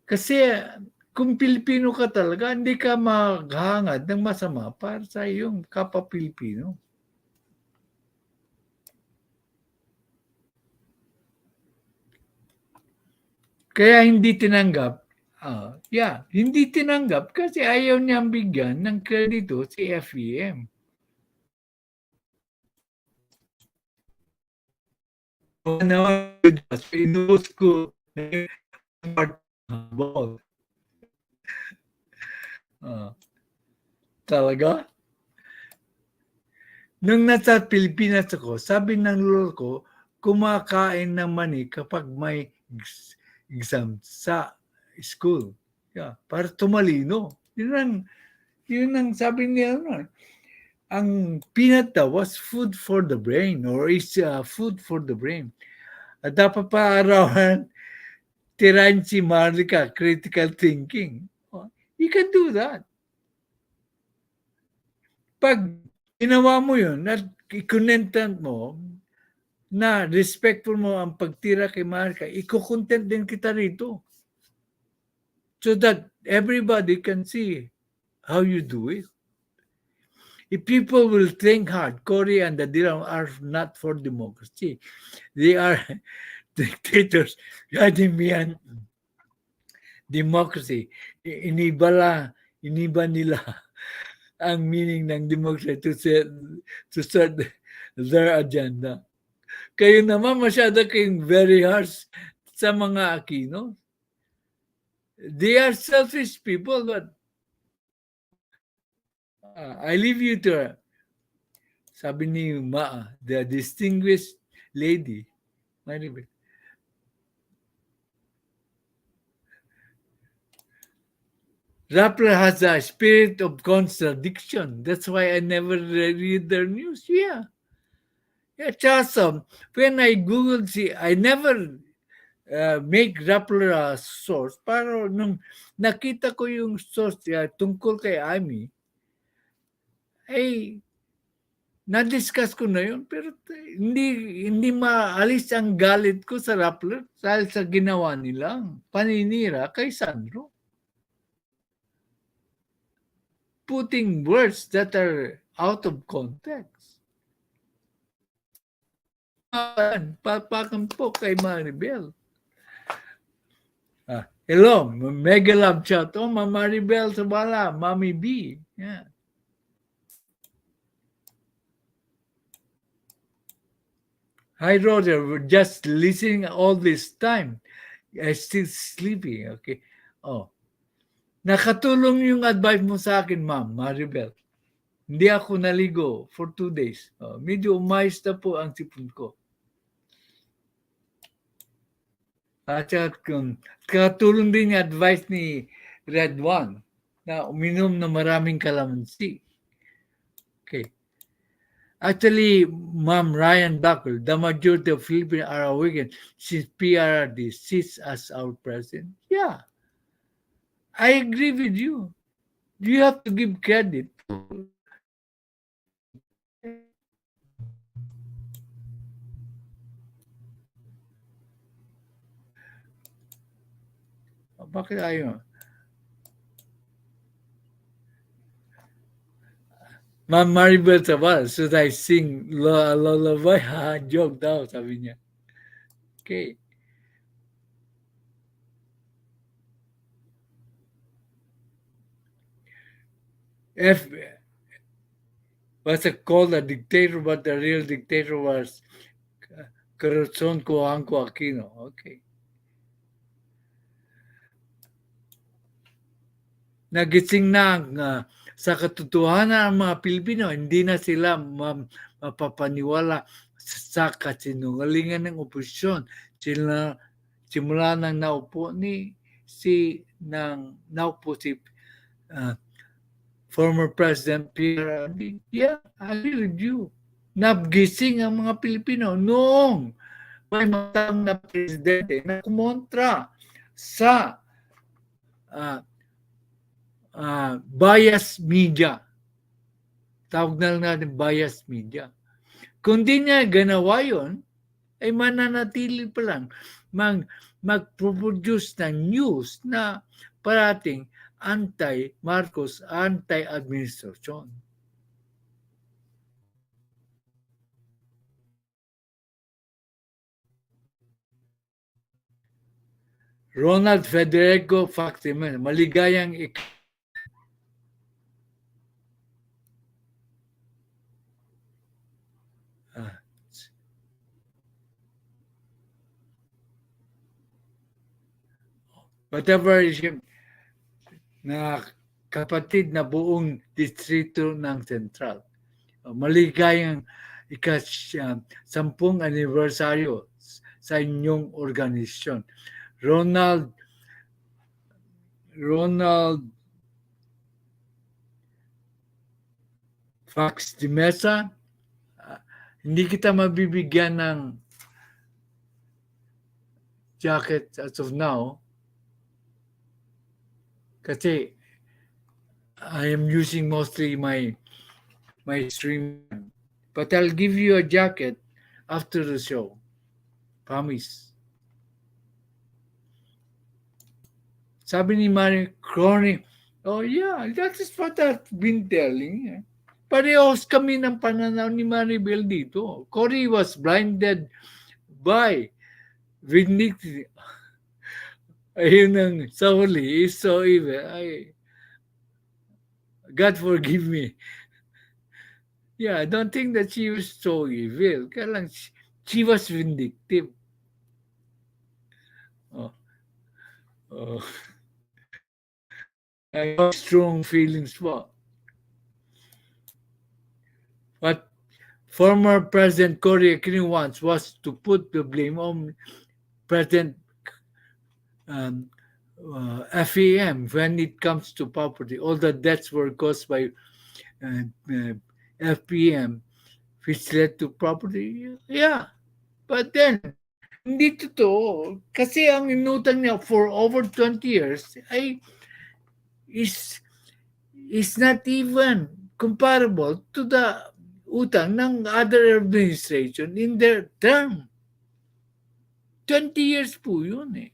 Kasi kung Pilipino ka talaga, hindi ka maghangad ng masama para sa iyong kapwa Pilipino. Kaya hindi tinanggap. Hindi tinanggap kasi ayaw niyang bigyan ng kredito si FEM. Inuus ko talaga? Nung nasa Pilipinas ako, sabi ng lolo ko, kumakain ng mani kapag may exam sa school. Para tumalino. Yun ang sabi niya. Ang peanut daw was food for the brain or is food for the brain. At dapat pa arawan, tirahin si Marlica, critical thinking. You can do that. Pag ginawa mo yun at i-contentan mo, na respectful mo ang pagtira kay Marlica, i-content din kita rito. So that everybody can see how you do it. If people will think hard, Korea and the DRAM are not for democracy. They are dictators. Guiding me yan democracy. Iniba nila ang meaning ng democracy to set their agenda. Kayo naman masyado kayong very harsh sa mga Aquino. They are selfish people, but I leave you to sabi ni the distinguished lady, Maribel. Rappler has a spirit of contradiction. That's why I never read their news. Yeah, it's awesome. When I Googled, I never make Rappler a source. Pero nung nakita ko yung source tungkol kay Amy, ay na-discuss ko na yun. Pero hindi maalis ang galit ko sa Rappler dahil sa ginawa nilang paninira kay Sandro. Putting words that are out of context. Papakan po kay Maribel. Hello, mega love chat. Oh, Mama Maribel Sabala, Mommy B. Yeah. Hi, Roger. We're just listening all this time. I'm still sleeping. Okay. Oh. Nakatulong yung advice mo sa akin, Ma'am Maribel. Hindi ako naligo for 2 days. Medyo umayos na po ang sipon ko. At katulong din yung advice ni Red One na uminom na maraming kalamansi. Okay. Actually, Ma'am Ryan Buckle, the majority of Filipinos are awakened since PRRD sits as our president. Yeah. I agree with you. You have to give credit. Bakit ayaw? Ma'am Maribel Sabal, should I sing lullaby? Joke daw, sabi niya. Okay. F was called a dictator, but the real dictator was Corazon Cojuangco Aquino. Okay. Nagising na sa katotohanan ang mga Pilipino, hindi na sila mapapaniwala sa kasinungalingan ng oposisyon. Simula nang naupo si former President PRRD. Yeah, I agree with you. Nagising ang mga Pilipino noong may matang na presidente na kumontra sa bias media. Tawag na lang natin bias media. Kung di niya ganawa yun, ay mananatili pa lang mag-produce ng news na parating anti-Marcos, anti-administrasyon. Ronald Federico Factiman, maligayang whatever is na kapatid na buong distrito ng Sentral. Maligayang ika-10 anibersaryo sa inyong organisasyon. Ronald Fax de Mesa, hindi kita mabibigyan ng jacket as of now kasi I am using mostly my stream, but I'll give you a jacket after the show. Promise. Sabi ni Mari, chronic. Oh yeah, that is what I've been telling. Parehos kami ng pananaw ni Maribel dito. Cory was blinded by vindictive. Ayun ang sa huli is so evil. God forgive me. Yeah, I don't think that she was so evil. Kaya lang, she was vindictive. I have strong feelings po. What former President Cory Aquino wants was to put the blame on President FEM when it comes to property. All the deaths were caused by FPM, which led to property. Yeah, but then, hindi totoo. Kasi ang inutang niya for over 20 years ay is not even comparable to the utang ng other administration in their term. 20 years po yun eh.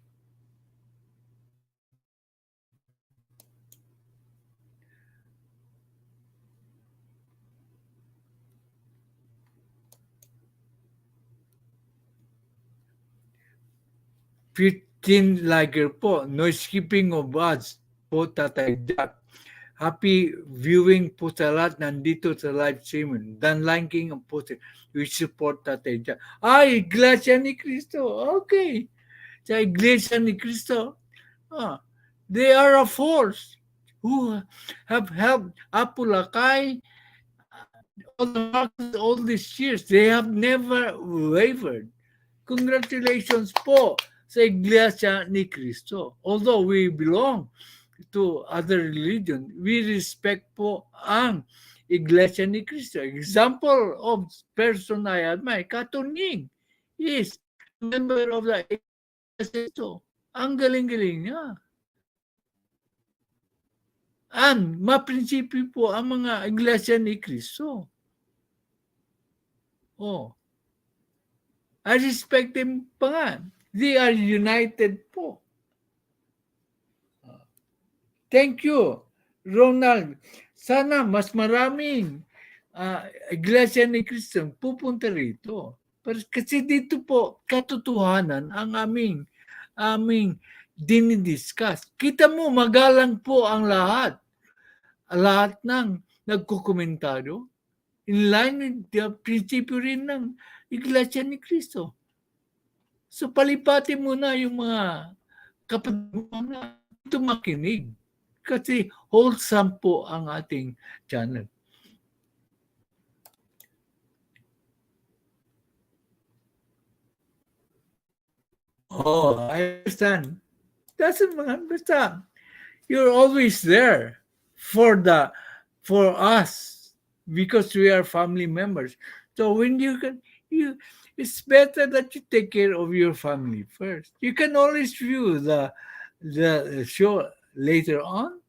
Lager po, no skipping of ads po, Tatay Jack. Happy viewing po sa lahat nandito sa live streaming. Dan liking po we support Tatay Jack. Iglesia ni Cristo. Okay. Sa Iglesia ni Cristo, they are a force who have helped Apulacay all these years. They have never wavered. Congratulations po sa Iglesia ni Cristo. Although we belong to other religion, we respect po ang Iglesia ni Cristo. Example of person I admire, Katunying, is member of the Iglesia. Ang galing-galing niya. And maprinsipyo po ang mga Iglesia ni Cristo. I respect them pa nga. They are united po. Thank you, Ronald. Sana mas maraming Iglesia ni Cristo pupunta rito. Kasi dito po, katotohanan ang aming dinidiscuss. Kita mo, magalang po ang lahat. Lahat ng nagkukomentaryo. In line with the prinsipyo rin ng Iglesia ni Cristo. So palipati mo na yung mga kapatid mo na ito makinig. Kasi wholesome po ang ating channel. I understand. Doesn't basta. You're always there for us because we are family members. So when it's better that you take care of your family first. You can always view the show later on.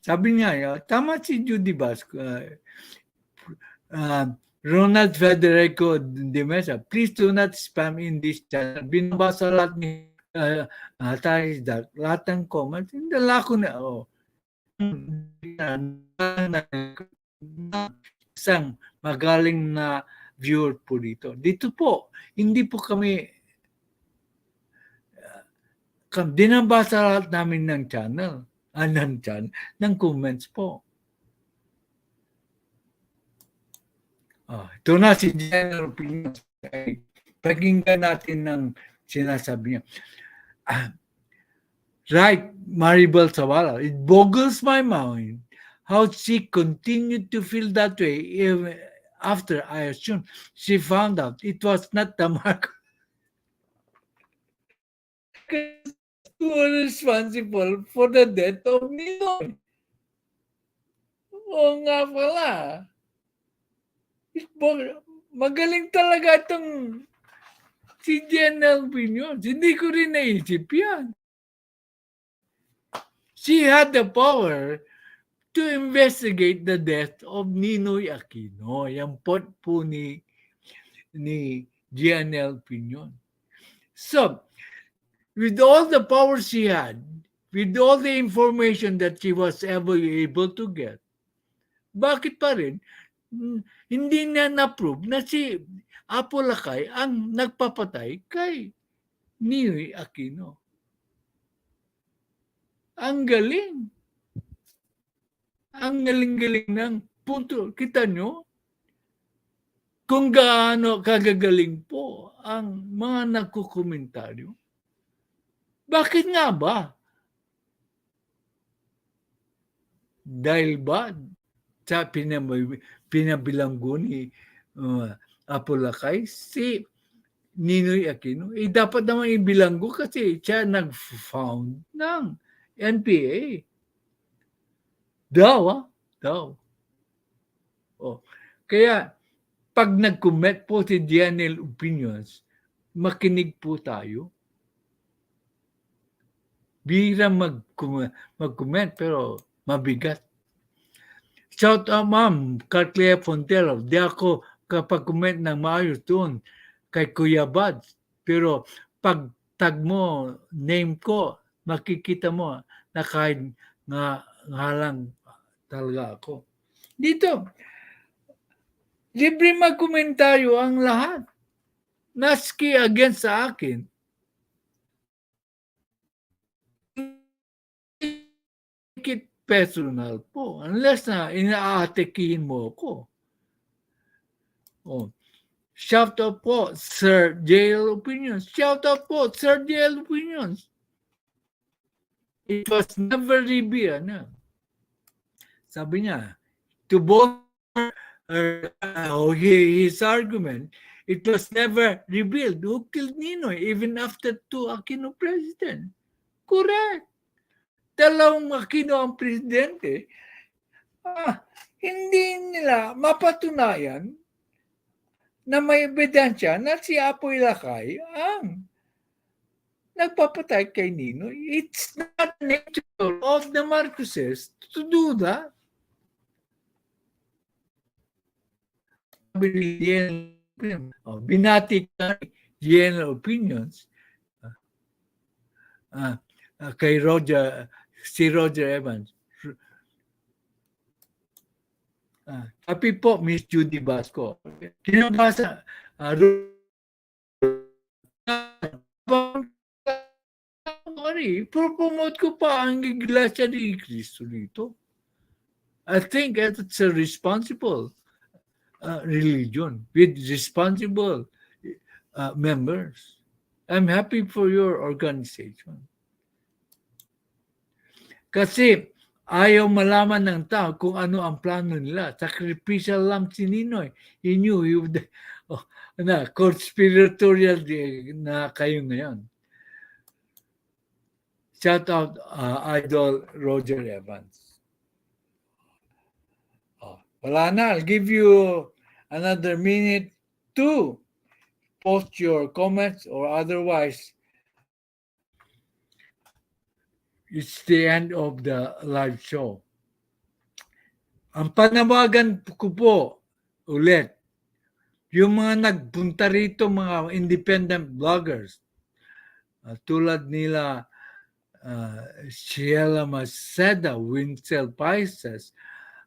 Sabi niya, tama si Judy Basco. Ronald Federico de Mesa, please do not spam in this channel. Binabasa lahat ni Tatay Jack, lahat ng comments. Dala ko na, isang magaling na viewer po dito. Dito po, hindi po kami dinabasa lahat namin ng channel. Ng comments po. Ito na si General Opinion. Pakinggan natin ng sinasabi niya. Right, Maribel Zavala, it boggles my mind how she continued to feel that way even after I assume she found out it was not the mark. Who was responsible for the death of Ninoy. Oo nga pala. Magaling talaga itong si General Opinion. Hindi ko rin naisip yan. She had the power to investigate the death of Ninoy Aquino. Yan po ni General Opinion. So, with all the power she had, with all the information that she was ever able to get, bakit pa rin hindi na na-prove na si Apo Lakay ang nagpapatay kay Ninoy Aquino? Ang galing. Ang galing-galing ng punto. Kita nyo? Kung gaano kagagaling po ang mga nagkukomentaryo. Bakit nga ba? Dahil ba sa pinabilanggo ni Apo Lakay si Ninoy Aquino, dapat naman ibilanggo kasi siya nag-found ng NPA. Daw. Kaya, pag nag-comment po si DNL Opinions, makinig po tayo. Bira mag-comment, pero mabigat. Shout out, Ma'am Carclea Fontero. Di ako kapag-comment ng maayos doon kay Kuya Buds. Pero pag tag mo, name ko, makikita mo na kahit nga lang talaga ako. Dito, libre magkomentaryo ang lahat. Naski against sa akin. Make it personal po. Unless na inaatekihin mo ako. Oh. Shout out po, Sir JL Opinions. Shout out po, Sir JL Opinions. It was never revealed. Sabi niya, to both his argument, it was never revealed who killed Ninoy even after two Aquino president. Correct. Dalawang Aquino ang presidente. Hindi nila mapatunayan na may ebidensya na si Apoy Lakay ang nagpapatay kay Ninoy. It's not natural of the Marcoses to do that. Binati ka DNL Opinions kay si Roger Evans. Happy po, Miss Judy Basco. Kinabasa, promote ko pa ang Iglesia ni Cristo dito. I think it's a responsible religion with responsible members. I'm happy for your organization. Kasi ayaw malaman ng tao kung ano ang plano nila. Sacrificial lang si Ninoy. He knew he would, conspiratorial na kayo ngayon. Shout out Idol Roger Evans. Wala na. I'll give you another minute to post your comments or otherwise it's the end of the live show. Ang panawagan ko po ulit, yung mga nagpunta rito, mga independent bloggers, tulad nila Sheila Maceda, Winsel Paises,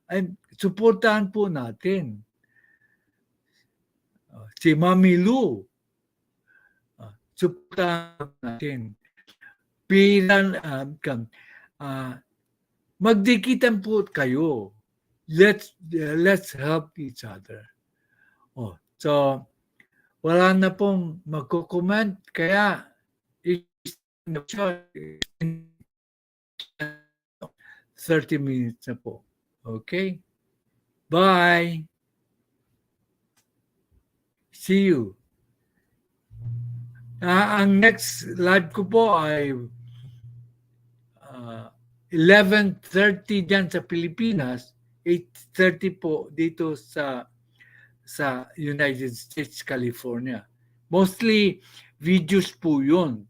ay suportahan po natin. Si Mami Lou, suportahan natin. Magdikitan po kayo. Let's help each other. So, wala na pong magko-comment, kaya 30 minutes na po. Okay? Bye! See you. Ang next live ko po ay 11:30 dyan sa Pilipinas, 8:30 po dito sa United States, California. Mostly videos po yun.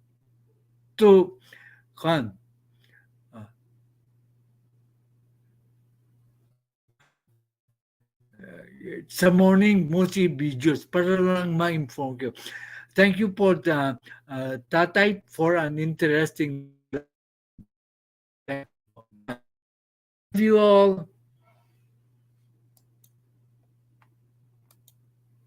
Sa morning, mostly videos para lang ma-inform kayo. Thank you for the Tatay for an interesting. Love you all.